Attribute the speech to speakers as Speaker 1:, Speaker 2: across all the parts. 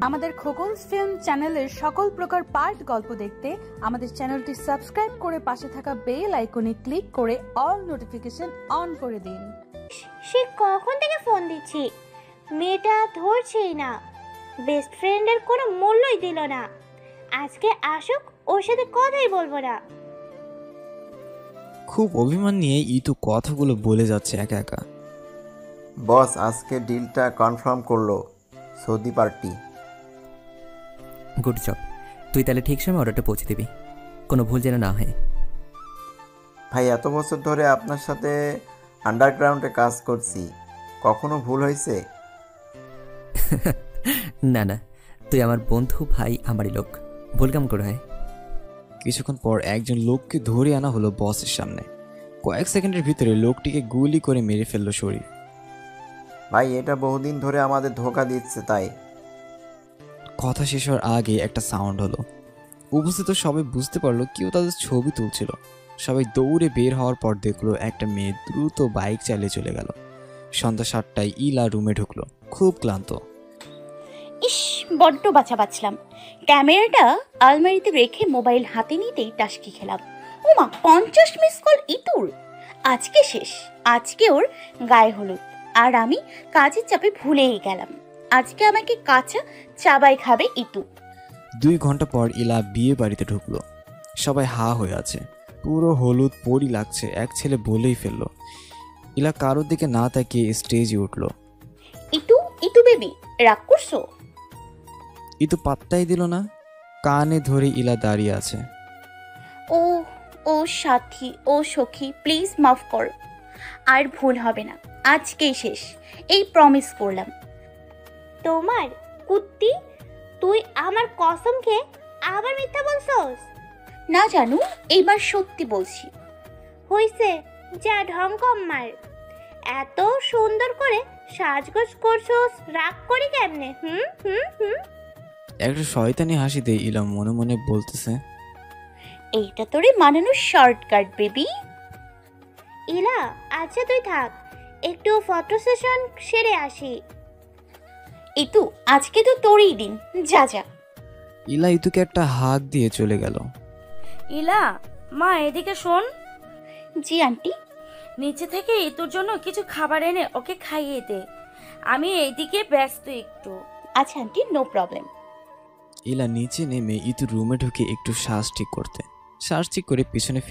Speaker 1: আমাদের খোকনস ফিল্ম চ্যানেলের সকল প্রকার পার্ট গল্প দেখতে আমাদের চ্যানেলটি সাবস্ক্রাইব করে পাশে থাকা বেল আইকনে ক্লিক করে অল নোটিফিকেশন অন করে দিন।
Speaker 2: সে কখন থেকে ফোন দিচ্ছি, মেয়েটা ধরছেই না, বেস্ট ফ্রেন্ডের কোনো মূল্যই দিল না। আজকে আসুক, ওর সাথে কথাই বলবো না।
Speaker 3: খুব অভিমান নিয়ে ইতু কথাগুলো বলে যাচ্ছে একা একা।
Speaker 4: বস আজকে ডিলটা কনফার্ম করলো, সৌদি পার্টি।
Speaker 5: গুড জব, তুই তাহলে ঠিক সময় অর্ডারটা পৌঁছে দিবি, কোনো ভুল যেন না হয়।
Speaker 4: ভাই এত বছর ধরে আপনার সাথে আন্ডারগ্রাউন্ডে কাজ করছি, কখনো ভুল হয়েছে?
Speaker 5: না না, তুই আমার বন্ধু, ভাই, আমারই লোক, ভুল কাম করে হয়।
Speaker 3: কিছুক্ষণ পর একজন লোককে ধরে আনা হলো বসের সামনে। কয়েক সেকেন্ডের ভিতরে লোকটিকে গুলি করে মেরে ফেললো শরীফ।
Speaker 4: ভাই এটা বহুদিন ধরে আমাদের ধোকা দিচ্ছে তাই।
Speaker 3: কথা শেষ হওয়ার আগে একটা সাউন্ড হলো। উপস্থিত সবাই বুঝতে পারলো কেউ তাদের ছবি তুলছিল। সবাই দৌড়ে বের হওয়ার পর দেখলো একটা মেয়ে দ্রুত বাইক চালিয়ে চলে গেল। সন্ধ্যা 7টায় ইলা রুমে ঢুকলো, খুব ক্লান্ত।
Speaker 2: ইস, বড্ড বাঁচা বাঁচলাম। ক্যামেরাটা আলমারিতে রেখে মোবাইল হাতে নিতেই টাসকি খেলাম। ওমা, 50 মিস কল ইতুর। আজকে শেষ, আজকে ওর গায়ে হলুদ, আর আমি কাজের চাপে ভুলেই গেলাম। আজকে আমাকে কাঁচা চাবাই খাবে ইতু।
Speaker 3: 2 ঘন্টা পর ইলা বিয়ে বাড়িতে ঢুকলো। সবাই হা হয়ে আছে, পুরো হলুদ পরি লাগছে, এক ছেলে বলেই ফেললো। ইলা কারোর দিকে না তাকিয়ে স্টেজে উঠলো।
Speaker 2: ইতু, ইতু বেবি, রাগ করছো?
Speaker 3: ইতু পাত্তাই দিল না, কানে ধরে ইলা দাঁড়িয়ে আছে।
Speaker 2: ও ও সাথী, ও সখী, প্লিজ মাফ কর, আর ভুল হবে না, আজকেই শেষ, এই প্রমিস করলাম। তোমার কুত্তি, তুই আমার কসম খেয়ে আবার মিথ্যা বলছস? না জানু, এইবার সত্যি বলছি। হইছে, যা ঢং কম মার। এত সুন্দর করে সাজগোজ করছস, রাগ করি কেমনে? হুম হুম হুম।
Speaker 3: একটা শয়তানি হাসি দিয়ে ইলা মনে মনে বলতেছে,
Speaker 2: এইটা তোরে মানানোর শর্টকাট বেবি। ইলা, আচ্ছা তুই থাক, একটু ফটো সেশন সেরে আসি। ইতু, আজকে তো তোরই দিন, যা যা।
Speaker 3: ইলা ইতুকে একটা হাত দিয়ে চলে গেল।
Speaker 6: ইলা, মা এদিকে শোন।
Speaker 2: জি আন্টি।
Speaker 6: নিচে থেকে ইতুর জন্য কিছু খাবার এনে ওকে খাইয়ে দে, আমি এইদিকে ব্যস্ত একটু।
Speaker 2: আচ্ছা আন্টি, নো প্রবলেম।
Speaker 3: ইলা নিচে নেমে ইতুর রুমে ঢুকে একটু শ্বাস ঠিক করে পিছনে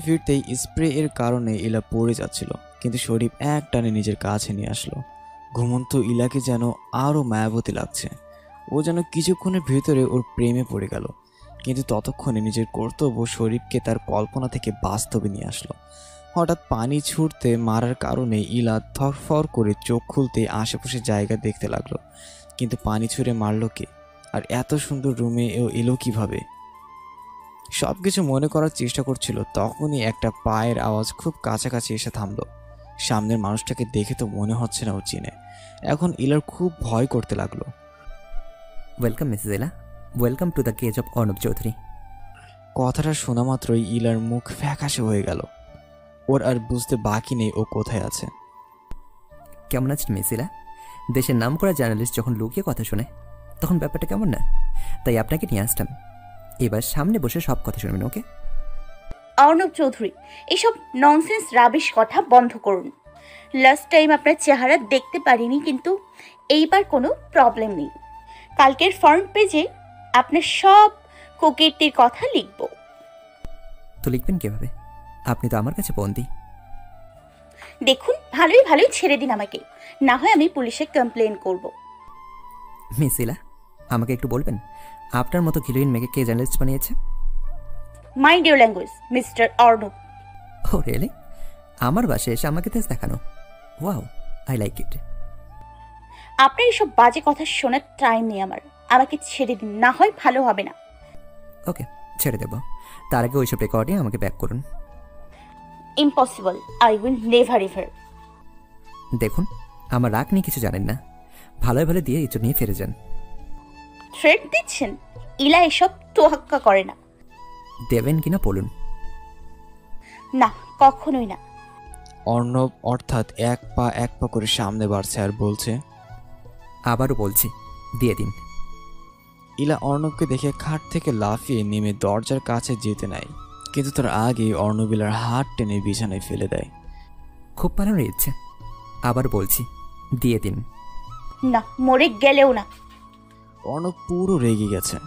Speaker 3: ফিরতেই স্প্রে এর কারণে ইলা পড়ে যাচ্ছিল, কিন্তু শরীফ এক টানে নিজের কাছে নিয়ে আসলো। ঘুমন্ত ইলাকে যেন আরো মায়াবতী লাগছে। ও যেন কিছুক্ষণের ভিতরে ওর প্রেমে পড়ে গেল, কিন্তু ততক্ষণে নিজের কর্তব্য শরীফকে তার কল্পনা থেকে বাস্তবে নিয়ে আসলো। হঠাৎ পানি ছুটতে মারার কারণে ইলা থরফর করে চোখ খুলতে আশেপাশে জায়গা দেখতে লাগলো, কিন্তু পানি ছুঁড়ে মারল কে, আর এত সুন্দর রুমে ও এলো কিভাবে? সবকিছু মনে করার চেষ্টা করছিল, তখনই একটা পায়ের আওয়াজ খুব কাছাকাছি এসে থামলো। সামনের মানুষটাকে দেখে তো মনে হচ্ছে না ও চিনে। এখন ইলার খুব ভয় করতে লাগলো।
Speaker 5: ওয়েলকাম মিসেস ইলা, welcome to the cage of Arnab Chowdhury.
Speaker 3: কথাটা শোনা মাত্রই ইলার মুখ ফ্যাকাশে হয়ে গেল। ওর আর বুঝতে বাকি নেই ও কোথায় আছে।
Speaker 5: কেমন আছেন মিস ইলা? দেশের নাম করা জার্নালিস্ট যখন লুকিয়ে কথা শোনে তখন ব্যাপারটা কেমন না? তাই আপনাকে নিয়ে আসতাম। এবার সামনে বসে সব কথা শুনবেন, ওকে?
Speaker 2: অর্ণব চৌধুরী, এসব ননসেন্স রাবিশ কথা বন্ধ করুন। লাস্ট টাইম আপনার চেহারা দেখতে পারিনি, কিন্তু এইবার কোনো প্রবলেম নেই। কালকের ফ্রন্ট পেজে আপনার সব কুকীর্তির কথা লিখব।
Speaker 5: তো লিখবেন কিভাবে? আপনি তো আমার কাছে বন্দী।
Speaker 2: দেখুন, ভালোই ছেড়ে দিন আমাকে, না হয় আমি পুলিশে কমপ্লেন করব।
Speaker 5: মিস ইলা, আমাকে একটু বলবেন আপনার মতো হিরোইন মেয়েকে কে জার্নালিস্ট বানিয়েছে?
Speaker 2: Mind your language mister Arnab.
Speaker 5: Oh really? আমার বাসায় এসে আমাকে তেজ দেখানো, ওয়াও, আই লাইক ইট।
Speaker 2: আপনার এসব বাজে কথা শোনার টাইম নেই আমার, আমাকে ছেড়ে দিন, না হয় ভালো হবে না।
Speaker 5: ওকে, ছেড়ে দেব, তার আগে ওইসব রেকর্ডিং আমাকে ব্যাক করুন।
Speaker 2: Impossible, I will never ever.
Speaker 5: দেখুন, আমার রাগ নিয়ে কিছু জানেন না, ভালোই ভালো দিয়ে ইঁচড় নিয়ে ফিরে যান।
Speaker 2: থ্রেট দিচ্ছেন? ইলা এসব তোয়াক্কা করে না।
Speaker 5: দেবেন কিনা বলুন।
Speaker 2: না, কখনোই না।
Speaker 3: অর্ণব অর্থাৎ এক পা করে সামনে বাড়ছে আর বলছে,
Speaker 5: আবারও বলছি, দিয়ে দিন।
Speaker 3: ইলা অর্ণবকে দেখে খাট থেকে লাফিয়ে নেমে দরজার কাছে যেতে নাই, কিন্তু তার আগেই অর্ণব ইলার হাত টেনে বিছানায় ফেলে দেয়।
Speaker 5: খুব পালানোর ইচ্ছে, আবার বলছি, দিয়ে দিন।
Speaker 2: না, মরে গেলেও না।
Speaker 3: অর্ণব পুরো রেগে গেছে।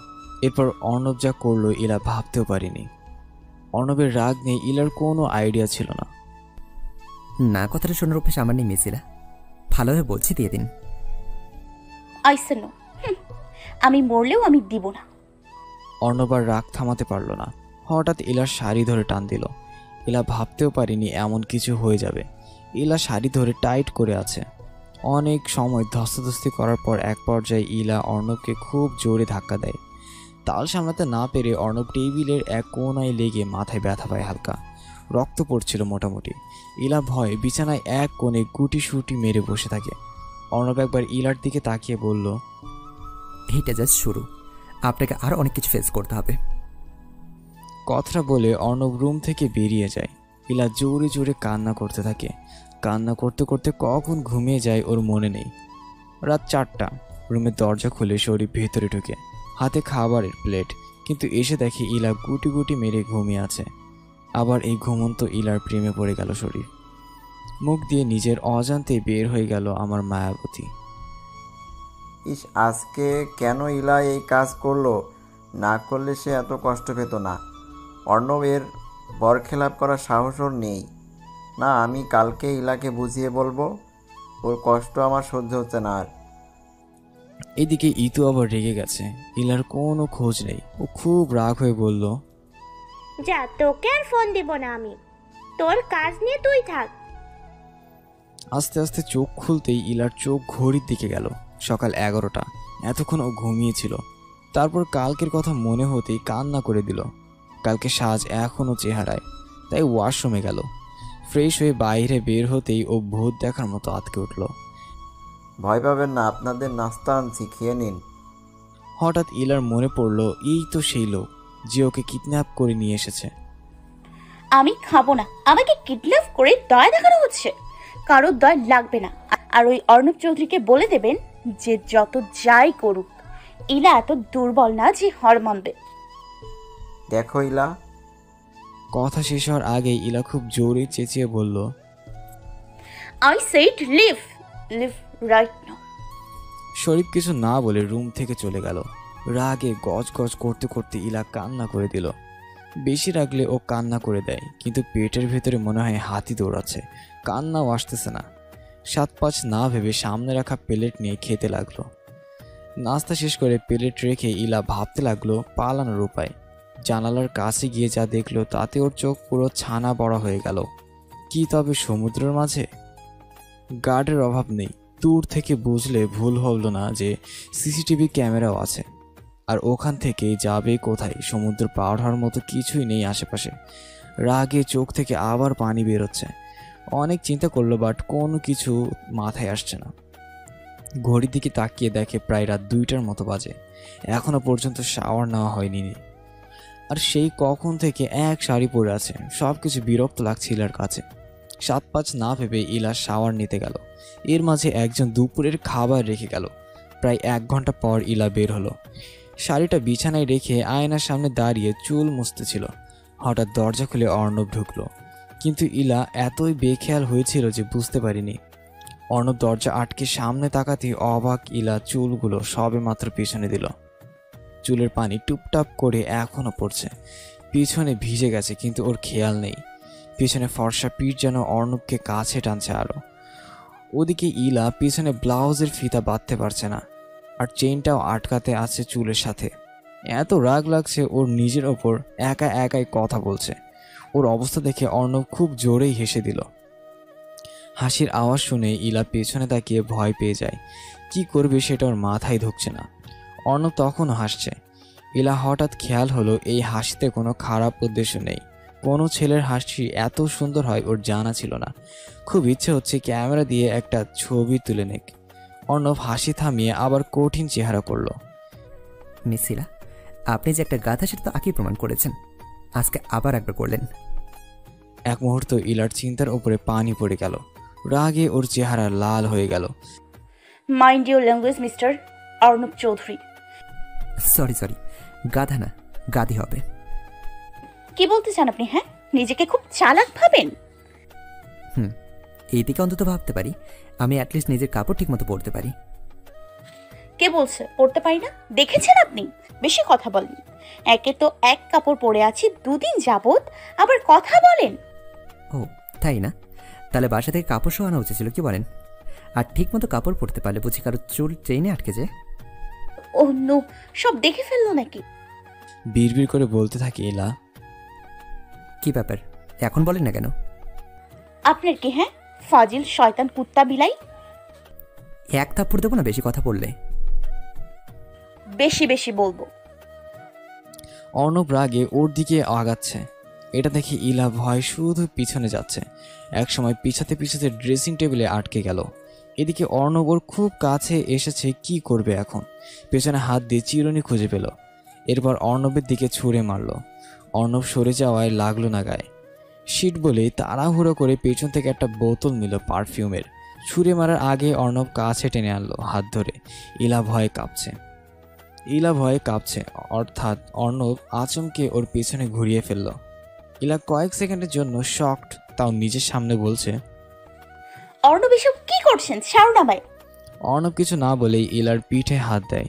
Speaker 3: এরপর অর্ণব যা করলো ইলা ভাবতেও পারিনি। অর্ণবের রাগ নেই, ইলার কোনো আইডিয়া ছিল না।
Speaker 5: না কথাটা শোনার অভ্যেস আমার নেই মিসিলা, ভালোভাবে বলছি, দিয়ে দিন।
Speaker 2: আইসে নো, আমি মরলেও আমি দিব না।
Speaker 3: অর্ণব আর রাগ থামাতে পারল না। হঠাৎ ইলার শাড়ি ধরে টান দিল। ইলা ভাবতেও পারিনি এমন কিছু হয়ে যাবে। ইলা শাড়ি ধরে টাইট করে আছে। অনেক সময় ধস্তাধস্তি করার পর এক পর্যায়ে ইলা অর্ণবকে খুব জোরে ধাক্কা দেয়। তাল সামলাতে না পেরে অর্ণব টেবিলের এক কোণায় লেগে মাথায় ব্যথা পায় হালকা। রক্ত পড়ছিল মোটামুটি। ইলা ভয়ে বিছানায় এক কোণে গুটি সুটি মেরে বসে থাকে। অর্ণব একবার ইলার দিকে তাকিয়ে বলল,
Speaker 5: এইটা জাস্ট শুরু, আপনাকে আরও অনেক কিছু ফেস করতে হবে।
Speaker 3: কথাটা বলে অর্ণব রুম থেকে বেরিয়ে যায়। ইলা জোরে জোরে কান্না করতে থাকে। কান্না করতে করতে কখন ঘুমিয়ে যায় ওর মনে নেই। রাত 4টা। রুমের দরজা খুলে শরীফ ভেতরে ঢুকে, হাতে খাবারের প্লেট, কিন্তু এসে দেখে ইলা গুটি গুটি মেরে ঘুমিয়ে আছে। আবার এই ঘুমন্ত ইলার প্রেমে পড়ে গেল শরীফ। মুখ দিয়ে নিজের অজান্তে বের হয়ে গেল, আমার মায়াবতী।
Speaker 4: ইস, আজকে কেন ইলা এই কাজ করলো? না করলে সে এত কষ্ট পেত না। অর্ণবের বরখেলাপ করার সাহস ওর নেই। না, আমি কালকে ইলাকে বুঝিয়ে বলবো। ওর কষ্ট আমার সহ্য হচ্ছে না আর।
Speaker 3: এদিকে ইতু আবার রেগে গেছে। ইলার কোনো খোঁজ নেই। ও খুব রাগ হয়ে বলল,
Speaker 7: যা, তোকে আর ফোন দিব না আমি, তোর কাজ নিয়ে তুই থাক।
Speaker 3: আস্তে আস্তে চোখ খুলতেই ইলার চোখ ঘড়ির দিকে গেল। সকাল 11টা। এতক্ষণ ও ঘুমিয়েছিল। তারপর কালকের কথা মনে হতেই কান্না করে দিল। কালকে সাজ এখনও চেহারায়, তাই ওয়াশরুমে গেল। ফ্রেশ হয়ে বাইরে বের হতেই ও ভূত দেখার মতো আটকে উঠল।
Speaker 4: ভয় পাবেন না, আপনাদের নাস্তা আনছি, খেয়ে নিন।
Speaker 3: হঠাৎ ইলার মনে পড়ল, এই তো সেই লোক যে ওকে কিডন্যাপ করে নিয়ে এসেছে।
Speaker 2: আমি খাবো না। আমাকে কিডন্যাপ করে দয়া দেখানো হচ্ছে। কারোর দয়া লাগবে না। আর ওই অর্ণব চৌধুরীকে বলে দেবেন যে যত যাই করুক, ইলা এত দুর্বল না যে হার মানবে।
Speaker 4: দেখো ইলা।
Speaker 3: কথা শেষ হওয়ার আগেই ইলা খুব জোরে চেঁচিয়ে বলল,
Speaker 2: I said leave, leave right now.
Speaker 3: Sharif কিছু না বলে রুম থেকে চলে গেল। রাগে গজ গজ করতে করতে ইলা কান্না করে দিল। বেশি রাগলে ও কান্না করে দেয়, কিন্তু পেটের ভেতরে মনে হয় হাতি দৌড়াচ্ছে। কান্নাও আসতেছে না। 7-5 না ভেবে সামনে রাখা প্লেট নিয়ে খেতে লাগলো। নাস্তা শেষ করে প্লেট রেখে ইলা ভাবতে লাগলো পালানোর উপায়। জানালার কাছে গিয়ে যা দেখলো তাতে ওর চোখ পুরো ছানা বড়া হয়ে গেল। কি তবে সমুদ্রের মাঝে? গার্ডের অভাব নেই। দূর থেকে বুঝলে ভুল হলো না যে সিসিটিভি ক্যামেরাও আছে। আর ওখান থেকে যাবে কোথায়? সমুদ্র পার হওয়ার মতো কিছুই নেই আশেপাশে। রাগে চোখ থেকে আবার পানি বেরোচ্ছে। অনেক চিন্তা করলো, বাট কোনো কিছু মাথায় আসছে না। ঘড়ির দিকে তাকিয়ে দেখে প্রায় রাত 2টার মতো বাজে। এখনো পর্যন্ত শাওয়ার নেওয়া হয়নি। আর সেই কখন থেকে এক শাড়ি পরে আছে। সব কিছু বিরক্ত লাগছে ইলার কাছে। 7-5 না ভেবে ইলা শাওয়ার নিতে গেল। এর মাঝে একজন দুপুরের খাবার রেখে গেল। প্রায় 1 ঘন্টা পর ইলা বের হলো। শাড়িটা বিছানায় রেখে আয়নার সামনে দাঁড়িয়ে চুল মুছতেছিল। হঠাৎ দরজা খুলে অর্ণব ঢুকলো, কিন্তু ইলা এতই বেখেয়াল হয়েছিল যে বুঝতে পারিনি। অর্ণব দরজা আটকে সামনে তাকাতেই অবাক ইলা চুলগুলো সবে মাত্র পিছনে দিল। চুলের পানি টুপটাপ করে এখনো পড়ছে। পিছনে ভিজে গেছে, কিন্তু ওর খেয়াল নেই। পিছনে ফর্সা পিঠ যেন অর্ণবকে কাছে টানছে আরো। ওদিকে ইলা পিছনে ব্লাউজের ফিতা বাঁধতে পারছে না, আর চেইনটাও আটকাতে আছে চুলের সাথে। এত রাগ লাগছে ওর নিজের ওপর। একা একাই কথা বলছে। ওর অবস্থা দেখে অর্ণব খুব জোরেই হেসে দিল। হাসির আওয়াজ শুনে ইলা পেছনে তাকিয়ে ভয় পেয়ে যায়। কি করবে সেটা ওর মাথায় ঢুকছে না। অর্ণব তখনও হাসছে। ইলা হঠাৎ খেয়াল হলো এই হাসিতে কোনো খারাপ উদ্দেশ্য নেই। কোনো ছেলের হাসি এত সুন্দর হয় ওর জানা ছিল না। খুব ইচ্ছে হচ্ছে ক্যামেরা দিয়ে একটা ছবি তুলে নেক। অর্ণব হাসি থামিয়ে আবার কঠিন চেহারা করলো।
Speaker 5: মিসিলা, আপনি যে একটা গাধা সেটা তো আগেই প্রমাণ করেছেন, আজকে আবার একবার করলেন।
Speaker 3: এক মুহূর্ত ইলার চিন্তার উপরে পানি পড়ে গেল। রাগে ওর চেহারা লাল হয়ে গেল।
Speaker 2: Mind your language mister Arnab Chowdhury.
Speaker 5: Sorry গাধা না, গাধি হবে।
Speaker 2: কি বলতে চান আপনি? হ্যাঁ, নিজেকে খুব চালাক ভাবেন?
Speaker 5: এইদিকে অন্তত ভাবতে পারি আমি অ্যাটলিস্ট নিজের কাপড় ঠিক মতো পরতে পারি।
Speaker 2: কে বলছে পড়তে পারি না? দেখেছেন আপনি? বেশি কথা বলেন। একে তো এক কাপড় পরে আছি 2 দিন যাবত, আবার কথা বলেন।
Speaker 5: ও তাই না? তাহলে বাসা থেকে কাপড় শোয়ানো উচিত ছিল, কি বলেন? আর ঠিক মতো কাপড় পরতে পারলে বুঝি কারো চুল চেইনে আটকে যায়?
Speaker 2: ও নো, সব দেখে ফেললো নাকি?
Speaker 3: বিড়বিড় করে বলতে থাকে ইলা।
Speaker 5: কি ব্যাপার, এখন বলেন না কেন?
Speaker 2: আপনার কি? হ্যাঁ, ফাজিল শয়তান কুত্তা বিলাই।
Speaker 5: এক থাপ্পড় দেবো না বেশি কথা বললে।
Speaker 2: বেশি বেশি বলবো।
Speaker 3: অর্ণব রাগে ওর দিকে আগাচ্ছে। এটা দেখে ইলা ভয় শুধু পিছনে যাচ্ছে। একসময় পিছাতে পিছাতে ড্রেসিং টেবিলে আটকে গেল। এদিকে অর্ণব ওর খুব কাছে এসেছে, কি করবে এখন? পেছনে হাত দিয়ে চিরুনি খুঁজে পেল। এরপর অর্ণবের দিকে ছুঁড়ে মারল। অর্ণব সরে যাওয়ায় লাগলো না গায়ে। শিট বলে তাড়াহুড়ো করে পেছন থেকে একটা বোতল নিল পারফিউমের। ছুঁড়ে মারার আগে অর্ণব কাছে টেনে আনলো হাত ধরে। ইলা ভয়ে কাঁপছে। অর্থাৎ অর্ণব আচমকে ওর পেছনে ঘুরিয়ে ফেলল। ইলা কয়েক সেকেন্ডের জন্য শকড, তাও নিজের সামনে বলছে,
Speaker 2: অর্ণব এসব কি করছেন? ছাড়ুন আমায়।
Speaker 3: অর্ণব কিছু না বলেই ইলার পিঠে হাত দেয়।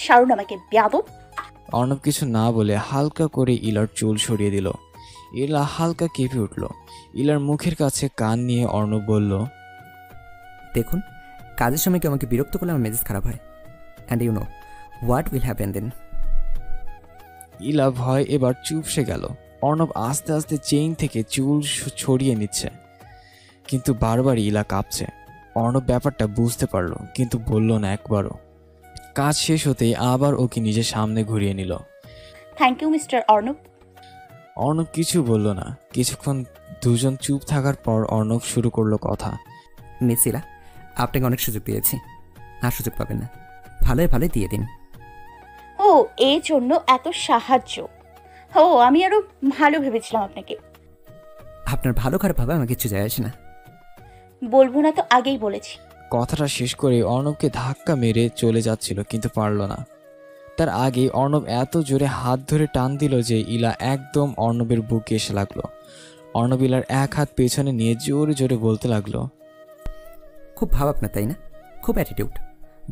Speaker 2: ছাড়ুন আমাকে বেয়াদব।
Speaker 3: অর্ণব কিছু না বলে হালকা করে ইলার চুল সরিয়ে দিল। ইলা হালকা কেঁপে উঠল। ইলার মুখের কাছে কান নিয়ে অর্ণব বলল,
Speaker 5: দেখুন, কাজের সময় কি আমাকে বিরক্ত করলে আমার মেজাজ খারাপ হয়। And you know what will happen then.
Speaker 3: Ila ভয় এবার চুপসে গেল। অর্ণব আস্তে আস্তে চেইন থেকে চুল ছড়িয়ে নিচ্ছে, কিন্তু বারবারই ইলা কাঁপছে। অর্ণব ব্যাপারটা বুঝতে পারল, কিন্তু বলল না একবারও। কাজ শেষ হতেই আবার ওকে নিজের সামনে ঘুরিয়ে নিল।
Speaker 2: Thank you mister Arnab.
Speaker 3: Arnab কিছু বলল না। কিছুক্ষণ দুজন চুপ থাকার পর অর্ণব শুরু করলো কথা।
Speaker 5: মিস ইলা, আপনাকে অনেক সুযোগ দিয়েছি, আর সুযোগ পাবেন না। ভালোই দিয়ে দিন।
Speaker 2: ও, এই জন্য এত সাহায্য? ও, আমি আরো ভালো ভেবেছিলাম আপনাকে।
Speaker 5: আপনার ভালো খারাপ ভাবে আমার কিছু যায় আসে না।
Speaker 2: বলবো না তো আগেই বলেছি।
Speaker 3: কথাটা শেষ করে অর্ণবকে ধাক্কা মেরে চলে যাচ্ছিল, কিন্তু পারল না। তার আগে অর্ণব এত জোরে হাত ধরে টান দিল যে ইলা একদম অর্ণবের বুকে এসে লাগলো। অর্ণব ইলার এক হাত পেছনে নিয়ে জোরে জোরে বলতে লাগলো,
Speaker 5: খুব ভাব আপনার, তাই না? খুব অ্যাটিটিউড।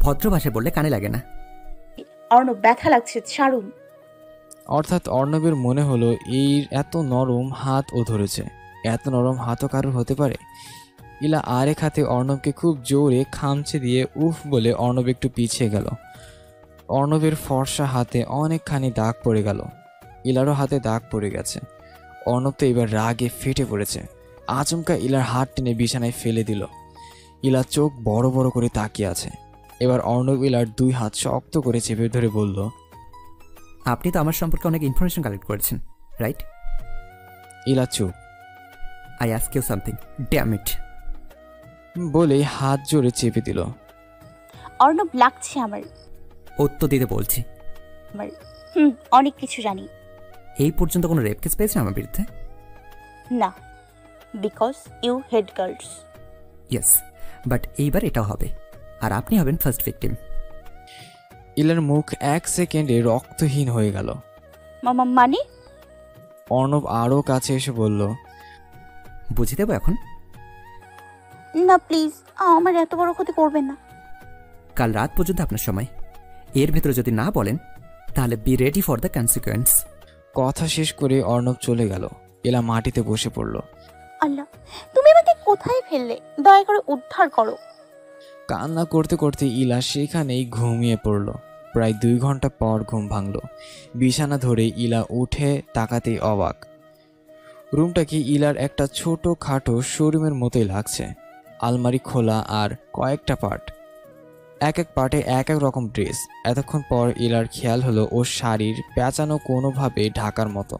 Speaker 5: ভদ্র ভাষায় বললে কানে লাগে না।
Speaker 2: অর্ণব, ব্যথা লাগছে, ছাড়ুন।
Speaker 3: অর্থাৎ অর্ণবের মনে হলো এই এত নরম হাত ও ধরেছে। এত নরম হাতও কারোর হতে পারে? ইলা আরেক হাতে অর্ণবকে খুব জোরে খামচে দিয়ে উফ বলে অর্ণব একটু পিছিয়ে গেল। অর্ণবের ফর্সা হাতে অনেকখানি দাগ পড়ে গেল। ইলারও হাতে দাগ পড়ে গেছে। অর্ণব তো এবার রাগে ফেটে পড়েছে। আচমকা ইলার হাত টেনে বিছানায় ফেলে দিল। ইলা চোখ বড় বড় করে তাকিয়ে আছে। এবার অর্ণব ইলার 2 হাত শক্ত করে চেপে ধরে বলল,
Speaker 5: আপনি তো আমার সম্পর্কে অনেক ইনফরমেশন কালেক্ট করেছেন, রাইট?
Speaker 3: ইলা চুপ।
Speaker 5: I ask you something, damn it.
Speaker 3: বলেই হাত জোরে চেপে দিল।
Speaker 2: অর্ণব, লাগছে আমার।
Speaker 5: উত্তর দিতে বলছি।
Speaker 2: অনেক কিছু জানি।
Speaker 5: এই পর্যন্ত কোনো রেপ কেস পেয়েছেন আমার বিরুদ্ধে?
Speaker 2: না, because you hate girls.
Speaker 5: Yes, but এইবার এটাও হবে, আর আপনি হবেন ফার্স্ট ভিকটিম।
Speaker 3: ইলার মুখ 1 সেকেন্ডে রক্তহীন হয়ে গেল।
Speaker 2: মামা মানে?
Speaker 3: অর্ণব আরও কাছে এসে বলল,
Speaker 5: বুঝে দেবো এখন?
Speaker 2: না প্লিজ, আমার এত বড় ক্ষতি করবেন না।
Speaker 5: কাল রাত পর্যন্ত আপনার সময়। এর ভেতরে যদি না বলেন তাহলে be ready for the consequence.
Speaker 3: কথা শেষ করে অর্ণব চলে গেল। ইলা মাটিতে বসে পড়ল।
Speaker 2: আল্লাহ, তুমি আমাকে কোথায় ফেললে? দয়া করে উদ্ধার করো।
Speaker 3: কান্না করতে করতে ইলা সেখানেই ঘুমিয়ে পড়ল। প্রায় 2 ঘন্টা পর ঘুম ভাঙল। বিছানা ধরে ইলা উঠে তাকাতেই অবাক। রুমটাকে ইলার একটা ছোট খাটো শোরুমের মতোই লাগছে। আলমারি খোলা আর কয়েকটা পার্ট, এক এক পার্টে এক এক রকম ড্রেস। এতক্ষণ পর ইলার খেয়াল হলো ওর শাড়ির পেঁচানো কোনোভাবে ঢাকার মতো।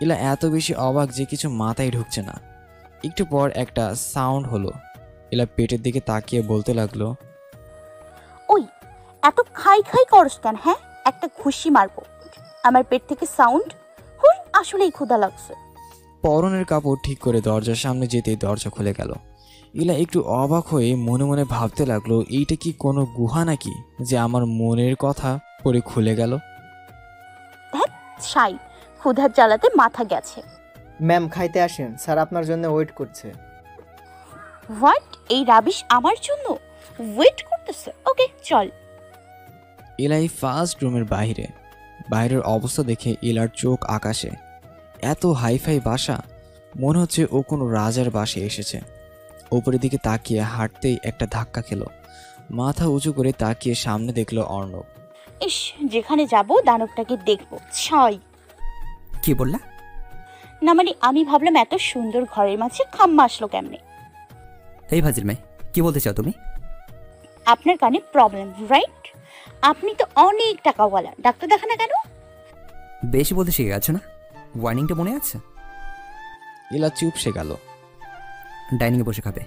Speaker 3: ইলা এত বেশি অবাক যে কিছু মাথায় ঢুকছে না। একটু পর একটা সাউন্ড হলো। ইলা পেটের দিকে তাকিয়ে বলতে লাগলো,
Speaker 2: ওই এত খাই খাই করস কেন? হ্যাঁ, একটা ঘুষি মারবো। আমার পেট থেকে সাউন্ড। হুর, আসলেই ক্ষুধা লাগছে।
Speaker 3: পরনের কাপড় ঠিক করে দরজার সামনে যেতেই দরজা খুলে গেল। ইলা একটু অবাক হয়ে মনে মনে ভাবতে লাগলো, এইটা কি কোনো গুহা নাকি যে আমার মনের কথা পরে খুলে গেল?
Speaker 2: ছাই, ক্ষুধার জ্বালাতে মাথা গেছে।
Speaker 8: ম্যাম খাইতে আসেন, স্যার আপনার জন্য ওয়েট করছে।
Speaker 2: হোয়াট? এই রাবিশ আমার জন্য ওয়েট করতেছে? ওকে চল।
Speaker 3: ইলাই ফার্স্ট রুমের বাইরের অবস্থা দেখে ইলার চোখ আকাশে। এত হাইফাই বাসা, মনে হচ্ছে ও কোনো রাজার বাসে এসেছে। উপরের দিকে তাকিয়ে হাঁটতেই একটা ধাক্কা খেলো। মাথা উঁচু করে তাকিয়ে সামনে দেখলো অর্ণব।
Speaker 2: ইস, যেখানে যাব দানবটাকে দেখবো। ছাই।
Speaker 5: কি বললা?
Speaker 2: না মানে আমি ভাবলাম এত সুন্দর ঘরের মাঝে খাম্মা আসলো কেমনে।
Speaker 5: এই ভাজির মেয়ে, কি বলতে চাও তুমি?
Speaker 2: আপনার কানে প্রবলেম, রাইট? আপনি তো অনেক টাকাওয়ালা, ডাক্তার দেখা না কেন?
Speaker 5: বেশি বলতে শিখে গেছো না? ওয়ার্নিংটা মনে আছে?
Speaker 3: ইলা চুপসে গেল।
Speaker 5: ডাইনিংয়ে বসে খাবে,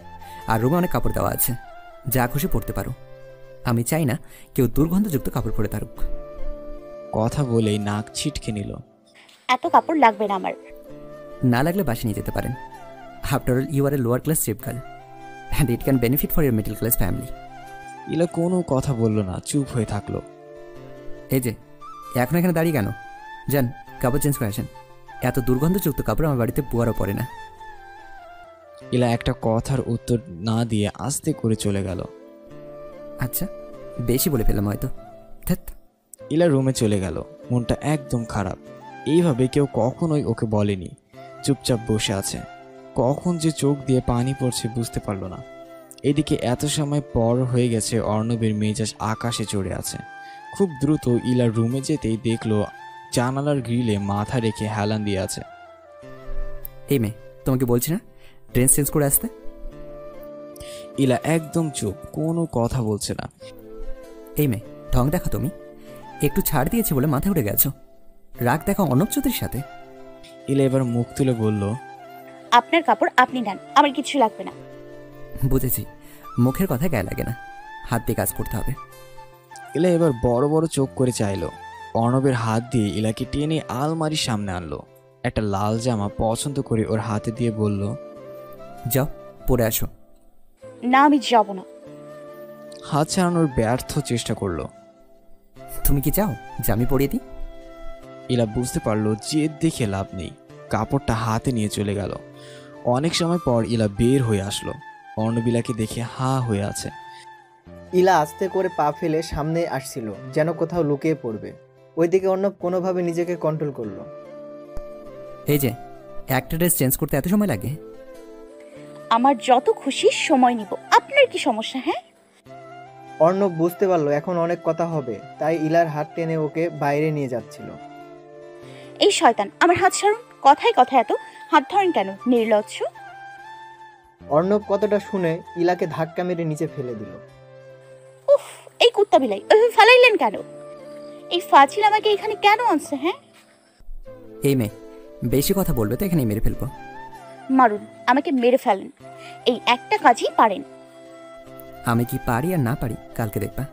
Speaker 5: আর রুমে অনেক কাপড় দেওয়া আছে, যা খুশি পরতে পারো। আমি চাই না কেউ দুর্গন্ধযুক্ত কাপড় পরে থাকুক।
Speaker 3: কথা বলেই নাক ছিটকে নিল।
Speaker 2: এত কাপড় লাগবে না আমার।
Speaker 5: না লাগলে বাসে নিয়ে যেতে পারেন। After all you are a lower class cheap girl and it can benefit for your middle class family.
Speaker 3: Ila কোনো কথা বলল না, চুপ হয়ে থাকলো।
Speaker 5: এই যে এখন এখানে দাঁড়িয়ে কেন? যান কাপড় চেঞ্জ করে আসেন। এত দুর্গন্ধযুক্ত কাপড় আমার বাড়িতে বুয়ারও পড়ে না।
Speaker 3: ইলা একটা কথার উত্তর না দিয়ে আস্তে করে চলে গেল।
Speaker 5: আচ্ছা, বেশি বলে ফেললাম হয়তো। ধ্যাৎ।
Speaker 3: ইলা রুমে চলে গেল, মনটা একদম খারাপ। এইভাবে কেউ কখনোই ওকে বলেনি। চুপচাপ বসে আছে, কখন যে চোখ দিয়ে পানি পড়ছে বুঝতে পারল না। এদিকে এত সময় পর হয়ে গেছে, অর্ণবের মেজাজ আকাশে চড়ে আছে। খুব দ্রুত ইলার রুমে যেতেই দেখলো জানালার গ্রিলে মাথা রেখে হেলান দিয়ে আছে।
Speaker 5: এই মেয়ে, তোমাকে বলছি না ড্রেস চেঞ্জ করে আসতে?
Speaker 3: ইলা একদম চুপ, কোনো কথা বলছে না।
Speaker 5: এই মেয়ে, ঢং দেখা তুমি। একটু ছাড় দিয়েছি বলে মাথায় উঠে গেছো। রাগ দেখা অর্ণব চৌধুরীর সাথে।
Speaker 3: ইলা এবার মুখ তুলে বলল,
Speaker 2: আপনার কাপড় আপনি নেন, আমার কিছু লাগবে না।
Speaker 5: বুঝেছি, মুখের কথা গায়ে লাগে না, হাত দিয়ে কাজ করতে হবে।
Speaker 3: ইলা এবার বড় বড় চোখ করে চাইলো। অর্ণবের হাত দিয়ে ইলাকে টেনে আলমারির সামনে আনলো। একটা লাল জামা পছন্দ করে ওর হাতে দিয়ে বলল,
Speaker 5: যাও পরে আসো।
Speaker 2: না আমি যাব না।
Speaker 3: হাত ছাড়ানোর ব্যর্থ চেষ্টা করলো।
Speaker 5: তুমি কি চাও যে আমি পরিয়ে দিই?
Speaker 3: ইলা বুঝতে পারলো জেদ দেখে লাভ নেই, কাপড়টা হাতে নিয়ে চলে গেল। অনেক সময় পর ইলা বের হয়ে আসলো। অর্ণব ইলাকে দেখে হা হয়ে আছে।
Speaker 8: ইলা আস্তে করে পা ফেলে সামনে আসছিল, যেন কোথাও লুকিয়ে পড়বে। ওইদিকে অর্ণব কোনোভাবে নিজেকে কন্ট্রোল করলো।
Speaker 5: এই যে একটা ড্রেস চেঞ্জ করতে এত সময় লাগে?
Speaker 2: আমার যত খুশি সময় নিব, আপনার কি সমস্যা? হ্যাঁ,
Speaker 8: অর্ণব বুঝতে পারলো এখন অনেক কথা হবে, তাই ইলার হাত টেনে ওকে বাইরে নিয়ে যাচ্ছিল।
Speaker 2: এই শয়তান, আমার হাত ছাড়ুন। কথায় কথা এত হাত ধরেন কেন, নির্লজ্জ।
Speaker 8: অর্ণব কথাটা শুনে ইলাকে ধাক্কা মেরে নিচে ফেলে দিল।
Speaker 2: উফ, এই কুত্তা বিলাই ওইভাবে ফেলাইলেন কেন? এই ফাজিল আমাকে এখানে কেন আনছে? হ্যাঁ,
Speaker 5: এই মেয়ে, বেশি কথা বলবে তো এখানেই মেরে ফেলবো।
Speaker 2: মারুন, আমাকে মেরে ফেলেন, এই একটা কাজই পারেন।
Speaker 5: আমি কি পারি আর না পারি কালকে দেখবা।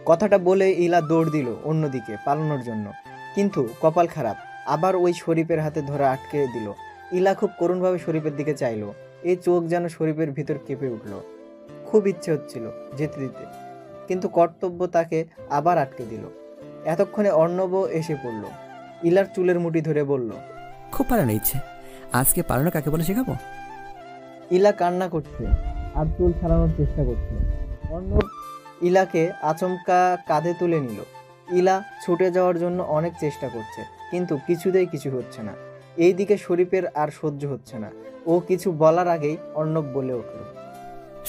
Speaker 8: কথাটা বলে ইলা দৌড় দিল অন্যদিকে পালানোর জন্য, কিন্তু কপাল খারাপ, আবার ওই শরীফের হাতে ধরে আটকে দিল। ইলা খুব করুণভাবে শরীফের দিকে চাইলো। এই চোখ যেন শরীফের ভিতর কেঁপে উঠল। খুব ইচ্ছে হচ্ছিল যেতে দিতে, কিন্তু কর্তব্য তাকে আবার আটকে দিল। এতক্ষণে অর্ণবও এসে পড়ল। ইলার চুলের মুঠি ধরে বলল,
Speaker 5: খুব পালানো ইচ্ছে, আজকে পালানো কাকে বলে শেখাবো।
Speaker 8: ইলা কান্না করছে আর চুল ছাড়ানোর চেষ্টা করছে। অর্ণব ইলাকে আচমকা কাঁধে তুলে নিল। ইলা ছুটে যাওয়ার জন্য অনেক চেষ্টা করছে, কিন্তু কিছুতেই কিছু হচ্ছে না। এইদিকে শরীফের আর সহ্য হচ্ছে না। ও কিছু বলার আগেই অর্ণব বলে উঠল,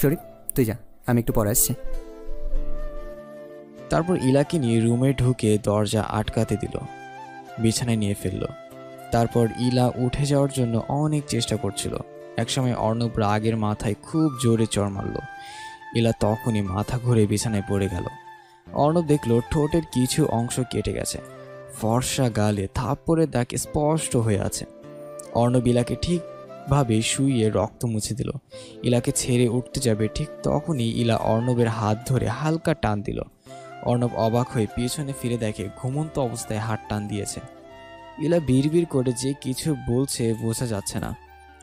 Speaker 5: শরীফ তুই যা, আমি একটু পরে আসছি।
Speaker 3: তারপর ইলাকে নিয়ে রুমে ঢুকে দরজা আটকাতে দিল, বিছানায় নিয়ে ফেললো। তারপর ইলা উঠে যাওয়ার জন্য অনেক চেষ্টা করছিল। একসময় অর্ণব রাগের মাথায় খুব জোরে চড় মারল। ইলা তখনই মাথা ঘুরে বিছানায় পড়ে গেল। অর্ণব দেখলো ঠোঁটের কিছু অংশ কেটে গেছে, ফর্সা গালে থাপ্পড়ের দাগ স্পষ্ট হয়ে আছে। অর্ণব ইলাকে ঠিকভাবে শুইয়ে রক্ত মুছে দিল। ইলাকে ছেড়ে উঠতে যাবে, ঠিক তখনই ইলা অর্ণবের হাত ধরে হালকা টান দিল। অর্ণব অবাক হয়ে পিছনে ফিরে দেখে ঘুমন্ত অবস্থায় হাত টান দিয়েছে। ইলা বিড়বিড় করে যে কিছু বলছে বোঝা যাচ্ছে না।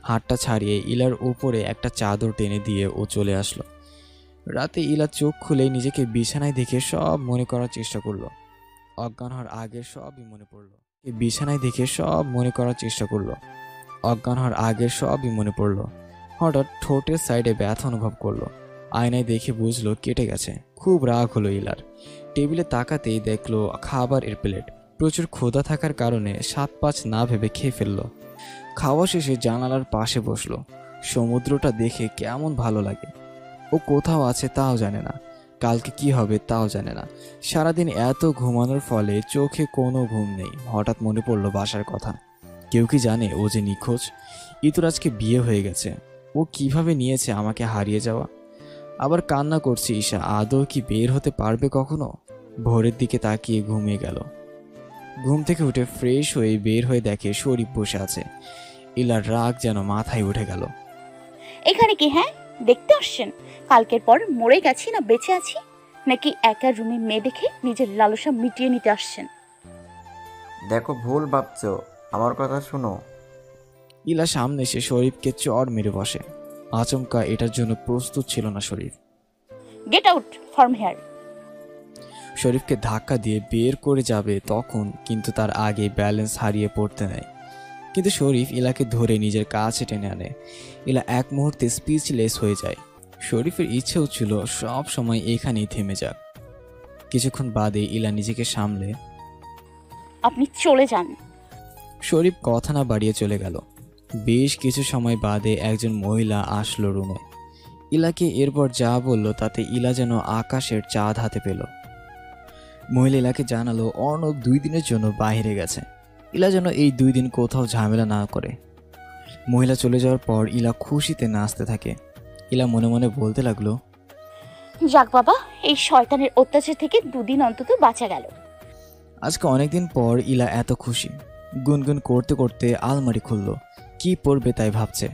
Speaker 3: হাতটা ছাড়িয়ে ইলার উপরে একটা চাদর টেনে দিয়ে ও চলে আসলো। রাতে ইলা চোখ খুলে নিজেকে বিছানায় দেখে সব মনে করার চেষ্টা করলো। অজ্ঞান হওয়ার আগের সবই মনে পড়লো। হঠাৎ ঠোঁটের সাইডে ব্যথা অনুভব করলো। আয়নায় দেখে বুঝলো কেটে গেছে। খুব রাগ হলো ইলার। টেবিলে তাকাতেই দেখলো খাবারের প্লেট। প্রচুর ক্ষুধা থাকার কারণে 7-5 না ভেবে খেয়ে ফেললো। খাওয়া শেষে জানালার পাশে বসলো। সমুদ্রটা দেখে কেমন ভালো লাগে। ও কোথাও আছে তাও জানে না, কালকে কি হবে তাও জানে না। সারাদিন এত ঘুমানোর ফলে চোখে কোনো ঘুম নেই। হঠাৎ মনে পড়লো বাসার কথা। কেউ কি জানে ও যে নিখোঁজ? ইতুর আজকে বিয়ে হয়ে গেছে। ও কিভাবে নিয়েছে আমাকে হারিয়ে যাওয়া? আবার কান্না করছে ঈশা। আদৌ কি বের হতে পারবে কখনো? ভোরের দিকে তাকিয়ে ঘুমিয়ে গেল। ঘুম থেকে উঠে ফ্রেশ হয়ে বের হয়ে দেখে শরীফ বসে আছে। ইলার রাগ যেন মাথায় উঠে গেল।
Speaker 2: এখানে কি হ্যাঁ দেখতে আসছেন? কালকের পর মরে গেছি না বেঁচে আছি, নাকি একা রুমে মেয়ে দেখে নিজের লালসা মিটিয়ে নিতে আসছেন?
Speaker 4: দেখো, ভুল ভাবছো, আমার কথা শোনো।
Speaker 3: ইলা সামনে এসে শরীফকে চড় মেরে বসে। আচমকা এটার জন্য প্রস্তুত ছিল না Sharif.
Speaker 2: Get out from here.
Speaker 3: শরীফকে ধাক্কা দিয়ে বের করে যাবে তখন কিন্তু তার আগে ব্যালেন্স হারিয়ে পড়তে নেয়। কিন্তু শরীফ ইলাকে ধরে নিজের কাছে টেনে আনে। ইলা এক মুহূর্তে স্পিচলেস হয়ে যায়। শরীফের ইচ্ছে হচ্ছিল সব সময় এখানেই থেমে যাক। কিছুক্ষণ বাদে ইলা নিজেকে সামলে,
Speaker 2: আপনি চলে যান।
Speaker 3: শরীফ কথা না বাড়িয়ে চলে গেল। বেশ কিছু সময় বাদে একজন মহিলা আসলো রুমে। ইলাকে এরপর যা বলল তাতে ইলা যেন আকাশের চাঁদ হাতে পেল। মহিলা ইলাকে জানালো অর্ণব 2 দিনের জন্য বাইরে গেছে। ইলা যেন এই 2 দিন কোথাও ঝামেলা না করে। মহিলা চলে যাওয়ার পর ইলা খুশিতে নাচতে থাকে। ইলা মনে মনে বলতে লাগলো,
Speaker 2: যাক বাবা, এই শয়তানের অত্যাচার থেকে 2 দিন অন্তত বাঁচা গেল।
Speaker 3: আজকে অনেকদিন পর ইলা এত খুশি। গুনগুন করতে করতে আলমারি খুলল। কি পরবে তাই ভাবছে।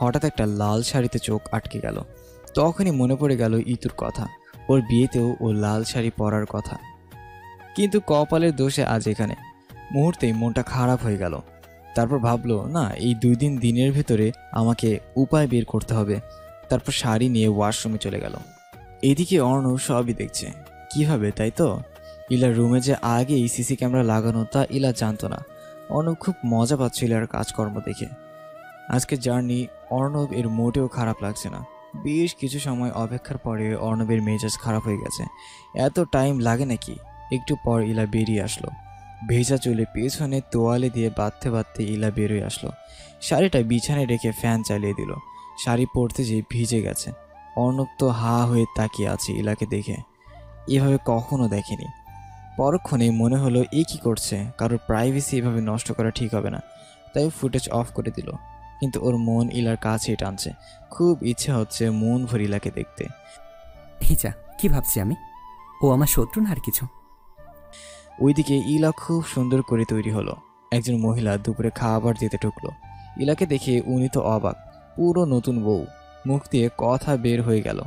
Speaker 3: হঠাৎ একটা লাল শাড়িতে চোখ আটকে গেল। তখনই মনে পড়ে গেল ইতুর কথা। ওর বিয়েতেও ও লাল শাড়ি পরার কথা। কিন্তু কপালের দোষে আজ এখানে। মুহূর্তেই মনটা খারাপ হয়ে গেল। তারপর ভাবলো, না, এই 2 দিনের ভেতরে আমাকে উপায় বের করতে হবে। তারপর শাড়ি নিয়ে ওয়াশরুমে চলে গেল। এদিকে অর্ণব সবই দেখছে। কিভাবে তাই তো? ইলার রুমে যে আগেই সিসি ক্যামেরা লাগানো তা ইলা জানতো না। অর্ণব খুব মজা পাচ্ছিল ইলার কাজকর্ম দেখে। আজকে জার্নি অর্ণব এর মোটেও খারাপ লাগছে না। বেশ কিছু সময় অপেক্ষার পরে অর্ণবের মেজাজ খারাপ হয়ে গেছে। এত টাইম লাগে নাকি? একটু পর ইলা বেরিয়ে আসলো। ভেজা চুলে পেছনে তোয়ালে দিয়ে বাঁধতে বাঁধতে ইলা বেরোয় আসলো। শাড়িটা বিছানায় রেখে ফ্যান চালিয়ে দিল। শাড়ি পরতে যেয়ে ভিজে গেছে। অর্ণব তো হা হয়ে তাকিয়ে আছে ইলাকে দেখে। এভাবে কখনো দেখেনি। পরক্ষণে মনে হলো এ কি করছে, কারোর প্রাইভেসি এভাবে নষ্ট করা ঠিক হবে না। তাই ফুটেজ অফ করে দিল। কিন্তু ওর মন ইলার কাছেই টানছে। খুব ইচ্ছে হচ্ছে মন ভরে ইলাকে দেখতে।
Speaker 5: হিচা, কি ভাবছি আমি? ও আমার শত্রু না আর কিছু।
Speaker 3: ওইদিকে ইলা খুব সুন্দর করে তৈরি হলো। একজন মহিলা দুপুরে খাবার দিতে ঢুকলো। ইলাকে দেখে উনি তো অবাক। পুরো নতুন বউ। মুখ দিয়ে কথা বের হয়ে গেল।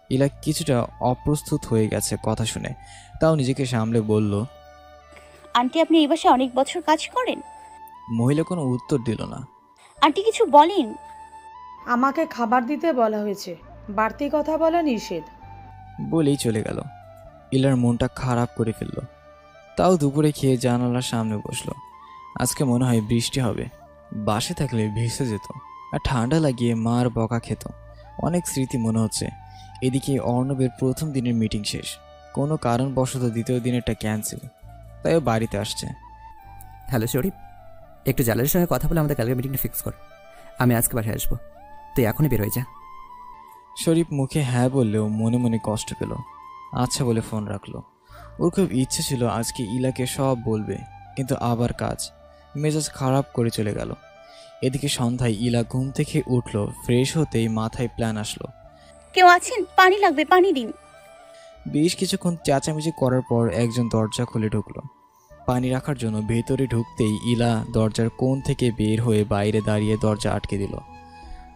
Speaker 3: ইলা কিছুটা অপ্রস্তুত হয়ে গেছে কথা শুনে। তাও নিজেকে সামলে বলল,
Speaker 2: আন্টি, আপনি এই বাসায় অনেক বছর কাজ করেন?
Speaker 3: মহিলা কোনো উত্তর দিল না।
Speaker 2: আন্টি কিছু বলেন।
Speaker 1: আমাকে খাবার দিতে বলা হয়েছে, বাড়তি কথা বলা নিষেধ।
Speaker 3: বলেই চলে গেল। ইলার মনটা খারাপ করে ফেলল। তাও দুপুরে খেয়ে জানালার সামনে বসলো। আজকে মনে হয় বৃষ্টি হবে। বাসে থাকলে ভেসে যেত আর ঠান্ডা লাগিয়ে মার বকা খেত। অনেক স্মৃতি মনে হচ্ছে। এদিকে অর্ণবের প্রথম দিনের মিটিং শেষ। কোনো কারণবশত দ্বিতীয় দিনেরটা ক্যান্সেল। তাই ও বাড়িতে আসছে।
Speaker 5: হ্যালো শরীফ, একটু জালালের সঙ্গে কথা বলে আমাদের কালকে মিটিংটা ফিক্স কর। আমি আজকে বাসায় আসবো, তুই এখনই বের হয়ে যা।
Speaker 3: শরীফ মুখে হ্যাঁ বললেও মনে মনে কষ্ট পেল। আচ্ছা বলে ফোন রাখলো। ওর খুব ইচ্ছে ছিল আজকে ইলাকে সব বলবে, কিন্তু আবার কাজ। মেজাজ খারাপ করে চলে গেল। এদিকে সন্ধ্যায় ইলা ঘুম থেকে উঠলো। ফ্রেশ হতেই মাথায় প্ল্যান আসলো।
Speaker 2: কেউ আছেন? পানি লাগবে, পানি দিন।
Speaker 3: বেশ কিছুক্ষণ চেঁচামেচি করার পর একজন দরজা খুলে ঢুকলো। পানি রাখার জন্য ভেতরে ঢুকতেই ইলা দরজার কোণ থেকে বের হয়ে বাইরে দাঁড়িয়ে দরজা আটকে দিল।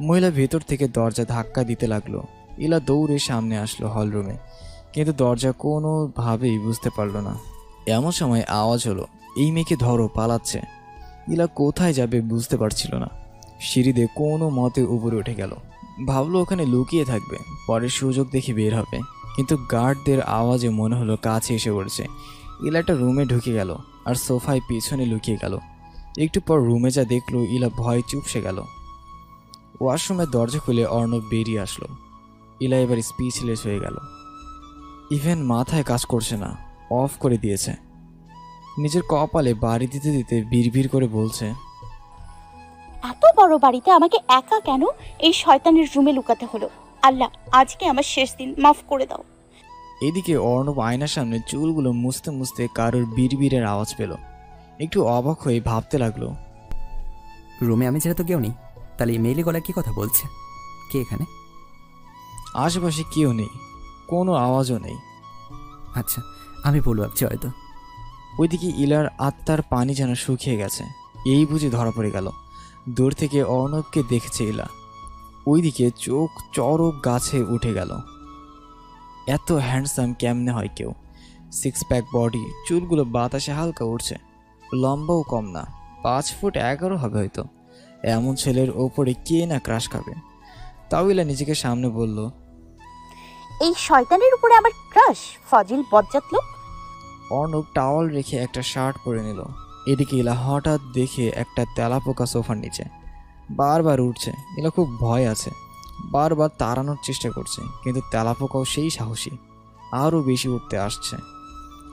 Speaker 3: মহিলা ভেতর থেকে দরজা ধাক্কা দিতে লাগলো। ইলা দৌড়ে সামনে আসলো হলরুমে, কিন্তু দরজা কোনোভাবেই বুঝতে পারলো না। এমন সময় আওয়াজ হলো, এই মেয়েকে ধরো, পালাচ্ছে। ইলা কোথায় যাবে বুঝতে পারছিল না। সিঁড়িতে কোনো মতে উপরে উঠে গেল। ভাবলো ওখানে লুকিয়ে থাকবে, পরে সুযোগ দেখে বের হবে, কিন্তু গার্ডদের আওয়াজে মনে হলো কাছে এসে পড়েছে। ইলা একটা রুমে ঢুকে গেল আর সোফায় পিছনে লুকিয়ে গেল। একটু পর রুমে যা দেখলো, ইলা ভয় চুপসে গেল। ওয়াশরুমের দরজা খুলে অর্ণব বেরিয়ে আসলো। ইলা এবার স্পিচলেস হয়ে গেল। ইভেন মাথায় কাজ করছে না, অফ করে দিয়েছে। নিজের কপালে বাড়ি দিতে দিতে বিড়বিড় করে বলছে,
Speaker 2: এত বড় বাড়িতে আমাকে একা কেন এই শয়তানের রুমে লুকাতে হলো? আল্লাহ, আজকে আমার শেষ দিন, মাফ করে দাও।
Speaker 3: এদিকে অর্ণব আয়নার সামনে চুলগুলো মুছতে মুছতে কারোর বিড়বিড়ের আওয়াজ পেল। একটু অবাক হয়ে ভাবতে লাগলো,
Speaker 5: রুমে আমি ছাড়া তো কেউ নেই, তাহলে এই মেইলি গলায় কি কথা বলছে? কে এখানে?
Speaker 3: আশেপাশে কেউ নেই, কোনো আওয়াজও নেই।
Speaker 5: আচ্ছা, আমি বলবো ভাবছি হয়তো।
Speaker 3: ওইদিকে ইলার আত্মার পানি যেন শুকিয়ে গেছে, এই বুঝে ধরা পড়ে গেল। দূর থেকে অর্ণবকে দেখেছে ইলা। ওইদিকে চোখ চড়ক গাছে উঠে গেল। এত হ্যান্ডসাম কেমনে হয় কেউ? 6 প্যাক বডি, চুলগুলো বাতাসে হালকা উঠছে, লম্বাও কম না, 5 ফুট 11 হবে হয়তো। এমন ছেলের ওপরে কে না ক্রাশ খাবে? তাও ইলা নিজেকে সামনে বলল,
Speaker 2: এই শয়তানের উপরে আমার ক্রাশ? ফজিল বজ্জাত লোক।
Speaker 3: অর্ণব টাওয়াল রেখে একটা শার্ট পরে নিল। এদিকে ইলা হঠাৎ দেখে একটা তেলাপোকা সোফার নিচে বারবার উঠছে। ইলা খুব ভয় আছে, বারবার তাড়ানোর চেষ্টা করছে, কিন্তু তেলাপোকাও সেই সাহসী, আরও বেশি উঠতে আসছে।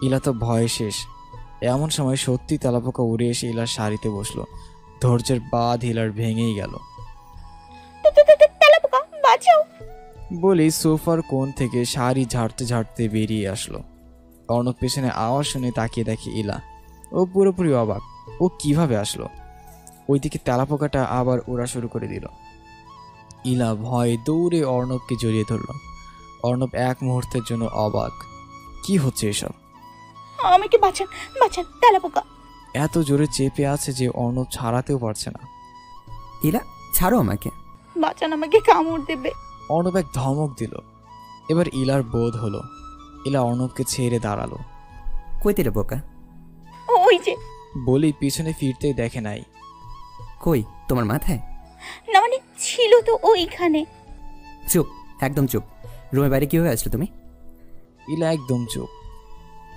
Speaker 3: ইলা তো ভয়ে শেষ। এমন সময় সত্যি তেলাপোকা উড়ে এসে ইলার শাড়িতে বসলো। ধৈর্যের বাঁধ ইলার ভেঙেই গেল।
Speaker 2: তেলাপোকা বাঁচাও
Speaker 3: বলেই সোফার কোণ থেকে শাড়ি ঝাড়তে ঝাড়তে বেরিয়ে আসলো। অর্ণব পেছনে আওয়াজ শুনে তাকিয়ে দেখে ইলা। ও পুরোপুরি অবাক, ও কিভাবে আসলো? ওইদিকে তেলাপোকাটা আবার ওড়া শুরু করে দিল। ইলা ভয়ে দৌড়ে অর্ণবকে জড়িয়ে ধরল। অর্ণব এক মুহূর্তের জন্য অবাক, কি হচ্ছে এসব?
Speaker 2: আমাকে বাঁচান, বাঁচান, তেলাপোকা।
Speaker 3: এত জোরে চেপে আছে যে অর্ণব ছাড়াতেও পারছে না।
Speaker 5: ইলা, ছাড়ো আমাকে।
Speaker 2: বাঁচান, আমাকে কামড় দেবে।
Speaker 3: অর্ণব এক ধমক দিল। এবার ইলার বোধ হলো। ইলা অর্ণবকে ছেড়ে দাঁড়ালো।
Speaker 5: কই দিলে বোকা?
Speaker 2: ওই যে।
Speaker 3: বলেই পিছনে ফিরতেই দেখে নাই।
Speaker 5: কই তোমার মাথায়?
Speaker 2: না মানে ছিল তো ওইখানে।
Speaker 5: চুপ, একদম চুপ। রুমের বাইরে কীভাবে আসলে তুমি?
Speaker 3: ইলা একদম চুপ।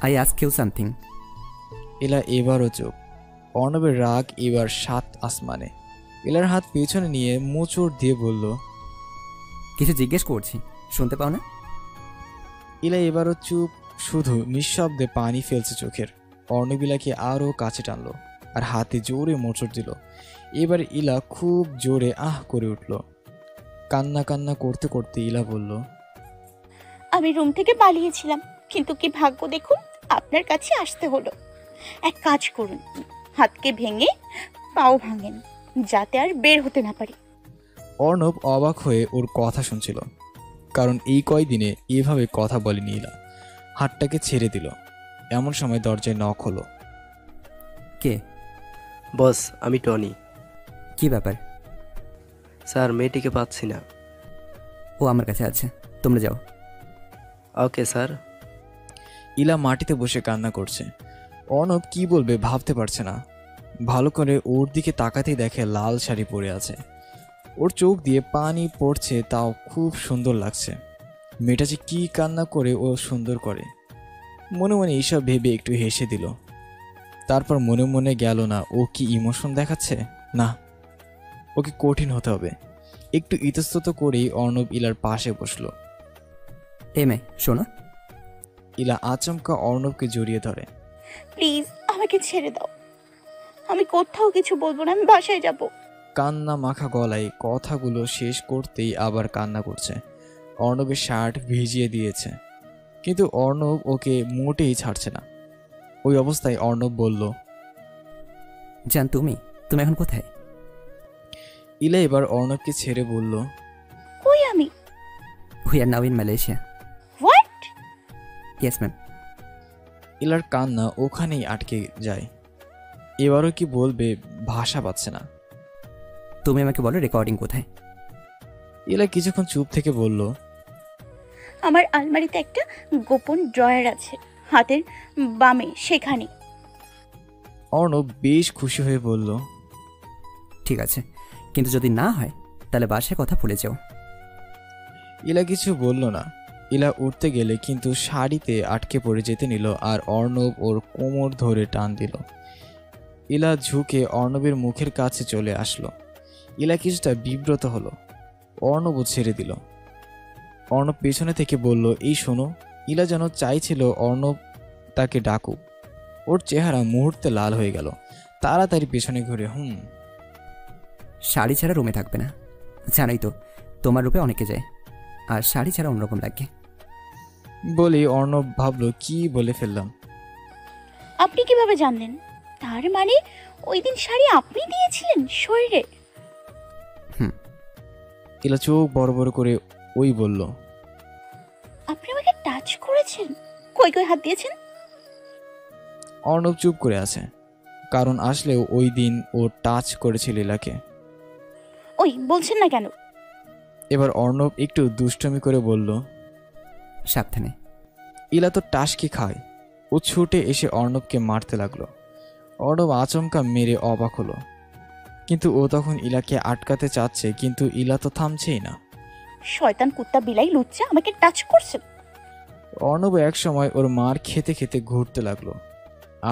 Speaker 5: I ask you something.
Speaker 3: Ila এবারও চুপ। অর্ণবের রাগ এবার 7 আসমানে। ইলার হাত পেছনে নিয়ে মোচড় দিয়ে বলল,
Speaker 5: কিছু জিজ্ঞেস করছি, শুনতে পাও না?
Speaker 3: ইলা এবারও চুপ, শুধু নিঃশব্দে পানি ফেলছে চোখের। অর্ণব ইলাকে আরও কাছে টানলো আর হাতে জোরে মোচড় দিল। এবার ইলা খুব জোরে আহ করে উঠল। কান্না কান্না করতে করতে ইলা বলল,
Speaker 2: আমি রুম থেকে পালিয়েছিলাম, কিন্তু কি ভাগ্য দেখুন, আপনার কাছে আসতে হলো। এক কাজ করুন, হাতকে ভেঙে পাও ভাঙেন, যাতে আর বের হতে না পারি।
Speaker 3: অর্ণব অবাক হয়ে ওর কথা শুনছিল, কারণ এই কয়দিনে এভাবে কথা বলেনি ইলা। হাতটাকে ছেড়ে দিল। এমন সময় দরজায় নক হলো।
Speaker 5: কে?
Speaker 9: বস, আমি টনি।
Speaker 5: কি ব্যাপার?
Speaker 9: স্যার, মেয়েটিকে পাচ্ছি না।
Speaker 5: ও আমার কাছে আছে, তোমরা যাও।
Speaker 9: Okay sir.
Speaker 3: ইলা মাটিতে বসে কান্না করছে। অর্ণব কি বলবে ভাবতে পারছে না। ভালো করে ওর দিকে তাকাতেই দেখে লাল শাড়ি পরে আছে। ওর চোখ দিয়ে পানি পড়ছে, তাও খুব সুন্দর লাগছে। মেয়েটা যে কি কান্না করে ও সুন্দর করে। মনে মনে এইসব ভেবে একটু হেসে দিল। তারপর মনে মনে গেল না ও কি ইমোশন দেখাচ্ছে, না, ওকে কঠিন হতে হবে। একটু ইতস্তত করেই অর্ণব ইলার পাশে বসলো।
Speaker 5: এ মেয়ে শোনো।
Speaker 3: ইলা আচমকা অর্ণবকে জড়িয়ে ধরে।
Speaker 2: প্লিজ আমাকে ছেড়ে দাও, আমি কোথাও কিছু বলবো না, আমি বাসায় যাব।
Speaker 3: কান্না মাখা গলায় কথাগুলো শেষ করতেই আবার কান্না করছে। অর্ণবের শার্ট ভিজিয়ে দিয়েছে, কিন্তু অর্ণব ওকে মোটেই ছাড়ছে না। ওই অবস্থায় অর্ণব বলল,
Speaker 5: জান তুমি তুমি এখন কোথায়?
Speaker 3: ইলা এবার অর্ণবকে ছেড়ে বলল,
Speaker 2: কই আমি?
Speaker 5: We are now in Malaysia.
Speaker 2: What?
Speaker 5: Yes ma'am.
Speaker 3: ইলার কান্না ওখানেই আটকে যায়। এবারও কি বলবে ভাষা পাচ্ছে না।
Speaker 5: তুমি আমাকে বলো রেকর্ডিং কোথায়?
Speaker 3: ইলা কিছুক্ষণ চুপ থেকে বলল,
Speaker 2: আমার আলমারিতে একটা গোপন ড্রয়ার আছে, হাতের বামে, সেখানে।
Speaker 3: অর্ণব বেশ খুশি হয়ে বলল,
Speaker 5: ঠিক আছে, কিন্তু যদি না হয় তাহলে বাসায় কথা ভুলে যাও।
Speaker 3: ইলা কিছু বলল না। ইলা উঠতে গেলে কিন্তু শাড়িতে আটকে পড়ে যেতে নিল আর অর্ণব ওর কোমর ধরে টান দিল। ইলা ঝুঁকে অর্ণবের মুখের কাছে চলে আসলো। ইলা কিছুটা বিব্রত হলো। অর্ণবও ছেড়ে দিল। অর্ণব পেছনে থেকে বলল, এই শোনো। ইলা যেন চাইছিল অর্ণব তাকে ডাকুক। ওর চেহারা মুহূর্তে লাল হয়ে গেল। তাড়াতাড়ি পেছনে ঘুরে
Speaker 5: শাড়ি ছাড়া রুমে থাকবে না, জানোই তো তোমার রূপে অনেকে যায়, আর শাড়ি ছাড়া অন্যরকম লাগে।
Speaker 3: বলি অর্ণব ভাবলো কি বলে ফেললাম।
Speaker 2: আপনি কিভাবে জানলেন? তার মানে ওই দিন শাড়ি আপনি দিয়েছিলেন শরীরে?
Speaker 3: ইলা চোখ বড় বড় করে ওই বলল,
Speaker 2: আপনি আমাকে টাচ করেছেন? কই কই হাত দিয়েছেন?
Speaker 3: অর্ণব চুপ করে আছে, কারণ আসলেও ওই দিন ও টাচ করেছিল ইলাকে।
Speaker 2: ওই বলছেন না কেন?
Speaker 3: এবার অর্ণব একটু দুষ্টমি করে বলল,
Speaker 5: সাবধানে।
Speaker 3: ইলা তো টাসকি খায়। ও ছুটে এসে অর্ণবকে মারতে লাগলো। অর্ণব আচমকা মেরে অবাক হলো, কিন্তু ও তখন ইলাকে আটকাতে চাচ্ছে, কিন্তু ইলা তো থামছেই না।
Speaker 2: শয়তান কুত্তা বিলাই লুচ্চা, আমাকে টাচ করছেন।
Speaker 3: অর্ণব এক সময় ওর মার খেতে খেতে ঘুরতে লাগলো।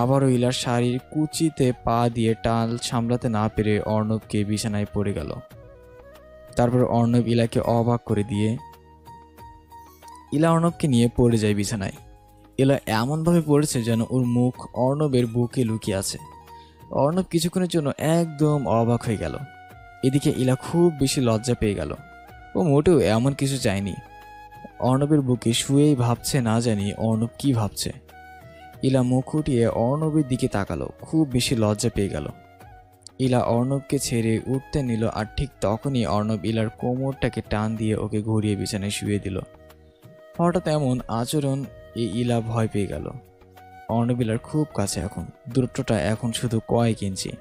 Speaker 3: আবারও ইলার শাড়ির কুচিতে পা দিয়ে টাল সামলাতে না পেরে অর্ণবকে বিছানায় পড়ে গেল। তারপর অর্ণব ইলাকে অবাক করে দিয়ে ইলা অর্ণবকে নিয়ে পড়ে যায় বিছানায়। ইলা এমনভাবে পড়েছে যেন ওর মুখ অর্ণবের বুকে লুকিয়ে আছে। অর্ণব কিছুক্ষণের জন্য একদম অবাক হয়ে গেল। এদিকে ইলা খুব বেশি লজ্জা পেয়ে গেল। ও মোটেও এমন কিছু চায়নি। অর্ণবের বুকে শুয়েই ভাবছে না জানি অর্ণব কি ভাবছে। ইলা মুখ উঠিয়ে অর্ণবের দিকে তাকালো, খুব বেশি লজ্জা পেয়ে গেল। ইলা অর্ণবকে ছেড়ে উঠতে নিল, আর ঠিক তখনই অর্ণব ইলার কোমরটাকে টান দিয়ে ওকে ঘুরিয়ে বিছানায় শুয়ে দিল। হঠাৎ এমন আচরণ ইলা ভয় পেয়ে গেল। অর্ণব ইলার খুব কাছে, এখন দূরত্বটা এখন শুধু কয়েক ইঞ্চি।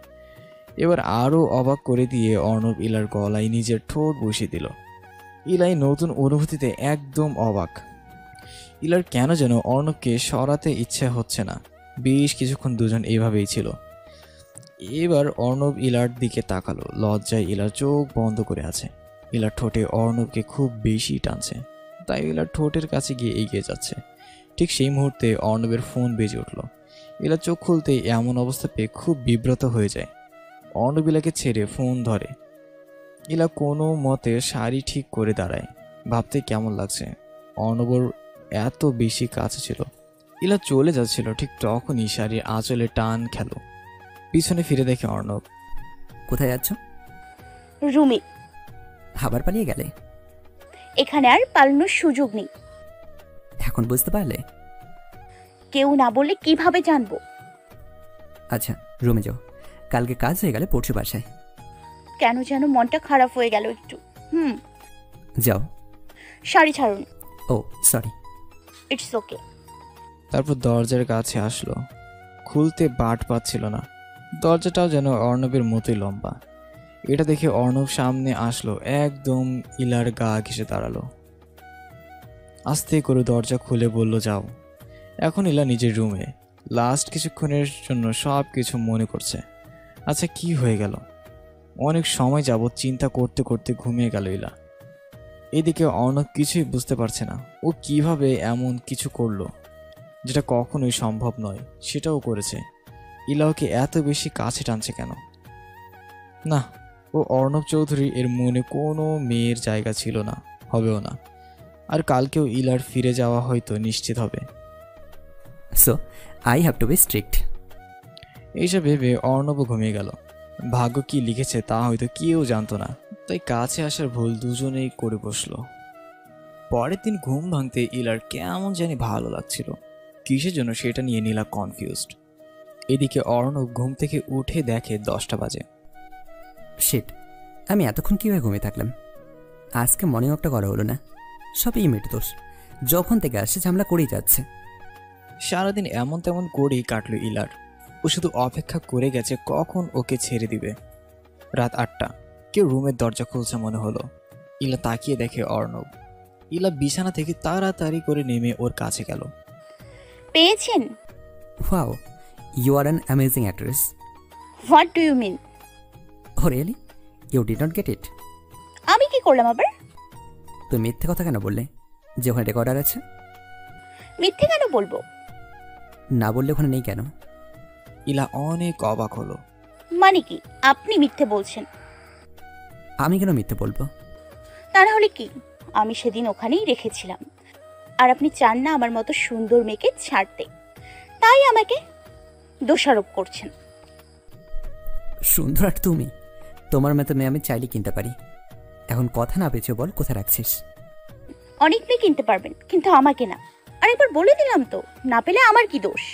Speaker 3: এবার আরও অবাক করে দিয়ে অর্ণব ইলার গলায় নিজের ঠোঁট বসিয়ে দিল। ইলাই নতুন অনুভূতিতে একদম অবাক। ইলার কেন যেন অর্ণবকে সরাতে ইচ্ছে হচ্ছে না। বেশ কিছুক্ষণ দুজন এভাবেই ছিল। এবার অর্ণব ইলার দিকে তাকালো। লজ্জায় ইলার চোখ বন্ধ করে আছে। ইলার ঠোঁটে অর্ণবকে খুব বেশি টানছে, তাই ইলার ঠোঁটের কাছে গিয়ে এগিয়ে যাচ্ছে। ঠিক সেই মুহূর্তে অর্ণবের ফোন বেজে উঠল। ইলা চোখ খুলতেই এমন অবস্থা পেয়ে খুব বিব্রত হয়ে যায়। অর্ণব ইলাকে ছেড়ে ফোন ধরে। ইলা কোনো মতে শাড়ি ঠিক করে দাঁড়ায়। ভাবতে কেমন লাগছে, অর্ণবর এত বেশি কাছে ছিল। ইলা চলে যাচ্ছিল, ঠিক তখনই শাড়ির আঁচলে টান খেল। পিছনে ফিরে দেখে অর্ণব।
Speaker 5: কোথায় যাচ্ছ?
Speaker 2: রুমে।
Speaker 5: আবার পালিয়ে গেলে?
Speaker 2: এখানে আর পালানোর সুযোগ নেই।
Speaker 5: এখন বুঝতে পারলে?
Speaker 2: কেউ না বললে কিভাবে জানবো?
Speaker 5: আচ্ছা রুমে যাও, কালকে কাজ হয়ে গেলে পড়ছো বাসায়।
Speaker 2: কেন যেন মনটা খারাপ হয়ে গেল একটু।
Speaker 5: যাও।
Speaker 2: শাড়ি ছাড়ুন।
Speaker 5: ও সরি।
Speaker 2: ইটস ওকে।
Speaker 3: তারপর দরজার কাছে আসলো। খুলতে বাট পাচ্ছিল না। দরজাটাও যেন অর্ণবের মতোই লম্বা। এটা দেখে অর্ণব সামনে আসলো, একদম ইলার গা ঘেঁষে দাঁড়ালো। আস্তে করে দরজা খুলে বলল, যাও। এখন ইলা নিজের রুমে। লাস্ট কিছুক্ষণের জন্য সব কিছু মনে করছে। আচ্ছা কি হয়ে গেল? অনেক সময় যাবৎ চিন্তা করতে করতে ঘুমিয়ে গেল ইলা। এদিকে অর্ণব কিছুই বুঝতে পারছে না ও কিভাবে এমন কিছু করলো যেটা কখনোই সম্ভব নয়, সেটাও করেছে। ইলা ওকে এত বেশি কাছে টানছে কেন? না, ও অর্ণব চৌধুরী এর মনে কোনো মেয়ের জায়গা ছিল না, হবেও না। আর কালকেও ইলার ফিরে যাওয়া হয়তো নিশ্চিত হবে।
Speaker 5: So I have to be strict.
Speaker 3: এইসব ভেবে অর্ণব ঘুমিয়ে গেল। ভাগ্য কি লিখেছে তা হয়তো কেউ জানতো না, তাই কাছে আসার ভুল দুজনেই করে বসলো। পরের দিন ঘুম ভাঙতে ইলার কেমন জানি ভালো লাগছিল। কিসের জন্য সেটা নিয়ে নীলা কনফিউজড। এদিকে অর্ণব ঘুম থেকে উঠে দেখে 10টা বাজে।
Speaker 5: শিট, আমি এতক্ষণ কীভাবে ঘুমিয়ে থাকলাম? আজকে মর্নিং ওয়াকটা করা হলো না। সবই মেয়ের দোষ, যখন থেকে আসছে ঝামেলা করেই যাচ্ছে।
Speaker 3: সারাদিন এমন তেমন করেই কাটলো ইলার। ও শুধু অপেক্ষা করে গেছে কখন ওকে ছেড়ে দিবে। রাত 8টা, কেউ রুমের দরজা খুলছে মনে হলো। ইলা তাকিয়ে দেখে অর্ণব। ইলা বিছানা থেকে তাড়াতাড়ি করে নেমে ওর কাছে গেল।
Speaker 2: পেয়েছেন?
Speaker 5: Wow, you are an amazing actress.
Speaker 2: What do you mean?
Speaker 5: Oh really? You did not get it?
Speaker 2: আমি কি করলাম আবার?
Speaker 5: তুমি মিথ্যে কথা কেন বললে যে ওখানে রেকর্ডার আছে?
Speaker 2: মিথ্যে কেন বলবো?
Speaker 5: না বললে ওখানে নেই কেন?
Speaker 3: ইলা অনেক অবাক হলো।
Speaker 2: মানে কি আপনি মিথ্যে বলছেন?
Speaker 5: আমি কেন মিথ্যে বলবো?
Speaker 2: তা না হলে কি, আমি সেদিন ওখানেই রেখেছিলাম। আর আপনি চান না আমার মতো সুন্দর মেয়েকে ছাড়তে, তাই আমাকে দোষারোপ করছেন।
Speaker 5: সুন্দর আর তুমি? তোমার মতো মেয়ে আমি চাইলে কিনতে পারি। এখন কথা না বেঁচে বল কোথায় রাখছিস?
Speaker 2: অনেক মেয়ে কিনতে পারবেন, কিন্তু আমাকে না। আরেকবার বলে দিলাম তো, না পেলে আমার কি দোষ?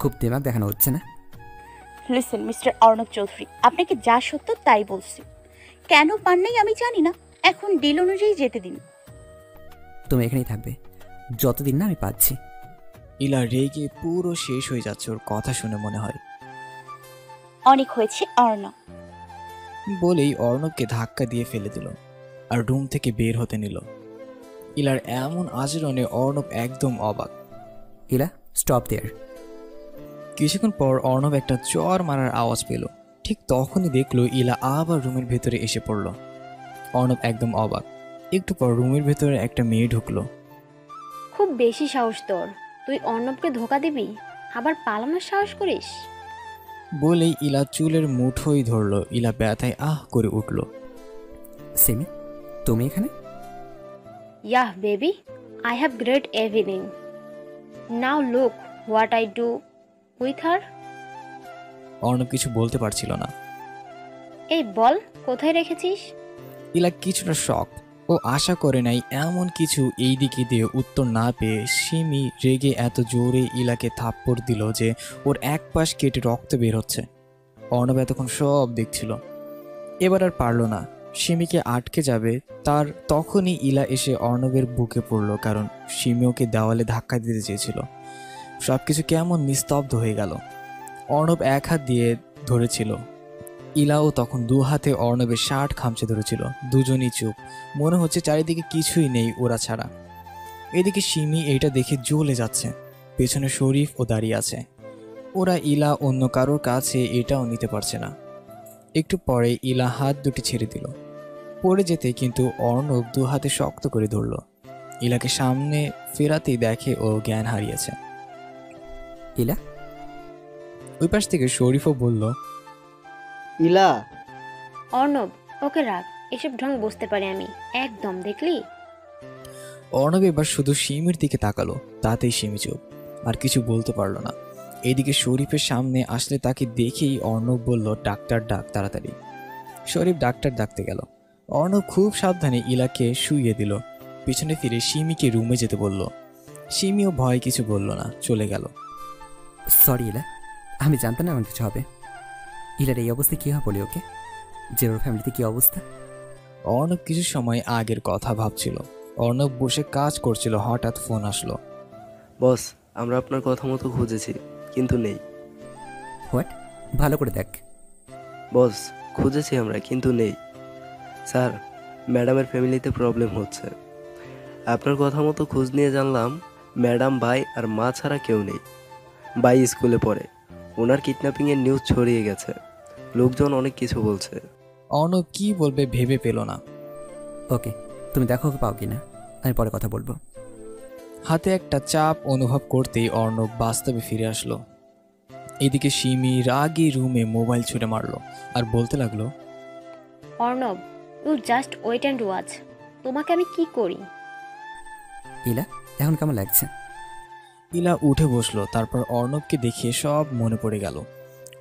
Speaker 5: খুব দিমাগ দেখানো হচ্ছে না?
Speaker 2: লিসেন মিস্টার অর্ণব চৌধুরী, আপনাকে যা সত্য তাই বলছি। কেন পান নাই আমি জানি না, এখন ডিল অনুযায়ী যেতে দিন।
Speaker 5: তুমি এখানেই থাকবে যতদিন না আমি পাচ্ছি।
Speaker 3: ইলা রেগে পুরো শেষ হয়ে যাচ্ছে ওর কথা শুনে মনে হয়।
Speaker 2: অনেক হয়েছে অর্ণব।
Speaker 3: বলেই অর্ণবকে ধাক্কা দিয়ে ফেলে দিল আর রুম থেকে বের হতে নিল। ইলার এমন আচরণে অর্ণব একদম অবাক।
Speaker 5: ইলা স্টপ দেয়ার।
Speaker 3: কিছুক্ষণ পর অর্ণব একটা চর মারার আওয়াজ পেল। ঠিক তখনই দেখলো ইলা আবার রুমের ভেতরে এসে পড়ল। অর্ণব একদম অবাক। একটু পর রুমের ভেতরে একটা মেয়ে ঢুকলো।
Speaker 10: খুব বেশি সাহস তোর, তুই অর্ণবকে ধোকা দিবি, আবার পালানোর সাহস করিস?
Speaker 3: বলেই ইলা চুলের মুঠোই ধরলো। ইলা ব্যথায় আহ করে উঠল।
Speaker 5: সিমি তুমি এখানে?
Speaker 10: Yeah baby, I have great evening. Now look what I do with her.
Speaker 3: Arnab কিছু বলতে পারছিল না।
Speaker 10: এই বল কোথায় রেখেছিস?
Speaker 3: ইলা কিছুটা শক। ও আশা করে নাই এমন কিছু। এই দিকে দিয়ে উত্তর না পেয়ে সিমি রেগে এত জোরে ইলাকে থাপ্পড় দিল যে ওর এক পাশ কেটে রক্ত বের হচ্ছে। অর্ণব এতক্ষণ সব দেখছিল, এবার আর পারল না। সিমিকে আটকে যাবে তার তখনই ইলা এসে অর্ণবের বুকে পড়ল, কারণ সিমি ওকে দেওয়ালে ধাক্কা দিতে চেয়েছিল। সবকিছু কেমন নিস্তব্ধ হয়ে গেল। অর্ণব এক হাত দিয়ে ধরেছিল, ইলাও তখন দু হাতে অর্ণবের শার্ট খামচে ধরেছিল। দুজনই চুপ, মনে হচ্ছে চারিদিকে কিছুই নেই ওরা ছাড়া। এদিকে সিমি এইটা দেখে জ্বলে যাচ্ছে। পেছনে শরীফ ও দাঁড়িয়ে আছে। ওরা ইলা অন্য কারোর কাছে এটাও নিতে পারছে না। একটু পরে ইলা হাত দুটি ছেড়ে দিল পড়ে যেতে, কিন্তু অর্ণব দু হাতে শক্ত করে ধরল। ইলাকে সামনে ফেরাতেই দেখে ও জ্ঞান হারিয়েছে।
Speaker 5: ইলা?
Speaker 3: ওই পাশ থেকে শরীফও বলল,
Speaker 8: ইলা।
Speaker 10: অর্ণব ওকে রাখ, এসব ঢং বুঝতে পারি আমি একদম, দেখলি?
Speaker 3: অর্ণব এবার শুধু সিমির দিকে তাকালো, তাতেই সিমি চুপ, আর কিছু বলতে পারলো না। এদিকে শরীফের সামনে আসলে তাকে দেখেই অর্ণব বলল, ডাক্তার ডাক তাড়াতাড়ি। শরীফ ডাক্তার ডাকতে গেল। অর্ণব খুব সাবধানে ইলাকে শুইয়ে দিল। পিছনে ফিরে সিমিকে রুমে যেতে বলল। সিমিও ভয় কিছু বলল না, চলে গেল।
Speaker 5: সরি ইলা, আমি জানতাম না এমন কিছু হবে। ইলার এই অবস্থা কী হবে বলি ওকে, যে ওর ফ্যামিলিতে কী অবস্থা?
Speaker 3: অর্ণব কিছু সময় আগের কথা ভাবছিল। অর্ণব বসে কাজ করছিল, হঠাৎ ফোন আসলো।
Speaker 9: বস, আমরা আপনার কথা মতো খুঁজেছি কিন্তু নেই।
Speaker 5: হোয়াট? ভালো করে দেখ।
Speaker 9: বস, খুঁজেছি আমরা কিন্তু নেই। স্যার, ম্যাডামের ফ্যামিলিতে প্রবলেম হচ্ছে। আপনার কথা মতো খোঁজ নিয়ে জানলাম ম্যাডাম, ভাই আর মা ছাড়া কেউ নেই। ভাই স্কুলে পড়ে, ওনার কিডন্যাপিংয়ের নিউজ ছড়িয়ে গেছে। লোকজন অনেক কিছু বলছে।
Speaker 3: অর্ণব কি বলবে ভেবে পেল না।
Speaker 5: ওকে, তুমি দেখো ওকে পাও কিনা, আমি পরে কথা বলবো।
Speaker 3: হাতে একটা চাপ অনুভব করতেই অর্ণব বাস্তবে ফিরে আসলো। এদিকে সিমি রাগী রুমে মোবাইল ছুঁড়ে মারলো আর বলতে লাগলো,
Speaker 10: Arnab you just wait and watch, তোমাকে আমি কি করি।
Speaker 5: ইলা এখন কেমন লাগছে?
Speaker 3: ইলা উঠে বসলো। তারপর অর্ণবকে দেখিয়ে সব মনে পড়ে গেল।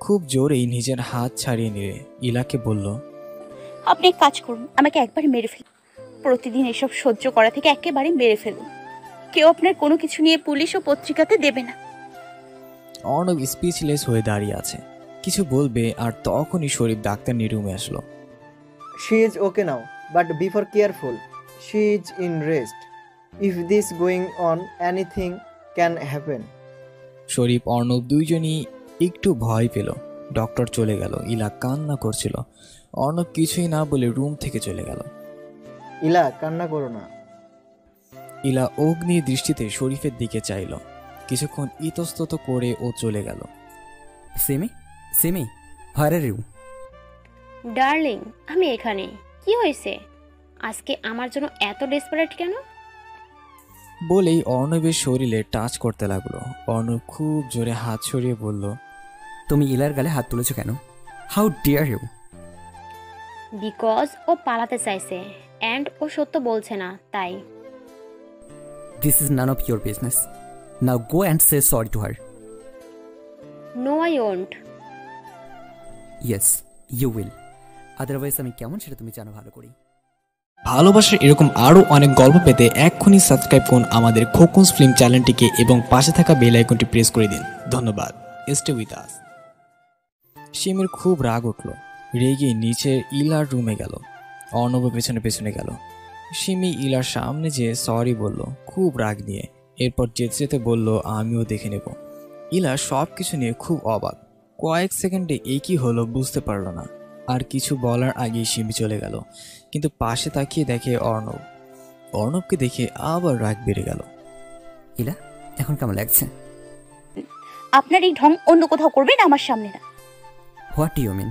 Speaker 3: খুব জোরেই নিজের হাত ছাড়িয়ে নিয়ে ইলাকে বলল,
Speaker 2: আপনি এক কাজ করুন, আমাকে একবার মেরে ফেলুন। প্রতিদিন এসব সহ্য করা থেকে একেবারে মেরে ফেলুন। কেউ আপনার কোনো কিছু নিয়ে পুলিশ ও পত্রিকাতে দেবে না।
Speaker 3: অর্ণব স্পিচলেস হয়ে দাঁড়িয়ে আছে, কিছু বলবে আর তখনই শরীফ ডাক্তার নিয়ে রুমে আসলো।
Speaker 8: She is okay now, but be for careful. She is in rest. If this going on, anything can happen.
Speaker 3: শরীফ অর্ণব দুইজনই একটু ভয় পেল। ডক্টর চলে গেল। ইলা কান্না করছিল। অর্ণব কিছুই না বলে রুম থেকে চলে গেল।
Speaker 8: ইলা, কান্না করো না।
Speaker 3: ইলা অগ্নি দৃষ্টিতে শরীফের দিকে চাইল। কিছুক্ষণ ইতস্তত করে ও চলে গেল।
Speaker 5: সিমি, সিমি, হোয়ার আর ইউ?
Speaker 10: ডার্লিং, আমি এখানে। কি হয়েছে আজকে আমার জন্য এত ডেসপারেট কেন?
Speaker 3: বলেই অর্ণবের শরীরে টাচ করতে লাগলো। অর্ণব খুব জোরে হাত সরিয়ে বলল,
Speaker 5: তুমি ইলার গালে হাত তুলেছো কেন? How dare you?
Speaker 10: বিকজ ও পালাতে চাইছে অ্যান্ড ও সত্য বলছে না, তাই।
Speaker 5: This is none of your business. Now go and say sorry to her.
Speaker 10: No I won't.
Speaker 5: Yes you will. Otherwise আমি কেমন সেটা তুমি জানো ভালো করি।
Speaker 3: ভালোবাসার এরকম আরও অনেক গল্প পেতে এক্ষুনি সাবস্ক্রাইব করুন আমাদের খোকনস ফিল্ম চ্যানেলটিকে এবং পাশে থাকা বেল আইকনটি প্রেস করে দিন। ধন্যবাদ। Stay with us. শিমের খুব রাগ উঠল। রেগে নিচের ইলার রুমে গেল। অর্ণব পেছনে পেছনে গেল। সিমি ইলার সামনে যেয়ে সরি বলল খুব রাগ নিয়ে। এরপর যেতে যেতে বলল, আমিও দেখে নেব। ইলা সব কিছু নিয়ে খুব অবাক। কয়েক সেকেন্ডে এই কি হলো বুঝতে পারল না। আর কিছু বলার আগেই সিমি চলে গেল। কিন্তু পাশে তাকিয়ে দেখে অর্ণব। অর্ণবকে দেখে আবার রাগ বেড়ে গেল।
Speaker 5: ইলা, এখন কেমন লাগছে?
Speaker 2: আপনার এই ঢং অন্য কোথাও করবেন, আমার সামনে না।
Speaker 5: What you mean?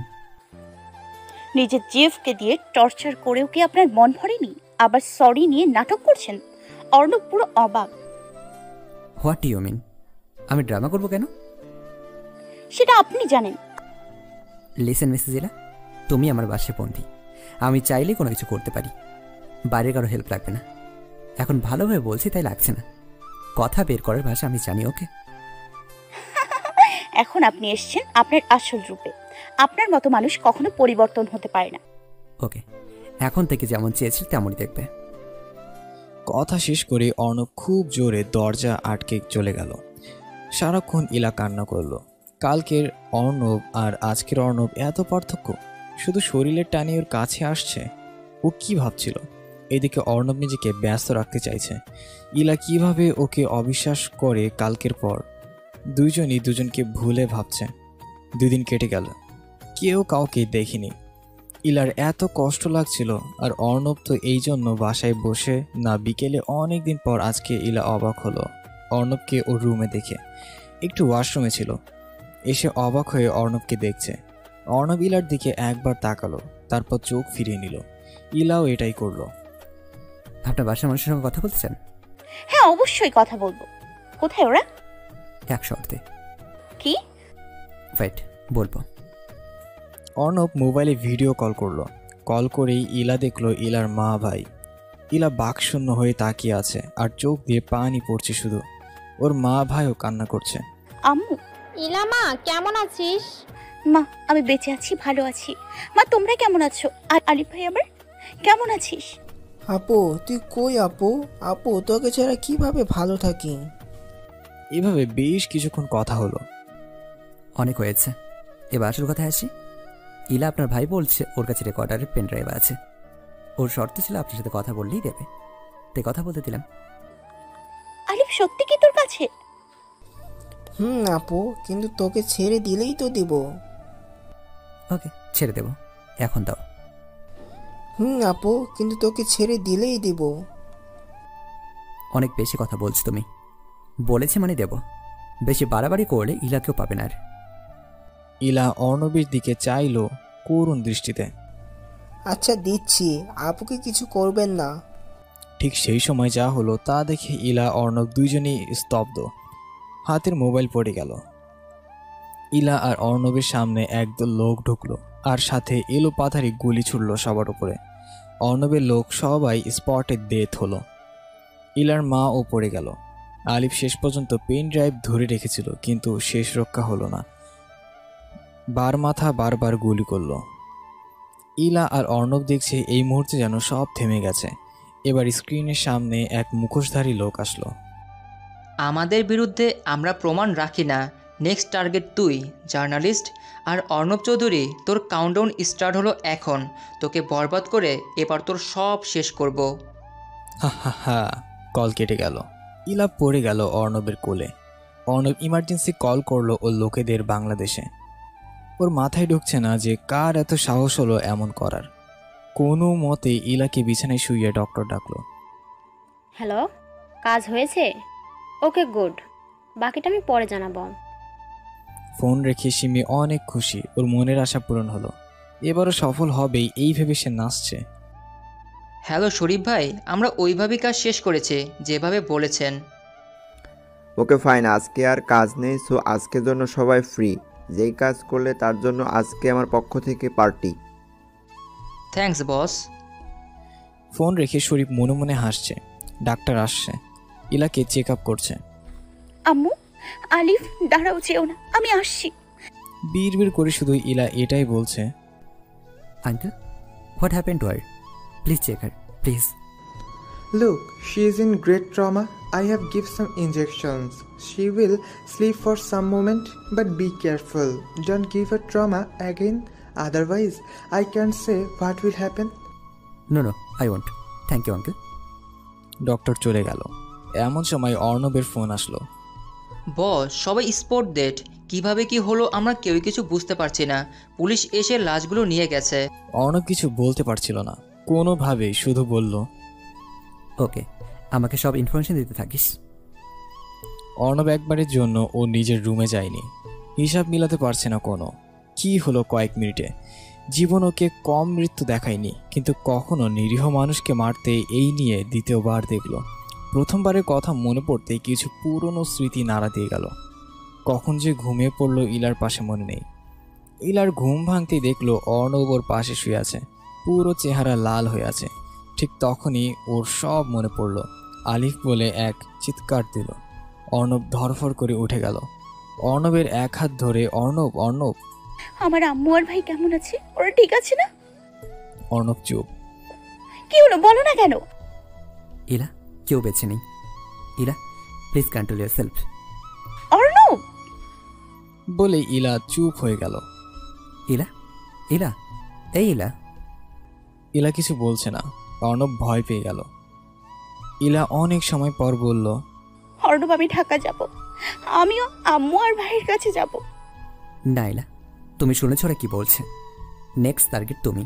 Speaker 2: নিজের জিএফকে দিয়ে টর্চার করেও কি আপনার মন ভরেনি? আবার সরি নিয়ে নাটক করছেন। অর্ণব পুরো অবাক।
Speaker 5: What you mean? আমি ড্রামা করবো কেন?
Speaker 2: সেটা আপনি জানেন।
Speaker 5: লিসেন মিসেস ইলা, তুমি আমার বাসায় বন্দি। আমি চাইলেই কোনো কিছু করতে পারি। বাইরের কারো হেল্প লাগবে না। এখন ভালোভাবে বলছি তাই লাগছে না। কথা বের করার ভাষা আমি জানি, ওকে?
Speaker 2: এখন আপনি এসেছেন আপনার আসল রূপে। আপনার মতো মানুষ কখনো পরিবর্তন হতে পারে না।
Speaker 5: ওকে, এখন থেকে যেমন চেয়েছি তেমনই দেখবে।
Speaker 3: কথা শেষ করে অর্ণব খুব জোরে দরজা আটকে চলে গেল। সারাক্ষণ ইলা কান্না করলো। কালকের অর্ণব আর আজকের অর্ণব এত পার্থক্য? শুধু শরীরের টানে ওর কাছে আসছে। ও কি ভাবছিল? এদিকে অর্ণব নিজেকে ব্যস্ত রাখতে চাইছে। ইলা কিভাবে ওকে অবিশ্বাস করে কালকের পর। দুজনই দুজনকে ভুলে ভাবছে। 2 দিন কেটে গেল, কেউ কাউকে দেখিনি। ইলার এত কষ্ট লাগছিল। আর অর্ণব তো এই জন্য বাসায় বসে না। বিকেলে অনেক দিন পর আজকে ইলা অবাক হলো অর্ণবকে ওর রুমে দেখে। একটু ওয়াশরুমে ছিল, এসে অবাক হয়ে অর্ণবকে দেখছে। অর্ণব ইলার দিকে একবার তাকালো, তারপর চোখ ফিরিয়ে নিল। ইলাও এটাই করলো।
Speaker 5: আপনার বাসার মানুষের সঙ্গে কথা বলতে চান?
Speaker 2: হ্যাঁ, অবশ্যই কথা বলবো। কোথায় ওরা?
Speaker 5: এক শর্তে।
Speaker 2: কি?
Speaker 5: ওয়েট, বলবো।
Speaker 3: অর্ণব মোবাইলে ভিডিও কল করলো। কল করেই ইলা দেখলো ইলার মা ভাই। ইলা বাকশূন্য হয়ে তাকিয়ে আছে আর চোখ দিয়ে পানি পড়ছে শুধু। ওর মা ভাইও কান্না করছে।
Speaker 2: আম্মু।
Speaker 7: ইলা মা, কেমন আছিস?
Speaker 2: মা, আমি বেঁচে আছি, ভালো আছি। মা, তোমরা কেমন আছো? আর আলিফ ভাই আবার কেমন আছিস?
Speaker 11: আপু, তুই কই আপু? আপু, তোকে ছাড়া কিভাবে ভালো থাকি?
Speaker 3: এভাবে বেশ কিছুক্ষণ কথা হলো।
Speaker 5: অনেক হয়েছে, এবার আসল কথা আসি। ইলা আপনার ভাই বলছে ওর কাছে রেকর্ডারের পেন ড্রাইভ আছে। ওর শর্ত ছিল আপনার সাথে কথা বললেই দেবে, তাই কথা বলতে দিলাম।
Speaker 2: আলিফ, সত্যি কি তোর কাছে?
Speaker 11: আপু, কিন্তু তোকে ছেড়ে দিলেই তো দিব।
Speaker 5: ওকে, ছেড়ে দেব, এখন দাও।
Speaker 11: আপু, কিন্তু তোকে ছেড়ে দিলেই দিব।
Speaker 5: অনেক বেশি কথা বলছো তুমি। বলেছি মানে দেব। বেশি বাড়াবাড়ি করলে ইলাকেও পাবে না। আর
Speaker 3: ইলা অর্ণবের দিকে চাইলো করুণ দৃষ্টিতে।
Speaker 11: আচ্ছা দিচ্ছি, আপুকে কিছু করবেন না।
Speaker 3: ঠিক সেই সময় যা হলো তা দেখে ইলা অর্ণব দুইজনেই স্তব্ধ। হাতের মোবাইল পড়ে গেল। ইলা আর অর্ণবের সামনে একদল লোক ঢুকলো আর সাথে এলো পাথারি গুলি ছুড়ল সবার উপরে। অর্ণবের লোক সবাই স্পটে ডেথ হলো। ইলার মাও পড়ে গেল। আলিফ শেষ পর্যন্ত পেন ড্রাইভ ধরে রেখেছিল, কিন্তু শেষ রক্ষা হলো না। মাথা বারবার গুলি করলো। ইলা আর অর্ণব দেখছে এই মুহূর্তে যেন সব থেমে গেছে। এবার স্ক্রিনের সামনে এক মুখোশধারী লোক আসলো।
Speaker 12: আমাদের বিরুদ্ধে আমরা প্রমাণ রাখি না। নেক্সট টার্গেট তুই, জার্নালিস্ট। আর অর্ণব চৌধুরী, তোর কাউন্টডাউন স্টার্ট হলো এখন। তোকে বরবাদ করে এবার তোর সব শেষ করব।
Speaker 3: হা হা হা। কল কেটে গেল। ইলা পড়ে গেল অর্ণবের কোলে। অর্ণব ইমার্জেন্সি কল করলো ওর লোকেদের বাংলাদেশে। ওর মাথায় ঢুকছে না যে কার এত সাহস হলো এমন করার। কোনো মতে ইলাকে বিছানায় শুইয়ে ডক্টর ডাকলো।
Speaker 10: হ্যালো, কাজ হয়েছে? ওকে, গুড। বাকিটা আমি পরে জানাবো।
Speaker 3: ফোন রেখে সিমি অনেক খুশি, ওর মনের আশা পূরণ হলো। এবারও সফল হবেই এই ভেবে সে নাচছে।
Speaker 12: হ্যালো শরীফ ভাই, আমরা ওইভাবেই কাজ শেষ করেছি যেভাবে বলেছেন।
Speaker 4: ওকে ফাইন, আজকে আর কাজ নেই, সো আজকের জন্য সবাই ফ্রি। যেই কাজ করলে তার জন্য আজকে আমার পক্ষ থেকে পার্টি।
Speaker 12: থ্যাঙ্কস বস।
Speaker 3: ফোন রেখে শরীফ মনে মনে হাসছে। ডাক্তার আসছে, ইলাকে চেক আপ করছে।
Speaker 2: আম্মু, আলিফ দাঁড়াও, যেও না, আমি আসছি।
Speaker 3: বিড়বিড় করে শুধু ইলা এটাই বলছে।
Speaker 5: Uncle, what happened to her? Please check her, please.
Speaker 13: Look, she is in great trauma. I have give some injections. She will sleep for some moment, but be careful. Don't give her trauma again. Otherwise, I can't say what will happen.
Speaker 5: No no, I want. Thank you uncle.
Speaker 3: Doctor চলে গেল। এমন সময় অর্ণবের phone আসলো।
Speaker 12: বস, সবাই spot date. কিভাবে কি হলো আমরা কেউ কিছু বুঝতে পারছি না। পুলিশ এসে লাশগুলো নিয়ে গেছে।
Speaker 3: অর্ণব কিছু বলতে পারছিল না কোনোভাবেই, শুধু বলল,
Speaker 5: ওকে, আমাকে সব ইনফরমেশন দিতে থাকিস।
Speaker 3: অর্ণব একবারের জন্য ও নিজের রুমে যায়নি। হিসাব মিলাতে পারছে না কোনো কি হলো কয়েক মিনিটে। জীবন ওকে কম মৃত্যু দেখায়নি, কিন্তু কখনো নিরীহ মানুষকে মারতে এই নিয়ে দ্বিতীয়বার দেখল। প্রথমবারের কথা মনে পড়তে কিছু পুরনো স্মৃতি নাড়া দিয়ে গেল। কখন যে ঘুমিয়ে পড়ল ইলার পাশে মনে নেই। ইলার ঘুম ভাঙতেই দেখলো অর্ণব ওর পাশে শুয়ে আছে, পুরো চেহারা লাল হয়ে আছে। ঠিক তখনই ওর সব মনে পড়ল। আলিফ বলে এক চিৎকার দিল। অর্ণব ধরফর করে উঠে গেল। অর্ণবের এক হাত ধরে, অর্ণব, অর্ণব,
Speaker 2: আমার আম্মু আর ভাই কেমন আছে? ওরা ঠিক আছে না?
Speaker 3: অর্ণব চুপ।
Speaker 2: কি হলো, বলো না কেন?
Speaker 5: ইলা, কেউ বেঁচে নেই। ইলা, please control your self.
Speaker 2: Arnab
Speaker 3: বলে ইলা চুপ হয়ে গেল।
Speaker 5: ইলা, ইলা, এই ইলা।
Speaker 3: ইলা কিছু বলছে না। অর্ণব ভয় পেয়ে গেল। ইলা অনেক সময় পর বলল,
Speaker 2: অর্ণব, আমি ঢাকা যাব। আমিও আম্মু আর ভাইয়ের কাছে যাব।
Speaker 5: না ইলা, তুমি শুনেছ ওরা কি বলছে? নেক্সট টার্গেট তুমি।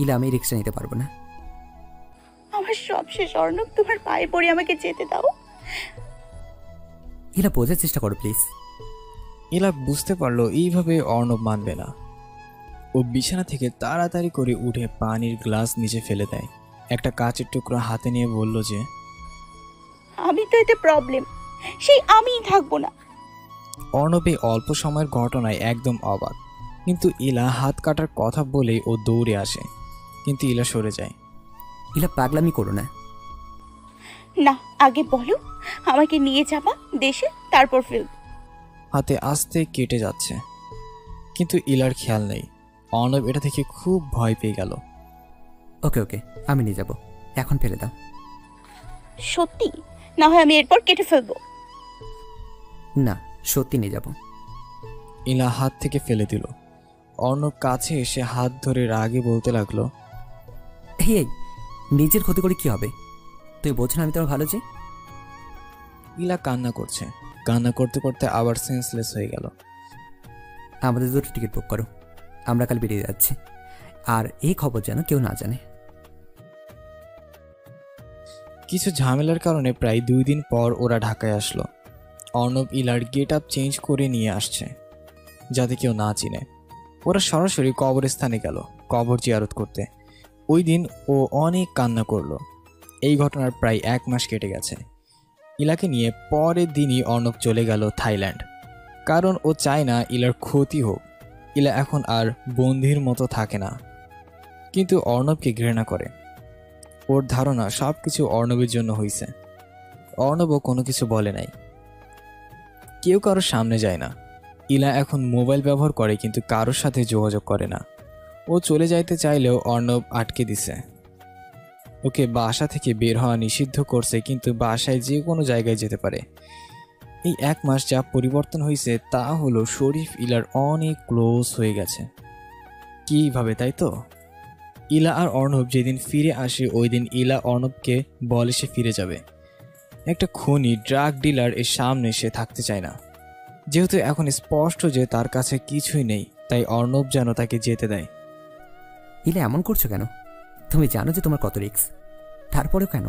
Speaker 5: ইলা, আমি রিক্সা নিতে পারবো না।
Speaker 2: আমার সব শেষ অর্ণব, তোমার পায়ে পড়ে আমাকে যেতে দাও।
Speaker 5: ইলা, বোঝার চেষ্টা করো প্লিজ।
Speaker 3: ইলা বুঝতে পারলো এইভাবে অর্ণব মানবে না। ও বিছানা থেকে তাড়াতাড়ি করে উঠে পানির গ্লাস নিচে ফেলে দেয়। একটা কাচের টুকরো হাতে নিয়ে বলল যে,
Speaker 2: আমি তো এতে প্রবলেম, সেই আমিই থাকবো না।
Speaker 3: অর্ণব এই অল্প সময়ের ঘটনায় একদম অবাক। কিন্তু ইলা হাত কাটার কথা বলেই ও দৌড়ে আসে, কিন্তু ইলা সরে যায়।
Speaker 5: ইলা, পাগলামি করো না।
Speaker 2: না, আগে বলো আমাকে নিয়ে যাবা দেশে, তারপর ফিল্ম।
Speaker 3: হাতে আস্তে কেটে যাচ্ছে, কিন্তু ইলার খেয়াল নেই। অর্ণব এটা থেকে খুব ভয় পেয়ে গেল।
Speaker 5: ওকে ওকে, আমি নিয়ে যাব, এখন ফেলে দাও।
Speaker 2: সত্যি? না হয় আমি এরপর কেটে ফেলবো।
Speaker 5: না, সত্যি নিয়ে যাব।
Speaker 3: ইলা হাত থেকে ফেলে দিল। অর্ণব কাছে এসে হাত ধরে রাগে বলতে লাগলো,
Speaker 5: এই, নিজের ক্ষতি করে কি হবে? তুই বোঝ না আমি তোমার ভালো যে।
Speaker 3: ইলা কান্না করছে। কান্না করতে করতে আবার সেন্সলেস হয়ে গেল।
Speaker 5: আমাদের দুটো টিকিট বুক করো, আমরা কাল বেরিয়ে যাচ্ছি। আর এই খবর যেন কেউ না জানে।
Speaker 3: কিছু ঝামেলার কারণে প্রায় 2 দিন পর ওরা ঢাকায় আসলো। অর্ণব ইলার গেট আপ চেঞ্জ করে নিয়ে আসছে, যাতে কেউ না চিনে। ওরা সরাসরি কবরস্থানে গেল কবর জিয়ারত করতে। ওই দিন ও অনেক কান্না করলো। এই ঘটনার প্রায় 1 মাস কেটে গেছে। ইলাকে নিয়ে পরের দিনই অর্ণব চলে গেল থাইল্যান্ড, কারণ ও চায় না ইলার ক্ষতি হোক। ইলা এখন আর বন্দির মতো থাকে না, কিন্তু অর্ণবকে ঘৃণা করে। ওর ধারণা সব কিছু অর্ণবের জন্য হয়েছে। অর্ণবও কোনো কিছু বলে নাই, কেউ কারোর সামনে যায় না। ইলা এখন মোবাইল ব্যবহার করে, কিন্তু কারোর সাথে যোগাযোগ করে না। ও চলে যাইতে চাইলেও অর্ণব আটকে দিছে। ওকে বাসা থেকে বের হওয়া নিষিদ্ধ করছে, কিন্তু বাসায় যে কোনো জায়গায় যেতে পারে। এই 1 মাস যা পরিবর্তন হয়েছে তা হলো শরীফ ইলার অনেক ক্লোজ হয়ে গেছে। কিভাবে, তাই তো? ইলা আর অর্ণব যেদিন ফিরে আসে ওই দিন ইলা অর্ণবকে বলে সে ফিরে যাবে। একটা খুনি ড্রাগ ডিলার এর সামনে সে থাকতে চায় না। যেহেতু এখন স্পষ্ট যে তার কাছে কিছুই নেই, তাই অর্ণব যেন তাকে যেতে দেয়।
Speaker 5: ইলা, এমন করছো কেন? তুমি জানো যে তোমার কত রিস্ক, তারপরেও কেন?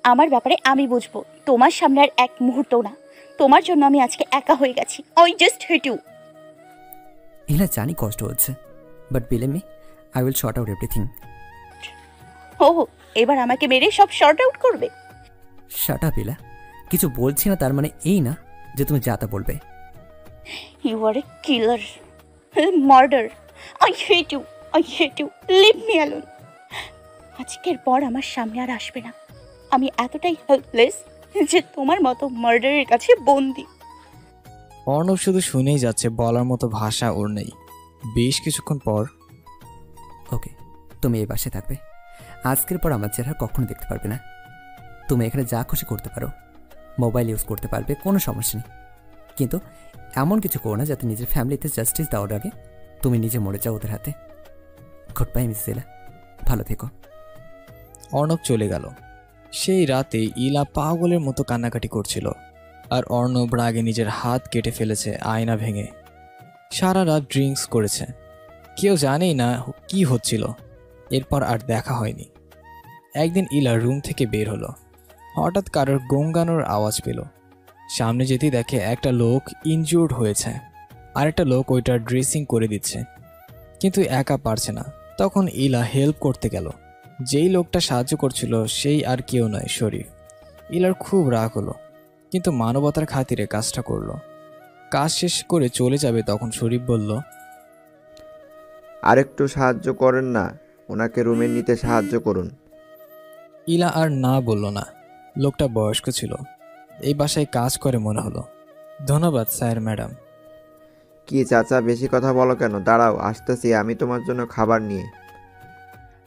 Speaker 2: আমার ব্যাপারে আমি বুঝবো, তোমার সামনে আর এক মুহূর্ত না। তোমার জন্য আমি আজকে একা হয়ে গেছি। I just hate you.
Speaker 5: Ila জানি কষ্ট হচ্ছে, but believe me, I will sort out everything.
Speaker 2: ও এবার আমাকে মেরে সব শর্ট আউট করবে?
Speaker 5: শাট আপ ইলা, কিছু বলছি না তার মানে এই না যে তুমি যা তা বলবে।
Speaker 2: You are a killer, murder. I hate you, I hate you, leave me alone. আজকের পর আমার সামনে আর আসবে না। আমি এতটাই হেল্পলেস যে তোমার মতো মার্ডারের কাছে বন্দি।
Speaker 3: অর্ণব শুধু শুনেই যাচ্ছে, বলার মতো ভাষা ওর নেই। বেশ কিছুক্ষণ পর,
Speaker 5: ওকে, তুমি এই বাসায় থাকবে। আজকের পর আমার চেহারা কখনো দেখতে পারবে না। তুমি এখানে যা খুশি করতে পারো, মোবাইল ইউজ করতে পারবে, কোনো সমস্যা নেই। কিন্তু এমন কিছু করো না যাতে নিজের ফ্যামিলিতে জাস্টিস দেওয়ার আগে তুমি নিজে মরে যাও ওদের হাতে। গুড বাই মিস ইলা, ভালো থেকো।
Speaker 3: অর্ণব চলে গেল। সেই রাতে ইলা পাগলের মতো কান্নাকাটি করছিল, আর অর্ণব রাগে নিজের হাত কেটে ফেলেছে আয়না ভেঙে। সারা রাত ড্রিঙ্কস করেছে, কেউ জানেই না কি হচ্ছিল। এরপর আর দেখা হয়নি। একদিন ইলা রুম থেকে বের হলো, হঠাৎ কারোর গঙ্গানোর আওয়াজ পেল। সামনে যেতেই দেখে একটা লোক ইনজুর্ড হয়েছে, আর একটা লোক ওইটার ড্রেসিং করে দিচ্ছে, কিন্তু একা পারছে না। তখন ইলা হেল্প করতে গেল। যেই লোকটা সাহায্য করছিল সেই আর কেউ নয়, শরীফ। ইলার খুব রাগ হলো, কিন্তু মানবতার খাতিরে কাজটা করলো। কাজ শেষ করে চলে যাবে তখন শরীফ বলল,
Speaker 4: আরেকটু সাহায্য করেন না, ওনাকে রুমে নিতে সাহায্য করুন।
Speaker 3: ইলা আর না বলল না। লোকটা বয়স্ক ছিল, এই বাসায় কাজ করে মনে হলো। ধন্যবাদ স্যার, ম্যাডাম।
Speaker 4: কি চাচা, বেশি কথা বলো কেন? দাঁড়াও, আসতেছি আমি তোমার জন্য খাবার নিয়ে।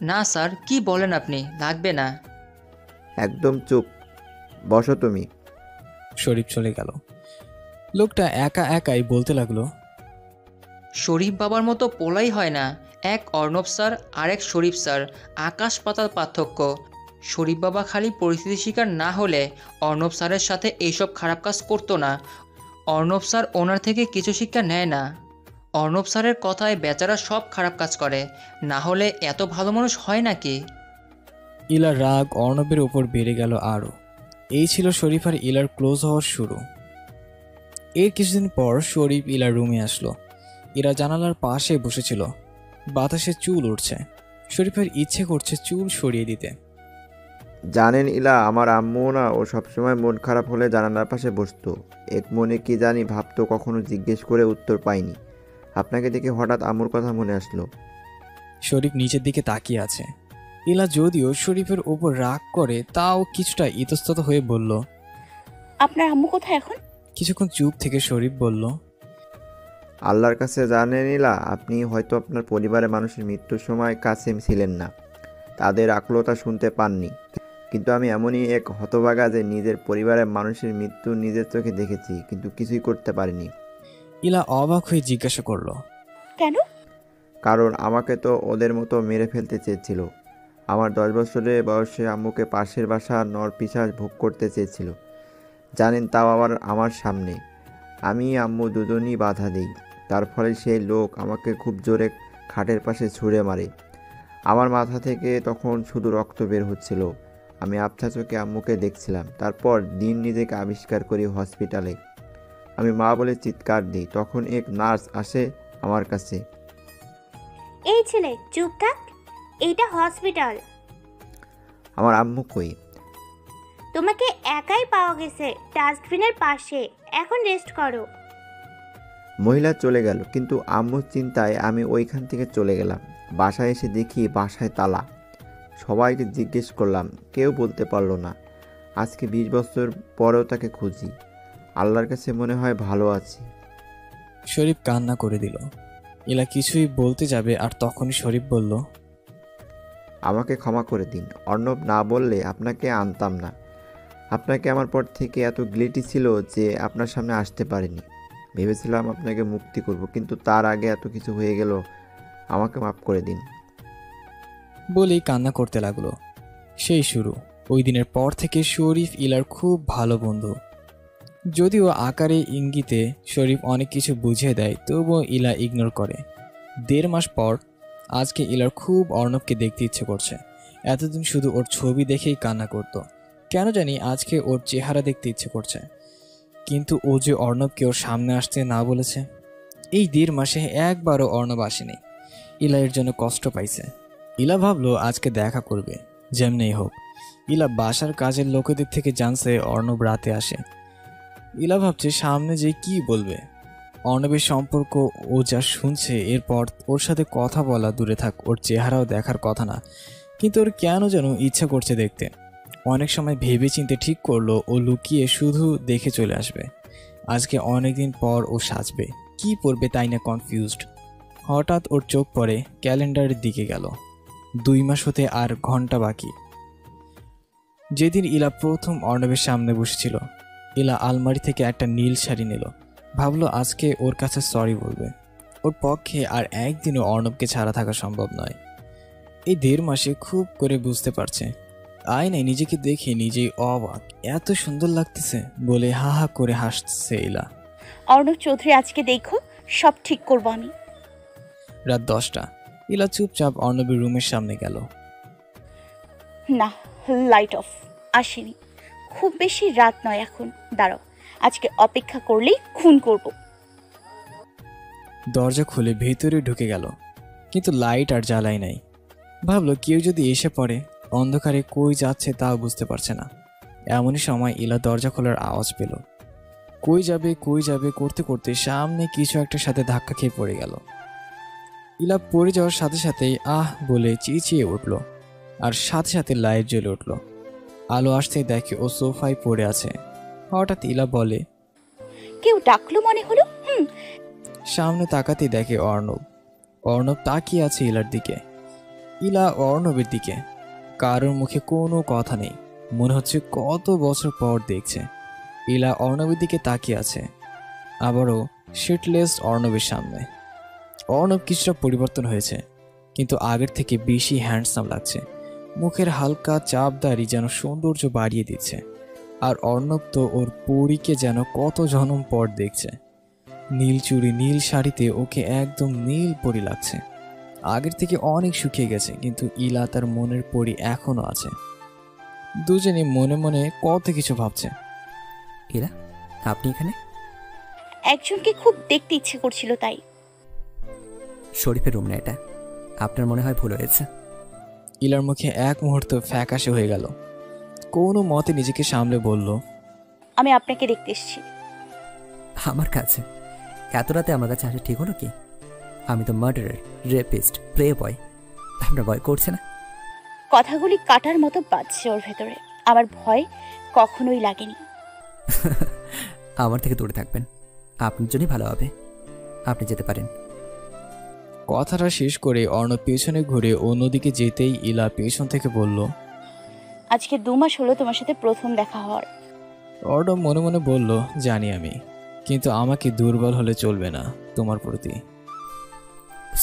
Speaker 12: না স্যার, কি বলেন আপনি, লাগবে না।
Speaker 4: একদম চুপ, বসো তুমি।
Speaker 3: শরীফ চলে গেল। লোকটা একা একাই বলতে লাগলো,
Speaker 12: শরীফ বাবার মতো পোলাই হয় না। এক অর্ণব স্যার আর এক শরীফ স্যার, আকাশ পাতাল পার্থক্য। শরীফ বাবা খালি পরিস্থিতি শিকার না হলে অর্ণব স্যারের সাথে এইসব খারাপ কাজ করতো না। অর্ণব স্যার ওনার থেকে কিছু শিক্ষা নেয় না। অর্ণব স্যারের কথায় বেচারা সব খারাপ কাজ করে, না হলে এত ভালো মানুষ হয় নাকি?
Speaker 3: ইলার রাগ অর্ণবের উপর বেড়ে গেল আরও। এই ছিল শরীফ আর ইলার ক্লোজ হওয়ার শুরু। এর কিছুদিন পর শরীফ ইলার রুমে আসলো। ইরা জানালার পাশে বসেছিল, বাতাসে চুল উঠছে। শরীফের ইচ্ছে করছে চুল সরিয়ে দিতে।
Speaker 4: জানেন ইলা, আমার আম্মু না, ও সবসময় মন খারাপ হলে জানালার পাশে বসতো। এক মনে কি জানি ভাবতো, কখনো জিজ্ঞেস করে উত্তর পাইনি। আপনাকে দেখে হঠাৎ আম্মুর কথা মনে আসলো।
Speaker 3: শরীফ নিচের দিকে তাকিয়ে আছে। ইলা যদিও শরীফের ওপর রাগ করে, তাও কিছুটা ইতস্তত হয়ে বলল,
Speaker 2: আপনার আম্মু কোথায় এখন?
Speaker 3: কিছুক্ষণ চুপ থেকে শরীফ বলল,
Speaker 4: আল্লাহর কাছে জানেন ইলা, আপনি হয়তো আপনার পরিবারের মানুষের মৃত্যুর সময় কাছে ছিলেন না, তাদের আকুলতা শুনতে পাননি, কিন্তু আমি এমনই এক হতভাগা যে নিজের পরিবারের মানুষের মৃত্যু নিজের চোখে দেখেছি, কিন্তু কিছুই করতে পারিনি।
Speaker 3: ইলা অবাক হয়ে জিজ্ঞাসা করলো,
Speaker 2: কেন?
Speaker 4: কারণ আমাকে তো ওদের মতো মেরে ফেলতে চেয়েছিল। আমার 10 বছরের বয়সে আম্মুকে পাশের বাসা নরপিশাচ ভোগ করতে চেয়েছিল, জানেন, তাও আবার আমার সামনে। আমি আম্মু দুজনই বাধা দিই। তার ফলে সেই লোক আমাকে খুব জোরে খাটের পাশে ছুঁড়ে মারে। আমার মাথা থেকে তখন শুধু রক্ত বের হচ্ছিল। আমি আবছা চোখে আম্মুকে দেখছিলাম। তারপর দিন নিজেকে আবিষ্কার করি হসপিটালে। আমি মা বলে চিৎকার দিই, তখন এক নার্স আসে আমার কাছে।
Speaker 7: এই ছেলে চুপ থাক, এইটা হসপিটাল।
Speaker 4: আমার আম্মু কই?
Speaker 7: তোমাকে একাই পাওয়া গেছে ডাস্টবিনের পাশে, এখন রেস্ট করো।
Speaker 4: মহিলা চলে গেল, কিন্তু আম্মুর চিন্তায় আমি ওইখান থেকে চলে গেলাম। বাসায় এসে দেখি বাসায় তালা। সবাইকে জিজ্ঞেস করলাম, কেউ বলতে পারলো না। আজকে 20 বছর পরেও তাকে খুঁজি। আল্লাহর কাছে মনে হয় ভালো আছি।
Speaker 3: শরীফ কান্না করে দিল। ইলা কিছুই বলতে যাবে, আর তখনই শরীফ বলল,
Speaker 4: আমাকে ক্ষমা করে দিন। অর্ণব না বললে আপনাকে আনতাম না। আপনাকে আমার পর থেকে এত গিল্টি ছিল যে আপনার সামনে আসতে পারিনি। ভেবেছিলাম আপনাকে মুক্তি করব, কিন্তু তার আগে এত কিছু হয়ে গেল। আমাকে মাফ করে দিন।
Speaker 3: বলেই কান্না করতে লাগলো। সেই শুরু। ওই দিনের পর থেকে শরীফ ইলার খুব ভালো বন্ধু। যদিও আকারে ইঙ্গিতে শরীফ অনেক কিছু বুঝিয়ে দেয়, তবুও ইলা ইগনোর করে। 1.5 মাস পর আজকে ইলার খুব অর্ণবকে দেখতে ইচ্ছে করছে। এতদিন শুধু ওর ছবি দেখেই কান্না করত, কেন জানি আজকে ওর চেহারা দেখতে ইচ্ছে করছে, কিন্তু ও যে অর্ণবকে ওর সামনে আসতে না বলেছে। এই 1.5 মাসে একবারও অর্ণব আসেনি। ইলা এর জন্য কষ্ট পাইছে। ইলা ভাবলো আজকে দেখা করবে, যেমনেই হোক। ইলা বাসার কাজের লোকেদের থেকে জানছে অর্ণব রাতে আসে। ইলা ভাবছে সামনে যে কি বলবে। অর্ণবের সম্পর্ক ও যা শুনছে, এরপর ওর সাথে কথা বলা দূরে থাক, ওর চেহারাও দেখার কথা না, কিন্তু ওর কেন যেন ইচ্ছা করছে দেখতে। অনেক সময় ভেবে চিন্তে ঠিক করলো ও লুকিয়ে শুধু দেখে চলে আসবে। আজকে অনেকদিন পর ও সাজবে, কি পরবে তাই না কনফিউজড। হঠাৎ ওর চোখ পড়ে ক্যালেন্ডারের দিকে গেল। 2 মাস হতে আর ঘন্টা বাকি। যেদিন ইলা প্রথম অর্ণবের সামনে বসেছিল, ইলা আলমারি থেকে একটা নীল শাড়ি নিল। ভাবলো আজকে ওর কাছে সরি বলবে। ওর পক্ষে আর একদিনও অর্ণবকে ছাড়া থাকা সম্ভব নয়। এই 1.5 মাসে খুব করে বুঝতে পারছে। আয়নায় নিজেকে দেখে নিজেই অবাক, এত সুন্দর লাগতেছে বলে হা হা করে হাসছে ইলা।
Speaker 2: অর্ণব চৌধুরী, আজকে দেখো সব ঠিক করবো আমি।
Speaker 3: রাত 10টা। ইলা চুপচাপ অর্ণবের রুমের সামনে গেল।
Speaker 2: না, লাইট অফ। আসেনি, খুব বেশি রাত নয় এখন। দাঁড়াও, আজকে অপেক্ষা করলেই খুন করব।
Speaker 3: দরজা খুলে ভেতরে ঢুকে গেল, কিন্তু লাইট আর জ্বালাই নাই। ভাবলো কেউ যদি এসে পড়ে, অন্ধকারে কই যাচ্ছে তাও বুঝতে পারছে না। এমনই সময় ইলা দরজা খোলার আওয়াজ পেল। কই যাবে করতে করতে সামনে কিছু একটার সাথে ধাক্কা খেয়ে পড়ে গেল। ইলা পড়ে যাওয়ার সাথে সাথেই আহ বলে চেঁচিয়ে উঠল, আর সাথে সাথে লাইট জ্বলে উঠল। আলো আসতে দেখে ও সোফায় পড়ে আছে। হঠাৎ ইলা বলে,
Speaker 2: কেউ ডাকলো মনে হলো।
Speaker 3: সামনে তাকাতে দেখে অর্ণব। অর্ণব তাকিয়ে আছে ইলার দিকে। ইলা অর্ণবের দিকে। কারোর মুখে কোনো কথা নেই, মনে হচ্ছে কত বছর পর দেখছে। ইলা অর্ণবের দিকে তাকিয়ে আছে, আবারও শিটলেস অর্ণবের সামনে। অর্ণব কিছুটা পরিবর্তন হয়েছে, কিন্তু আগের থেকে বেশি হ্যান্ডসাম লাগছে। মুখের হালকা চাপদারি যেন সৌন্দর্য বাড়িয়ে দিচ্ছে। আর অর্ণব তো ওর পরীকে যেন কত জন্ম পর দেখছে। নীল চুড়ি, নীল শাড়িতে ওকে একদম নীল পরি লাগছে। আগের থেকে অনেক শুকিয়ে গেছে, কিন্তু ইলা তার মনের পরি এখনো আছে। দুজনে মনে মনে কত কিছু ভাবছে।
Speaker 5: ইলা, আপনি এখানে?
Speaker 2: একজনকে খুব দেখতে ইচ্ছে করছিল তাই।
Speaker 5: শরীফের রুম না এটা, আপনার মনে হয় ভুল হয়েছে।
Speaker 3: ইলার মুখে এক মুহূর্ত ফ্যাকাশে হয়ে গেল। কোনো মতে নিজেকে সামলে বলল,
Speaker 2: আমি আপনাকে দেখতে এসেছি।
Speaker 5: আমার কাছে এত রাতে আমার কাছে আসা ঠিক হলো কি? আমি তো মার্ডারার, রেপিস্ট, প্লে বয়। আপনার ভয় করছে না?
Speaker 2: কথাগুলি কাটার মতো বাজছে ওর ভেতরে। আমার ভয় কখনোই লাগেনি।
Speaker 5: আমার থেকে দূরে থাকবেন, আপনার জন্যই ভালো হবে। আপনি যেতে পারেন।
Speaker 3: কথাটা শেষ করে অর্ণব পেছনে ঘুরে অন্যদিকে যেতেই ইলা পেছন থেকে বলল,
Speaker 2: আজকে 2 মাস হলো তোমার সাথে প্রথম দেখা হওয়ার।
Speaker 3: অর্ণব মনে মনে বলল, জানি আমি, কিন্তু আমাকে দুর্বল হলে চলবে না তোমার প্রতি।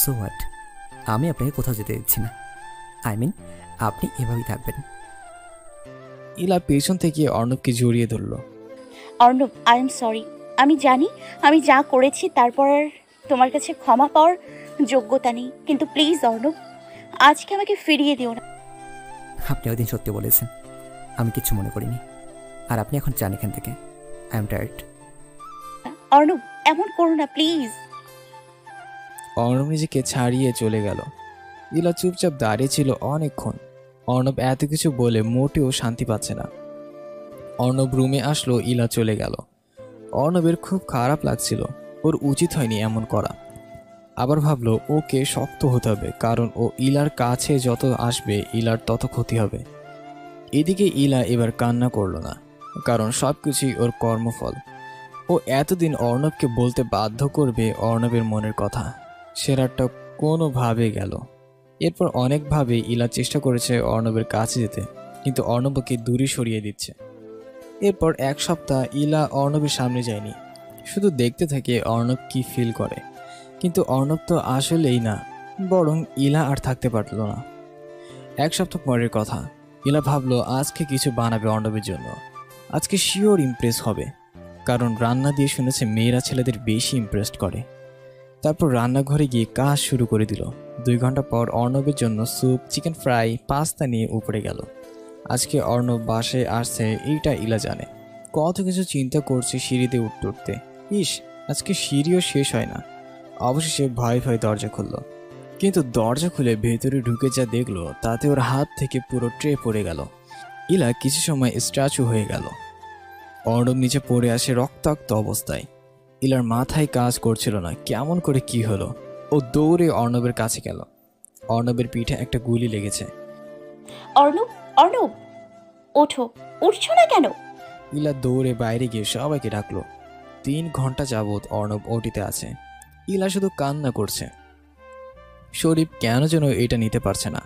Speaker 5: সো হোয়াট, আমি আপনাকে কোথাও যেতে দিচ্ছি না। আই মিন, আপনি এভাবেই থাকবেন।
Speaker 3: ইলা পেছন থেকে অর্ণবকে জড়িয়ে ধরল।
Speaker 2: Arnab, I am sorry. আমি জানি আমি যা করেছি তারপর তোমার কাছে ক্ষমা পাওয়ার যোগ্যতা নেই, কিন্তু প্লিজ অর্ণব, আজকে আমাকে ফিরিয়ে দিও না।
Speaker 5: আপনি ওই দিন সত্যি বলেছেন, আমি কিছু মনে করিনি। আর আপনি এখন যান এখান থেকে। I am tired.
Speaker 2: অর্ণব, এমন করো না প্লিজ।
Speaker 3: অর্ণব নিজেকে ছাড়িয়ে চলে গেল। ইলা চুপচাপ দাঁড়িয়ে ছিল অনেকক্ষণ। অর্ণব এত কিছু বলে মোটেও শান্তি পাচ্ছে না। অর্ণব রুমে আসলো, ইলা চলে গেল। অর্ণবের খুব খারাপ লাগছিল, ওর উচিত হয়নি এমন করা। আবার ভাবলো ওকে শক্ত হতে হবে, কারণ ও ইলার কাছে যত আসবে ইলার তত ক্ষতি হবে। এদিকে ইলা এবার কান্না করলো না, কারণ সবকিছুই ওর কর্মফল। ও এতদিন অর্ণবকে বলতে বাধ্য করবে অর্ণবের মনের কথা, সেরাটা কোনোভাবে গেল। এরপর অনেকভাবে ইলা চেষ্টা করেছে অর্ণবের কাছে যেতে, কিন্তু অর্ণবকে দূরে সরিয়ে দিচ্ছে। এরপর 1 সপ্তাহ ইলা অর্ণবের সামনে যায়নি, শুধু দেখতে থাকে অর্ণব কি ফিল করে। কিন্তু অর্ণব তো আসলেই না, বরং ইলা আর থাকতে পারল না। 1 সপ্তাহ পরের কথা, ইলা ভাবলো আজকে কিছু বানাবে অর্ণবের জন্য। আজকে শিওর ইমপ্রেস হবে, কারণ রান্না দিয়ে শুনেছে মেয়েরা ছেলেদের বেশি ইমপ্রেসড করে। তারপর রান্নাঘরে গিয়ে কাজ শুরু করে দিল। 2 ঘন্টা পর অর্ণবের জন্য স্যুপ, চিকেন ফ্রাই, পাস্তা নিয়ে উপরে গেল। আজকে অর্ণব বাসায় আসছে এইটা ইলা জানে। কত কিছু চিন্তা করছে সিঁড়িতে উঠতে উঠতে। ইস, আজকে সিঁড়িও শেষ হয় না। অবশেষে ভয় ভয় দরজা খুলল, কিন্তু দরজা খুলে ভেতরে ঢুকে যা দেখলো তাতে ওর হাত থেকে পুরো ট্রে পড়ে গেল। ইলা কিছু সময় স্ট্যাচু হয়ে গেল। অর্ণব নিচে পড়ে আসে রক্তাক্ত অবস্থায়। ইলার মাথায় কাজ করছিল না, কেমন করে কি হলো। ও দৌড়ে অর্ণবের কাছে গেল। অর্ণবের পিঠে একটা গুলি লেগেছে।
Speaker 2: অর্ণব, অর্ণব, ওঠো, উঠছো না কেন?
Speaker 3: ইলা দৌড়ে বাইরে গিয়ে সবাইকে ডাকলো। 3 ঘন্টা যাবৎ অর্ণব ওটিতে আছে। ইলা শুধু কান্না করছে। শরীফ কেন যেন এটা নিতে পারছে না,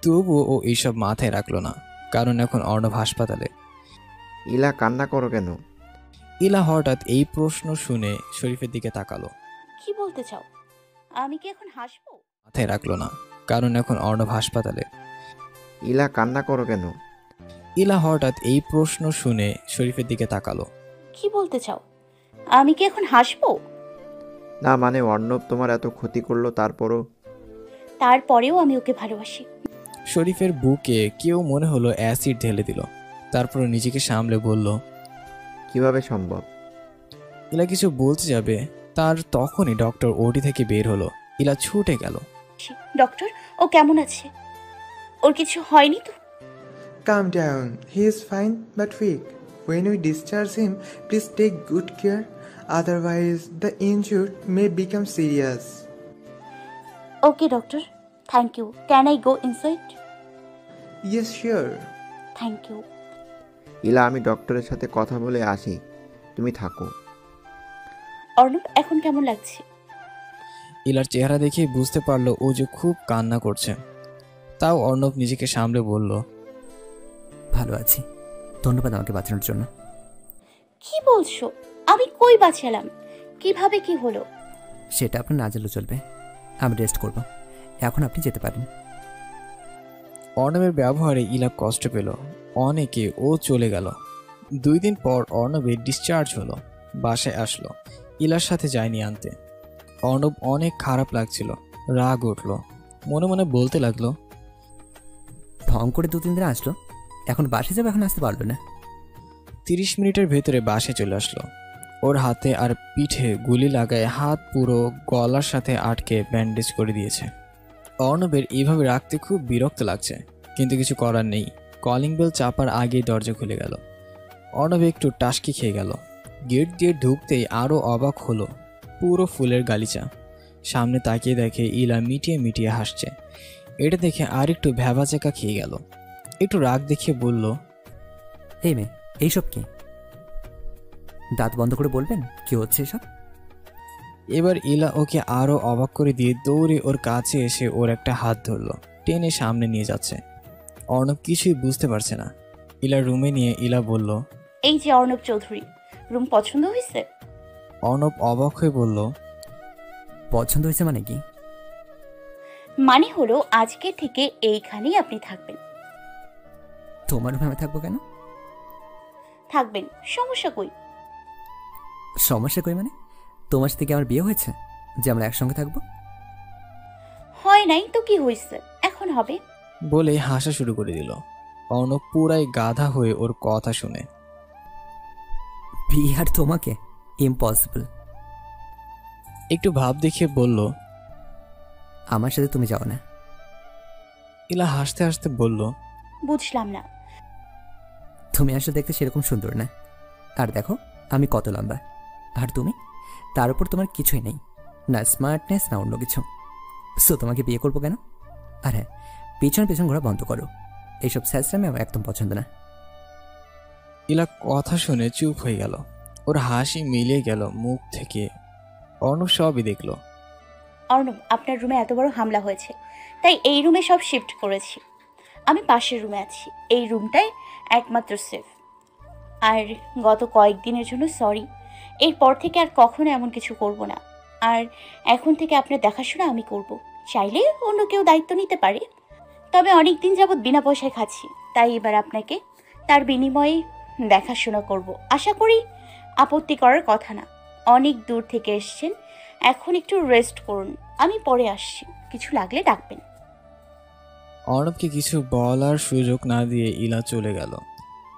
Speaker 3: তবুও ও এইসব মাথায় রাখলো না, কারণ এখন অর্ণব হাসপাতালে।
Speaker 4: ইলা কান্না করো কেন?
Speaker 3: ইলা হঠাৎ এই প্রশ্ন শুনে শরীফের দিকে তাকালো।
Speaker 2: কি বলতে চাও? আমি কি এখন হাসবো?
Speaker 3: মাথায় রাখলো না, কারণ এখন অর্ণব হাসপাতালে।
Speaker 4: ইলা কান্না করো কেন?
Speaker 3: ইলা হঠাৎ এই প্রশ্ন শুনে শরীফের দিকে তাকালো।
Speaker 2: কি বলতে চাও? আমি কি এখন হাসবো?
Speaker 4: না মানে অর্ণব তোমার এত ক্ষতি করলো,
Speaker 2: তারপরেও আমি ওকে ভালোবাসি।
Speaker 3: শরীফের বুকে কেউ মনে হলো অ্যাসিড ঢেলে দিল। তারপর নিজেকে সামলে বলল,
Speaker 4: কিভাবে সম্ভব?
Speaker 3: ইলা কিছু বলতে যাবে, তার তখনই ডক্টর ওটি থেকে বের হলো। ইলা ছুটে গেল।
Speaker 2: ডক্টর, ও কেমন আছে? ওর কিছু হয়নি তো?
Speaker 13: Calm down. He is fine but weak. When we discharge him, please take good care. Otherwise, the injured may become serious.
Speaker 2: Okay doctor, thank you. Can I go inside?
Speaker 13: Yes, sure.
Speaker 2: Thank you.
Speaker 4: Ila, আমি ডক্টরের সাথে কথা বলে আসি, তুমি থাকো।
Speaker 2: অর্ণব, এখন কেমন লাগছে?
Speaker 3: ইলার চেহারা দেখে বুঝতে পারলো ও যে খুব কান্না করছে। তাও অর্ণব নিজেকে সামলে বলল,
Speaker 5: ভালো আছি, ধন্যবাদ আমাকে বাঁচানোর জন্য।
Speaker 2: কি বলছো? আমি কই বাঁচালাম? কিভাবে কি হলো?
Speaker 5: সেটা আপনার না জানলেও চলবে। আমি রেস্ট করব, এখন আপনি যেতে পারেন।
Speaker 3: অর্ণবের ব্যবহারে ইলা কষ্ট পেল অনেকে। ও চলে গেল। 2 দিন পর অর্ণবের ডিসচার্জ হলো। বাসায় আসলো, ইলার সাথে যায়নি আনতে। অর্ণব অনেক খারাপ লাগছিল, রাগ উঠল। মনে মনে বলতে লাগলো,
Speaker 5: ঢং করে 2-3 দিন আসলো, এখন বাসে যাবে, এখন আসতে পারলো না।
Speaker 3: 30 মিনিটের ভেতরে বাসে চলে আসলো। ওর হাতে আর পিঠে গুলি লাগায় হাত পুরো গলার সাথে আটকে ব্যান্ডেজ করে দিয়েছে। অর্ণবের এইভাবে রাখতে খুব বিরক্ত লাগছে, কিন্তু কিছু করার নেই। কলিং বেল চাপার আগেই দরজা খুলে গেল। অর্ণব একটু টাসকি খেয়ে গেল। গেট দিয়ে ঢুকতেই আরও অবাক হলো, পুরো ফুলের গালিচা। সামনে তাকিয়ে দেখে ইলা মিটিয়ে মিটিয়ে হাসছে। এটা দেখে আর একটু ভ্যাবাচেকা খেয়ে গেল। একটু রাগ দেখিয়ে বলল,
Speaker 5: এই মেয়ে, এইসব কি? দাঁত বন্ধ করে বলবেন কি হচ্ছে এসব?
Speaker 3: এবার ইলা ওকে আরো অবাক করে দিয়ে দৌড়ে ওর কাছে এসে ওর একটা হাত ধরলো, টেনে সামনে নিয়ে যাচ্ছে। অর্ণব কিছুই বুঝতে পারছে না। ইলার রুমে নিয়ে ইলা বলল,
Speaker 2: এই যে অর্ণব চৌধুরী, রুম পছন্দ হয়েছে?
Speaker 3: অর্ণব অবাক হয়ে বলল,
Speaker 5: পছন্দ হয়েছে মানে কি?
Speaker 2: মানে হলো আজকে থেকে এইখানেই আপনি থাকবেন।
Speaker 5: তোমার রুমে আমি থাকবো কেন?
Speaker 2: থাকবেন, সমস্যা কই?
Speaker 5: সমস্যা কই মানে? তোমার সাথে কি আমার বিয়ে হয়েছে যে আমরা একসঙ্গে থাকবো?
Speaker 2: হয় নাই তো কি হয়েছে, এখন হবে।
Speaker 3: বলে হাসা শুরু করে দিল। অর্ণব পুরাই গাধা হয়ে ওর কথা শুনে।
Speaker 5: বিয়ে আর তোমাকে? ইম্পসিবল।
Speaker 3: একটু ভাব দেখিয়ে বলল,
Speaker 5: আমার সাথে তুমি যাও না।
Speaker 3: ইলা হাসতে হাসতে বলল,
Speaker 2: বুঝলাম না।
Speaker 5: তুমি আসলে দেখতে সেরকম সুন্দর না। আর দেখো আমি কত লম্বা, আর তুমি, তার উপর তোমার কিছুই নেই, না স্মার্টনেস না অন্য কিছু। সো তোমাকে বিয়ে করবো কেন? আর হ্যাঁ, পেছন পেছন ঘোরা বন্ধ করো। এইসব স্যাসরামি আমার একদম পছন্দ না।
Speaker 3: ইলা কথা শুনে চুপ হয়ে গেল। ওর হাসি মিলিয়ে গেল মুখ থেকে। অর্ণব সবই দেখলো।
Speaker 2: অর্ণব, আপনার রুমে এত বড় হামলা হয়েছে, তাই এই রুমে সব শিফট করেছি। আমি পাশের রুমে আছি, এই রুমটাই একমাত্র সেফ। আর গত কয়েকদিনের জন্য সরি। এরপর থেকে আর কখনো এমন কিছু করব না। আর এখন থেকে আপনার দেখাশোনা আমি করব। চাইলে অন্য কেউ দায়িত্ব নিতে পারে, তবে অনেক দিন যাবৎ বিনা পয়সায় খাচ্ছি, তাই এবার আপনাকে তার বিনিময়ে দেখাশোনা করব। আশা করি আপত্তি করার কথা না। অনেক দূর থেকে এসেছেন, এখন একটু রেস্ট করুন, আমি পরে আসছি, কিছু লাগলে ডাকবেন।
Speaker 3: অর্ণবকে কিছু বলার সুযোগ না দিয়ে ইলা চলে গেল।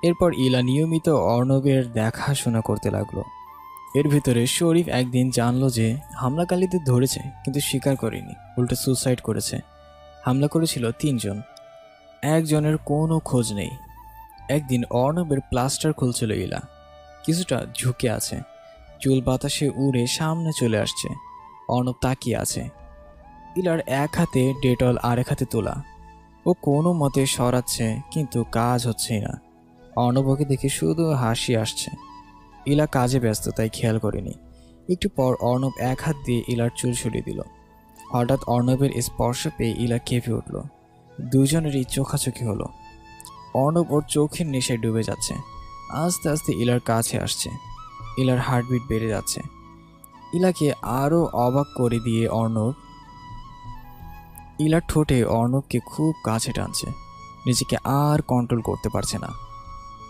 Speaker 3: এরপর ইলা নিয়মিত অর্ণবের দেখাশোনা করতে লাগলো। এর ভিতরে শরীফ একদিন জানলো যে হামলাকারীদের ধরেছে, কিন্তু স্বীকার করেনি, উল্টো সুসাইড করেছে। হামলা করেছিল 3 জন, একজনের কোনো খোঁজ নেই। একদিন অর্ণবের প্লাস্টার খুলছিল ইলা, কিছুটা ঝুঁকে আছে, চুল বাতাসে উড়ে সামনে চলে আসছে। অর্ণব তাকিয়ে আছে, ইলার এক হাতে ডেটল আর এক হাতে তোলা। ও কোনো মতে সরাচ্ছে, কিন্তু কাজ হচ্ছেই না। অর্ণবকে দেখে শুধু হাসি আসছে। ইলা কাজে ব্যস্ত, তাই খেয়াল করেনি। একটু পর অর্ণব এক হাত দিয়ে ইলার চুল সরিয়ে দিল। হঠাৎ অর্ণবের স্পর্শ পেয়ে ইলা কেঁপে উঠল। দুজনেরই চোখাচোখি হলো। অর্ণব ওর চোখের নেশায় ডুবে যাচ্ছে। আস্তে আস্তে ইলার কাছে আসছে। ইলার হার্টবিট বেড়ে যাচ্ছে। ইলাকে আরও অবাক করে দিয়ে অর্ণব ইলার ঠোঁটে অর্ণবকে খুব কাছে টানছে, নিজেকে আর কন্ট্রোল করতে পারছে না।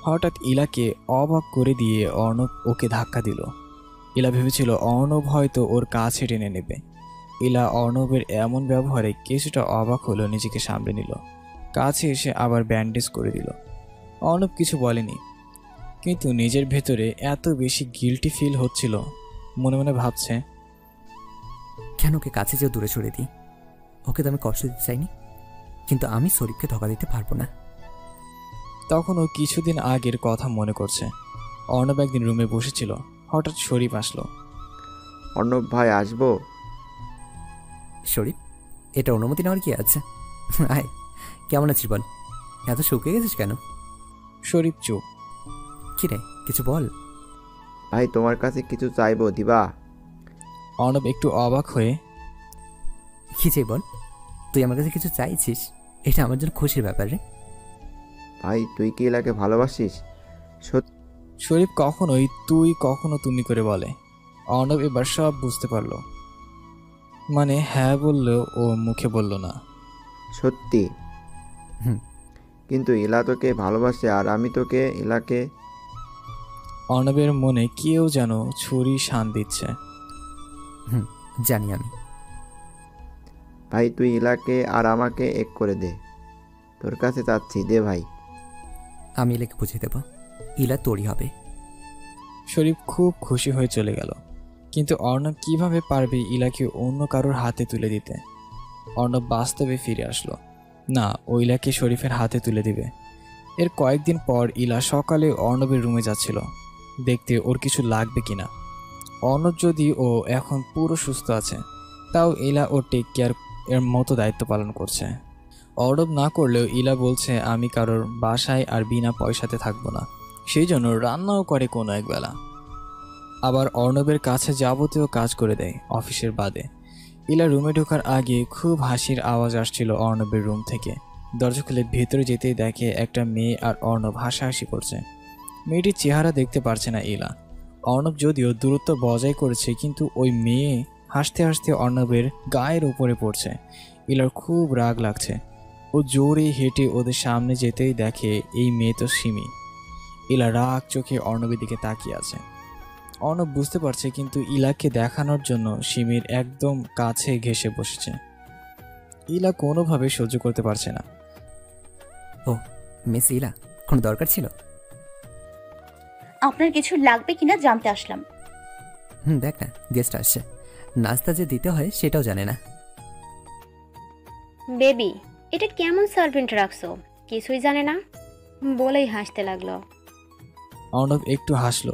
Speaker 3: হঠাৎ ইলাকে অবাক করে দিয়ে অর্ণব ওকে ধাক্কা দিল। ইলা ভেবেছিল অর্ণব হয়তো ওর কাছে টেনে নেবে। ইলা অর্ণবের এমন ব্যবহারে কিছুটা অবাক হলো, নিজেকে সামলে নিল, কাছে এসে আবার ব্যান্ডেজ করে দিল। অর্ণব কিছু বলেনি, কিন্তু নিজের ভেতরে এত বেশি গিল্টি ফিল হচ্ছিল। মনে মনে ভাবছে,
Speaker 5: কেন ওকে কাছে যেও দূরে সরে দিই? ওকে তো আমি কষ্ট দিতে চাইনি, কিন্তু আমি শরীফকে ধোকা দিতে পারবো না।
Speaker 3: তখন ও কিছুদিন আগের কথা মনে করছে। অর্ণব একদিন রুমে বসেছিল, হঠাৎ শরীফ আসলো।
Speaker 4: অর্ণব ভাই, আসবো?
Speaker 5: শরীফ, এটা অনুমতি নেওয়ার কি আছে? আয়, কেমন আছিস বল? এত শুকিয়ে গেছিস কেন?
Speaker 3: শরীফ চুপ।
Speaker 5: কি রে, কিছু বল।
Speaker 4: ভাই, তোমার কাছে কিছু চাইবো, দিবা?
Speaker 3: অর্ণব একটু অবাক হয়ে,
Speaker 5: কি চাই বল? তুই আমার কাছে কিছু চাইছিস, এটা আমার জন্য খুশির ব্যাপার রে।
Speaker 4: ভাই, তুই কি ইলাকে ভালোবাসিস?
Speaker 3: শরীফ কখনোই তুই কখনো তুমি করে বলে। অর্ণব এবার সব বুঝতে পারলো। মানে হ্যাঁ বললেও ও মুখে বলল না।
Speaker 4: সত্যি? কিন্তু ইলা তোকে ভালোবাসে, আর আমি তোকে ইলাকে।
Speaker 3: অর্ণবের মনে কেউ যেন ছুরি শান দিচ্ছে।
Speaker 5: জানি আমি।
Speaker 4: ভাই, তুই ইলাকে আর আমাকে এক করে দে, তোর কাছে চাচ্ছি, দে ভাই।
Speaker 5: আমি ইলাকে বুঝিয়ে দেব, ইলা তোরই হবে।
Speaker 3: শরীফ খুব খুশি হয়ে চলে গেল। কিন্তু অর্ণব কিভাবে পারবে ইলাকে অন্য কারোর হাতে তুলে দিতে? অর্ণব বাস্তবে ফিরে আসলো। না, ও ইলাকে শরীফের হাতে তুলে দিবে। এর কয়েকদিন পর ইলা সকালে অর্ণবের রুমে যাচ্ছিল, দেখতে ওর কিছু লাগবে কিনা। অর্ণব যদি ও এখন পুরো সুস্থ আছে, তাও ইলা ওর টেক কেয়ার এর মতো দায়িত্ব পালন করছে। অর্ণব না করলেও ইলা বলছে, আমি কারোর বাসায় আর বিনা পয়সাতে থাকবো না। সেই জন্য রান্নাও করে কোনো একবেলা। আবার অর্ণবের কাছে যাবতীয় কাজ করে দেয় অফিসের বাদে। ইলা রুমে ঢোকার আগে খুব হাসির আওয়াজ আসছিল অর্ণবের রুম থেকে। দরজা খুলে ভেতরে যেতেই দেখে একটা মেয়ে আর অর্ণব হাসাহাসি করছে। মেয়েটির চেহারা দেখতে পারছে না ইলা। অর্ণব যদিও দূরত্ব বজায় করেছে, কিন্তু ওই মেয়ে হাসতে হাসতে অর্ণবের গায়ের উপরে পড়ছে। ইলার খুব রাগ লাগছে। ও জোরে হেঁটে ওদের সামনে যেতেই দেখে এই মেয়ে তো সিমি। ইলা রাগ চোখে অর্ণবের দিকে তাকিয়ে আছে। অর্ণব বুঝতে পারছে, কিন্তু ইলাকে দেখানোর জন্য সিমির একদম কাছে ঘেঁষে বসেছে। ইলা কোনোভাবে সহ্য করতে পারছে না।
Speaker 5: ও মিস ইলা, কোনো দরকার ছিল?
Speaker 2: আপনার কিছু লাগবে কিনা জানতে আসলাম।
Speaker 5: দেখ না, গেস্ট আসছে, নাস্তা যে দিতে হয় সেটাও জানে না।
Speaker 10: বেবি, এটা কেমন সার্ভেন্ট রাখছো, কিছুই জানে না বলেই হাসতে লাগলো।
Speaker 3: অর্ণব একটু হাসলো।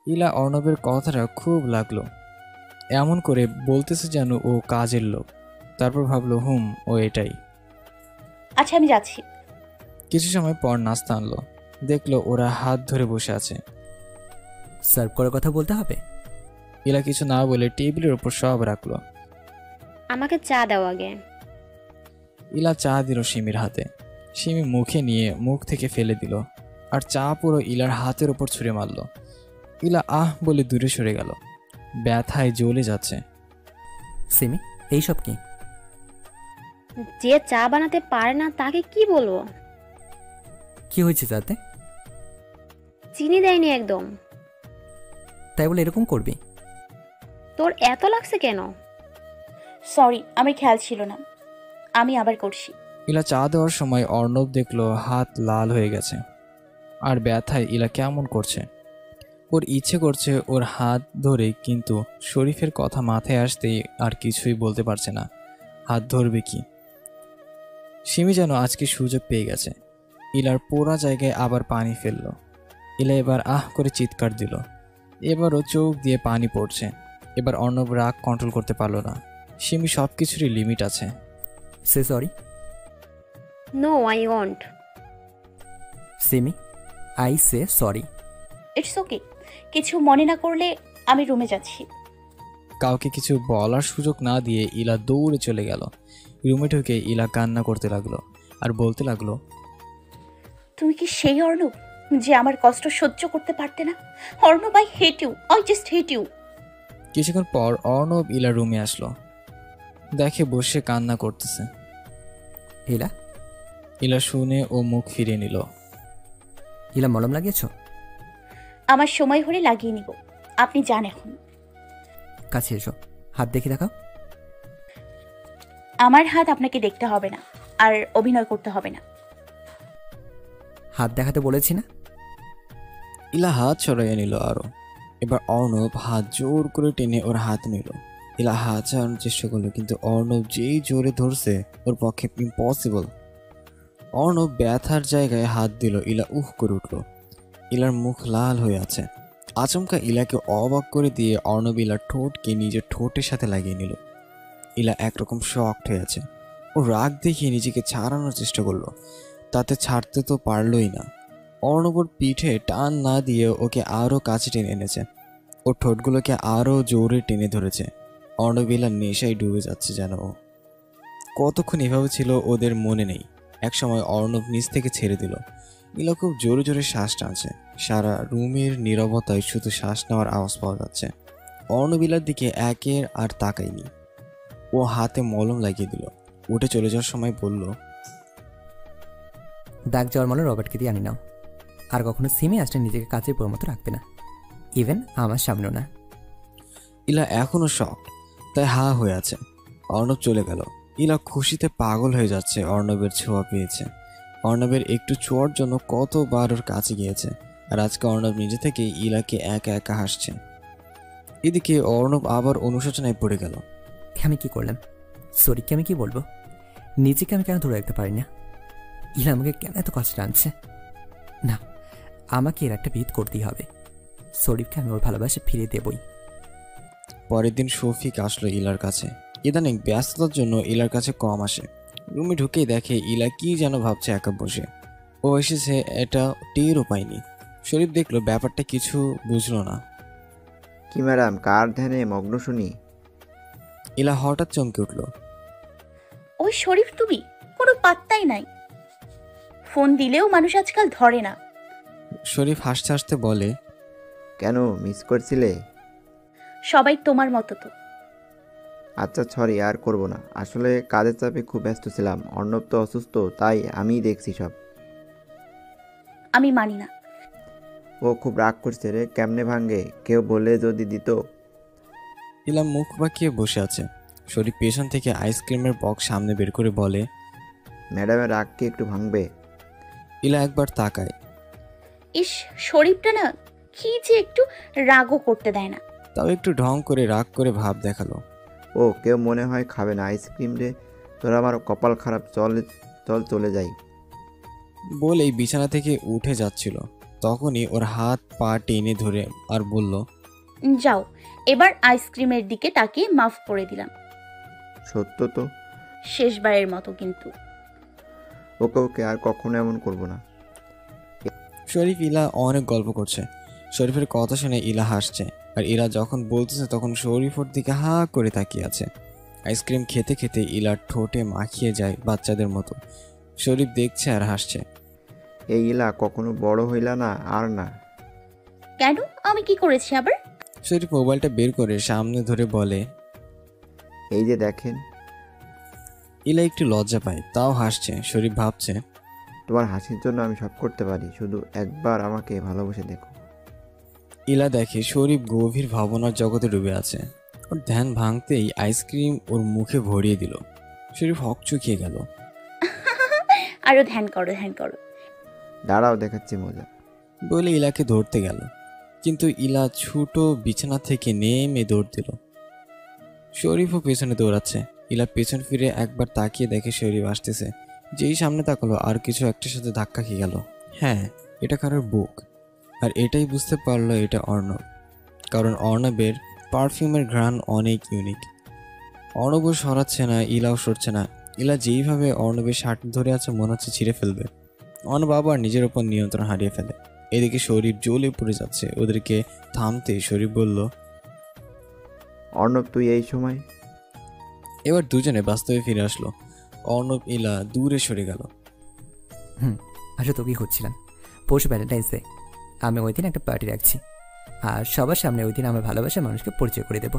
Speaker 3: ইলা অর্ণবের কথাটা খুব লাগলো। এমন করে বলতেছে যেন ও কাজের লোক। তারপর ভাবলো, ও এটাই।
Speaker 2: আচ্ছা, আমি যাচ্ছি।
Speaker 3: কিছু সময় পর নাস্তা আনলো। দেখলো ওরা হাত ধরে বসে আছে।
Speaker 5: সার্ভ করার কথা বলতে হবে।
Speaker 3: ইলা কিছু না বলে টেবিলের উপর সব রাখলো।
Speaker 10: আমাকে চা দাও আগে।
Speaker 3: ইলা চা দিল সিমির হাতে। সিমি মুখে নিয়ে মুখ থেকে ফেলে দিল, আর চা পুরো ইলার হাতের উপর ছুঁড়ে মারল। ইলা আহ বলে দূরে সরে গেল, ব্যথায় জ্বলে যাচ্ছে।
Speaker 5: সিমি, এইসব কি?
Speaker 10: যে চা বানাতে পারে না তাকে কি বলবো?
Speaker 5: কি হয়েছে তাতে?
Speaker 10: চিনি দেয়নি একদম।
Speaker 5: তাই বলে এরকম করবি?
Speaker 10: তোর এত লাগছে কেন?
Speaker 2: সরি, আমার খেয়াল ছিল না। আমি আবার করছি।
Speaker 3: ইলা চা দেওয়ার সময় অর্ণব দেখলো হাত লাল হয়ে গেছে আর ব্যথায় ইলা কেমন করছে। ওর ইচ্ছে করছে ওর হাত ধরে, কিন্তু শরীফের কথা মাথায় আসতেই আর কিছুই বলতে পারছে না। হাত ধরবে কি? সিমি যেন আজকে সুযোগ পেয়ে গেছে। ইলার পোড়া জায়গায় আবার পানি ফেললো। ইলা এবার আহ করে চিৎকার দিল। এবারও চোখ দিয়ে পানি পড়ছে। এবার অর্ণব রাগ কন্ট্রোল করতে পারলো না। সিমি সব কিছুরই লিমিট আছে।
Speaker 5: Say sorry.
Speaker 10: No, I won't.
Speaker 5: Simi, I say sorry.
Speaker 2: It's okay, কিছু মনে না করলে আমি রুমে যাচ্ছি।
Speaker 3: কাউকে কিছু বলার সুযোগ না দিয়ে ইলা দৌড়ে চলে গেল। রুমে ঢুকে ইলা কান্না করতে লাগলো আর বলতে লাগলো,
Speaker 2: তুমি কি সেই অর্ণব যে আমার কষ্ট সহ্য করতে পারতে না? Arnab, I hate you, I just hate you.
Speaker 3: কিছুক্ষণ পর অর্ণব ইলা রুমে আসলো। দেখে বসে কান্না করতেছে।
Speaker 5: ইলা?
Speaker 3: ইলা শুনে ও মুখ ফিরিয়ে নিল।
Speaker 5: ইলা, মলম লাগিয়েছ?
Speaker 2: আমার সময় হলে লাগিয়ে নিব, আপনি যান এখন।
Speaker 5: কাছে এসো, হাত দেখে দেখাও।
Speaker 2: আমার হাত আপনাকে দেখতে হবে না, আর অভিনয় করতে হবে না।
Speaker 5: হাত দেখাতে বলেছি না?
Speaker 3: ইলা হাত সরাইয়ে নিল আরো। এবার অর্ণব হাত জোর করে টেনে ওর হাত নিল। ইলা হাত ছাড়ানোর চেষ্টা করলো, কিন্তু অর্ণব যেই জোরে ধরছে ওর পক্ষে ইম্পসিবল। অর্ণব ব্যথার জায়গায় হাত দিল। ইলা উহ করে উঠল। ইলার মুখ লাল হয়ে আছে। আচমকা ইলাকে অবাক করে দিয়ে অর্ণব ইলার ঠোঁটকে নিজের ঠোঁটের সাথে লাগিয়ে নিল। ইলা একরকম শকড হয়ে আছে। ও রাগ দেখিয়ে নিজেকে ছাড়ানোর চেষ্টা করলো, তাতে ছাড়তে তো পারলই না। অর্ণবর পিঠে টান না দিয়ে ওকে আরও কাছে টেনে এনেছে। ওর ঠোঁটগুলোকে আরও জোরে টেনে ধরেছে। অর্ণব ইলার নেশায় ডুবে যাচ্ছে যেন ও। কতক্ষণ এভাবে ছিল ওদের মনে নেই। একসময় অর্ণব নিচ থেকে ছেড়ে দিল। ইলা খুব জোরে জোরে শ্বাস টানছে। সারা রুমের নীরবতায় শুধু শ্বাস নেওয়ার আওয়াজ পাওয়া যাচ্ছে। অর্ণব ইলার দিকে একের আর তাকায়নি। ও হাতে মলম লাগিয়ে দিল। উঠে চলে যাওয়ার সময় বলল,
Speaker 5: দাগ যাওয়ার মলে রবার্টকে দিয়ে আনি নাও। আর কখনো সিমি আসলে নিজেকে কাচের পোড়ার মতো রাখবে না, ইভেন আমার সামনেও না।
Speaker 3: ইলা এখনো শক, তাই হা হয়ে আছে। অর্ণব চলে গেল। ইলা খুশিতে পাগল হয়ে যাচ্ছে। অর্ণবের ছোঁয়া পেয়েছে। অর্ণবের একটু ছোঁয়ার জন্য কতবার ওর কাছে গিয়েছে, আর আজকে অর্ণব নিজে থেকে ইলাকে একা একা হাসছে। এদিকে অর্ণব আবার অনুশোচনায় পড়ে গেল।
Speaker 5: আমি কি করলাম? সরিকে আমি কি বলবো? নিজেকে আমি কেন ধরে রাখতে পারি না? ইলা আমাকে কেন এত কষ্ট আনছে? না, আমাকে এর একটা বিহিত করতেই হবে। শরীফকে আমি ওর ভালোবাসা ফিরিয়ে দেবই।
Speaker 3: পরের দিন শফিক আসলো ইলার কাছে। ইদানিং ব্যস্ততার জন্য ইলার কাছে কম আসে। রুমে ঢুকেই দেখে ইলা কি যেন ভাবছে একা বসে। ও এসেছে এটা টেরও পায়নি। শরীফ দেখলো ব্যাপারটা কিছু বুঝলো না।
Speaker 4: কি ম্যাডাম, কার ধ্যানে মগ্ন শুনি?
Speaker 3: ইলা হঠাৎ চমকে উঠল।
Speaker 2: ওই শরীফ, তুমি কোনো পাত্তাই নাই। ফোন দিলেও মানুষ আজকাল ধরে না।
Speaker 3: শরীফ হাসতে হাসতে বলে,
Speaker 4: কেন, মিস করছিলে?
Speaker 2: সবাই তোমার মতো তো।
Speaker 4: আচ্ছা সরি, আর করব না। আসলে কাজের চাপে খুব ব্যস্ত ছিলাম। অর্ণব তো অসুস্থ, তাই আমিই দেখছি সব।
Speaker 2: আমি মানি না।
Speaker 4: ও খুব রাগ করছে রে। কেমনে ভাঙ্গে, কেউ বলে যদি দিত।
Speaker 3: ইলা মুখ বাঁকিয়ে বসে আছে। শরীফ পেছন থেকে আইসক্রিমের বক্স সামনে বের করে বলে,
Speaker 4: ম্যাডামের রাগ কি একটু ভাঙবে?
Speaker 3: ইলা একবার তাকায়।
Speaker 2: ইস, শরীফটা না কি যে একটু রাগও করতে দেয় না।
Speaker 3: তাও একটু ঢং করে রাগ করে ভাব দেখালো।
Speaker 4: ও কেউ মনে হয় খাবে না আইসক্রিম রে। তোর আমার কপাল খারাপ, চল চল চলে যাই।
Speaker 3: বলেই বিছানা থেকে উঠে যাচ্ছিল। তখনই ওর হাত পা টেনে ধরে আর বলল,
Speaker 2: যাও, এবার আইসক্রিমের দিকে তাকিয়ে মাফ করে দিলাম।
Speaker 4: সত্য তো?
Speaker 2: শেষবারের মতো কিন্তু।
Speaker 4: ওকে ওকে, আর কখনো এমন করব না।
Speaker 3: শরীফ ইলা অনেক গল্প করছে। শরীফের কথা শুনে ইলা হাসছে, আর ইলা যখন বলতেছে তখন শরীফ ওর দিকে হা করে তাকিয়ে আছে। আইসক্রিম খেতে খেতে ইলার ঠোঁটে মাখিয়ে যায় বাচ্চাদের মতো। শরীফ দেখছে আর হাসছে।
Speaker 4: এই ইলা কখনো বড় হইলা না আর না।
Speaker 2: কেন, আমি কি করেছি আবার?
Speaker 3: শরীফ মোবাইলটা বের করে সামনে ধরে বলে,
Speaker 4: এই যে দেখেন।
Speaker 3: ইলা একটু লজ্জা পায়, তাও হাসছে। শরীফ ভাবছে,
Speaker 4: তোমার হাসির জন্য আমি সব করতে পারি, শুধু একবার আমাকে ভালোবেসে দেখো।
Speaker 3: ইলা দেখে শরীফ গভীর ভাবনার জগতে ডুবে আছে। ওর ধ্যান ভাঙতেই আইসক্রিম ওর মুখে ভরিয়ে দিল। শরীফ হকচকিয়ে গেল।
Speaker 2: আরও ধ্যান করো, ধ্যান করো।
Speaker 4: দাঁড়াও, দেখাচ্ছি মজা।
Speaker 3: বলে ইলাকে ধরতে গেল, কিন্তু ইলা ছোট বিছানা থেকে নেমে দৌড় দিল। শরীফও পেছনে দৌড়াচ্ছে। ইলা পেছন ফিরে একবার তাকিয়ে দেখে শরীফ আসতেছে। যেই সামনে তাকালো আর কিছু একটার সাথে ধাক্কা খেয়ে গেল। হ্যাঁ, এটা কারোর বুক। আর এটাই বুঝতে পারলো এটা অর্ণব, কারণ অর্ণবের পারফিউমের ঘ্রাণ অনেক ইউনিক। অর্ণবও সরাচ্ছে না, ইলাও সরছে না। ইলা যেইভাবে অর্ণবের শার্ট ধরে আছে মনে হচ্ছে ছিঁড়ে ফেলবে। অর্ণব আবার নিজের ওপর নিয়ন্ত্রণ হারিয়ে ফেলে। এদিকে শরীফ জ্বলে পড়ে যাচ্ছে। ওদেরকে থামতে শরীফ বলল,
Speaker 4: অর্ণব তুই এই সময়?
Speaker 3: এবার দুজনে বাস্তবে ফিরে আসলো। অর্ণব ইলা দূরে সরে গেল।
Speaker 5: আসলে তোকেই খুঁজছিলাম। পরশু ভ্যালেন্টাইন্স ডে, আমি ওই দিন একটা পার্টি রাখছি, আর সবার সামনে ওই দিন আমার ভালোবাসার মানুষকে পরিচয় করে দেব।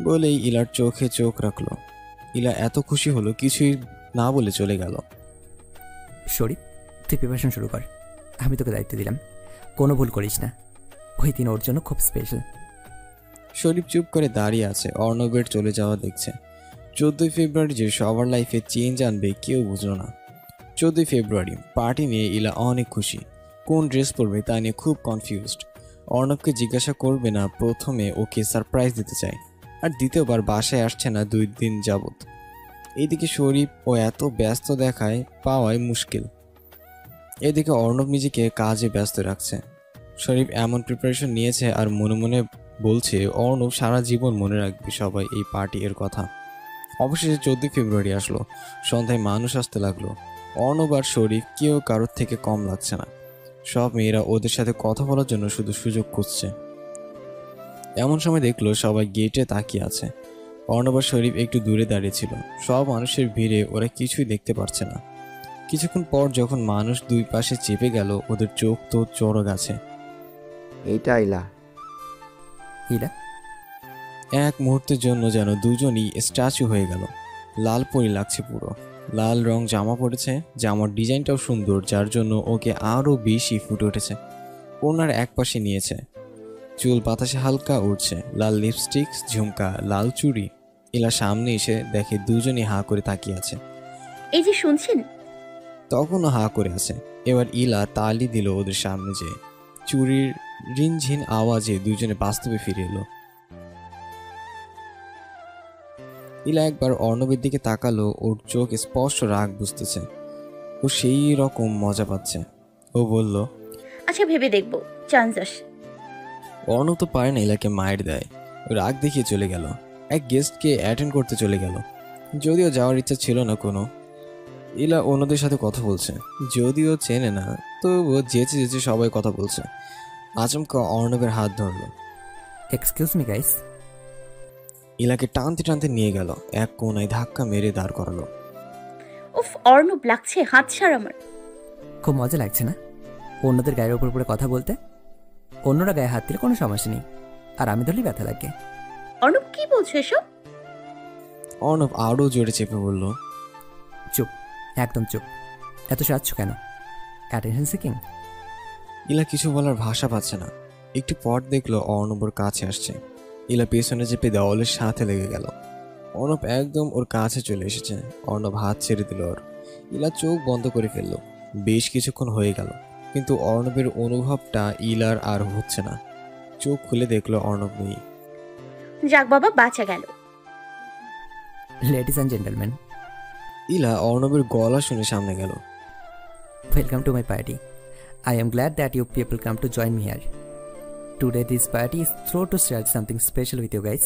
Speaker 3: বলেই ইলার চোখে চোখ রাখলো। ইলা এত খুশি হলো কিছুই না বলে চলে গেল।
Speaker 5: শরীফ, তুই প্রিপারেশন শুরু কর, আমি তোকে দায়িত্ব দিলাম, কোনো ভুল করিস না। ওই দিন ওর জন্য খুব স্পেশাল।
Speaker 3: শরীফ চুপ করে দাঁড়িয়ে আছে, অর্ণবের চলে যাওয়া দেখছে। 14 ফেব্রুয়ারি যে সবার লাইফে চেঞ্জ আনবে কেউ বুঝলো না। 14 ফেব্রুয়ারি পার্টি নিয়ে ইলা অনেক খুশি। কোন ড্রেস পরবে তা নিয়ে খুব কনফিউজড। অর্ণবকে জিজ্ঞাসা করবে না, প্রথমে ওকে সারপ্রাইজ দিতে চায়, আর দ্বিতীয়বার বাসায় আসছে না 2 দিন যাবত। এইদিকে শরীফ ও এত ব্যস্ত দেখায় পাওয়াই মুশকিল। এদিকে অর্ণব নিজেকে কাজে ব্যস্ত রাখছে। শরীফ এমন প্রিপারেশন নিয়েছে আর মনে মনে বলছে অর্ণব সারা জীবন মনে রাখবে সবাই এই পার্টি এর কথা। অবশেষে 14 ফেব্রুয়ারি আসলো। সন্ধ্যায় মানুষ আসতে লাগলো। অর্ণব আর শরীফ কেউ কারোর থেকে কম লাগছে না। সব মেয়েরা ওদের সাথে কথা বলার জন্য শুধু সুযোগ খুঁজছে। এমন সময় দেখলো সবাই গেটে তাকিয়ে আছে। অর্ণব আর শরীফ একটু দূরে দাঁড়িয়েছিল। সব মানুষের ভিড়ে ওরা কিছুই দেখতে পারছে না। কিছুক্ষণ পর যখন মানুষ দুই পাশে চেপে গেল, ওদের চোখ তো চড়ক আছে।
Speaker 4: এইটা ইলা।
Speaker 5: ইলা?
Speaker 3: এক মুহূর্তের জন্য যেন দুজনই স্ট্যাচু হয়ে গেল। লাল পরি লাগছে পুরো। লাল রং জামা পড়েছে, জামার ডিজাইনটাও সুন্দর, যার জন্য ওকে আরও বেশি ফুটে উঠেছে। ওনার এক পাশে নিয়েছে, চুল বাতাসে হালকা উঠছে, লাল লিপস্টিক, ঝুমকা, লাল চুড়ি। ইলা সামনে এসে দেখে দুজনই হাঁ করে তাকিয়ে আছে।
Speaker 2: এই যে শুনছেন?
Speaker 3: তখনও হাঁ করে আছে। এবার ইলা তালি দিল ওদের সামনে, যে চুরির রিনঝিন আওয়াজে দুজনে বাস্তবে ফিরে এলো। ইলা একবার অর্ণবের দিকে তাকালো। ওর চোখ স্পষ্ট রাগ বুঝতেছে। ও সেই রকম মজা পাচ্ছে। ও বলল,
Speaker 2: আচ্ছা ভেবে দেখবো, চান্স আসে।
Speaker 3: অর্ণব তো পারে না ইলাকে মায়ের দেয়। রাগ দেখিয়ে চলে গেল। এক গেস্টকে অ্যাটেন্ড করতে চলে গেল, যদিও যাওয়ার ইচ্ছা ছিল না কোনো। ইলা অন্যদের সাথে কথা বলছে, যদিও চেনে না, তবু যেচে যেচে সবাই কথা বলছে। আচমকা অর্ণবের হাত ধরল।
Speaker 5: Excuse me guys.
Speaker 3: ইলাকে টানতে টানতে নিয়ে গেল, এক কোনায় ধাক্কা মেরে দাঁড় করালো।
Speaker 2: উফ, অর্ণব লাগছে, হাত ছাড় আমার।
Speaker 5: খুব মজা লাগছে না অন্যদের গায়ের ওপর উপরে কথা বলতে? অন্যরা গায়ে হাত দিলে কোনো সমস্যা নেই, আর আমি ধরলেই ব্যথা লাগে।
Speaker 2: অর্ণব কি বলছো এসব?
Speaker 3: অর্ণব আরও জোরে চেপে বলল,
Speaker 5: চুপ, একদম চুপ। এত সাজছো কেন? Attention seeking?
Speaker 3: ইলা কিছু বলার ভাষা পাচ্ছে না। একটু পর দেখলো অর্ণবর কাছে আসছে। ইলা পেছনে চেপে দেওয়ালের সাথে লেগে গেল। অর্ণব একদম ওর কাছে চলে এসেছে। অর্ণব হাত ছেড়ে দিল ওর। ইলা চোখ বন্ধ করে ফেললো। বেশ কিছুক্ষণ হয়ে গেল, কিন্তু অর্ণবের অনুভবটা ইলার আর হচ্ছে না। চোখ খুলে দেখলো অর্ণব নেই।
Speaker 2: যাক বাবা, বাঁচা গেল।
Speaker 5: Ladies and gentleman.
Speaker 3: ইলা অর্ণবের গলা শুনে সামনে গেল।
Speaker 5: Welcome to my party. I am glad that you people come to join me here. Today this party is thrown to share something special with you guys.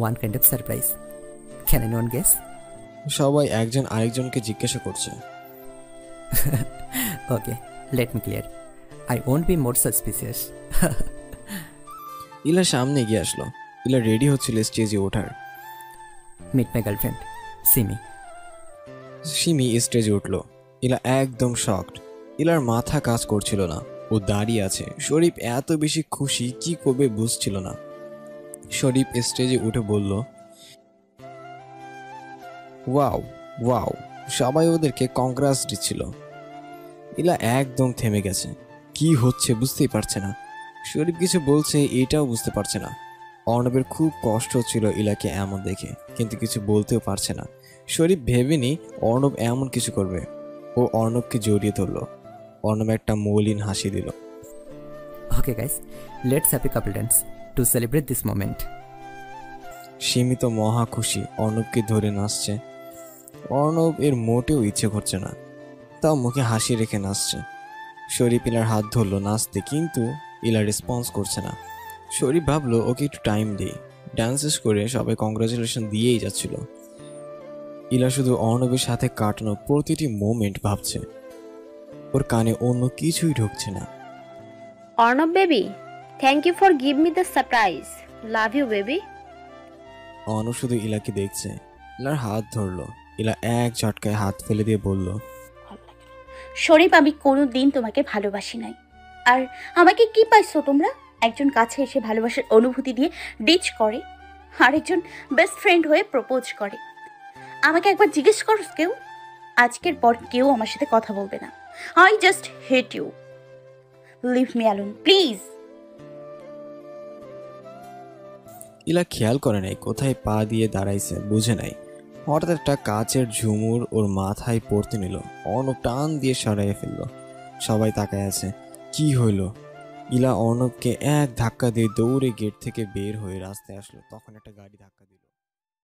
Speaker 5: One kind of surprise. Can anyone guess?
Speaker 3: সবাই একজন আরেকজনকে জিজ্ঞাসা করছে।
Speaker 5: Okay, let me clear. I won't be more suspicious.
Speaker 3: ইলা সামনে এগিয়ে আসলো। ইলা রেডি হচ্ছিল স্টেজে ওঠার।
Speaker 5: Meet my girlfriend, Simi.
Speaker 3: Simi স্টেজে উঠলো। ইলা একদম শকড। ইলার মাথা কাজ করছিল না। ও দাঁড়িয়ে আছে। শরীফ এত বেশি খুশি কি করবে বুঝছিল না। শরীফ স্টেজে উঠে বলল, ওয়াও ওয়াও। সবাই ওদেরকে কংগ্রাস দিচ্ছিল। ইলা একদম থেমে গেছে। কি হচ্ছে বুঝতেই পারছে না। শরীফ কিছু বলছে এটাও বুঝতে পারছে না। অর্ণবের খুব কষ্ট হচ্ছিল ইলাকে এমন দেখে, কিন্তু কিছু বলতেও পারছে না। শরীফ ভেবেনি অর্ণব এমন কিছু করবে। ও অর্ণবকে জড়িয়ে ধরল। অর্ণব একটা মলিন হাসি দিল।
Speaker 5: Okay guys, let's happy couple dance to celebrate this moment.
Speaker 3: Simi তো মহা খুশি, অর্ণবকে ধরে নাচছে। অর্ণব এর মোটেও ইচ্ছে করছে না, তাও মুখে হাসি রেখে নাচছে। শরীফ ইলার হাত ধরলো নাচতে, কিন্তু ইলা রেসপন্স করছে না। শরীফ ভাবলো ওকে একটু টাইম দিই। ডান্সেস করে সবাই কংগ্রাচুলেশন দিয়েই যাচ্ছিল। ইলা শুধু অর্ণবের সাথে কাটানো প্রতিটি মোমেন্ট ভাবছে। ওর কানে অন্য কিছুই ঢুকছে না।
Speaker 10: Arnab baby, thank you for give me the surprise. Love you baby.
Speaker 3: Arnab শুধু ইলাকে দেখছে। ইলার হাত ধরলো। ইলা এক ঝটকায় হাত ফেলে দিয়ে বলল,
Speaker 2: শরীফ, আমি কোনো দিন তোমাকে ভালোবাসি নাই। আর আমাকে কি পাইছো তোমরা? একজন কাছে এসে ভালোবাসার অনুভূতি দিয়ে ডিচ করে, আরেকজন বেস্ট ফ্রেন্ড হয়ে প্রপোজ করে। আমাকে একবার জিজ্ঞেস করো কেউ? আজকের পর কেউ আমার সাথে কথা বলবে না। I just hate you. Leave me alone please.
Speaker 3: Ila খেয়াল করে নাই কোথায় পা দিয়ে দাঁড়াইছে, বুঝে নাই। হঠাৎ একটা কাচের ঝুমুর ওর মাথায় পড়তে নিল। অর্ণব টান দিয়ে সরাইয়ে ফেলল। সবাই তাকায় আছে। কি হইল? ইলা অর্ণবকে এক ধাক্কা দিয়ে দৌড়ে গেট থেকে বের হয়ে রাস্তায় আসলো। তখন একটা গাড়ি ধাক্কা দিল।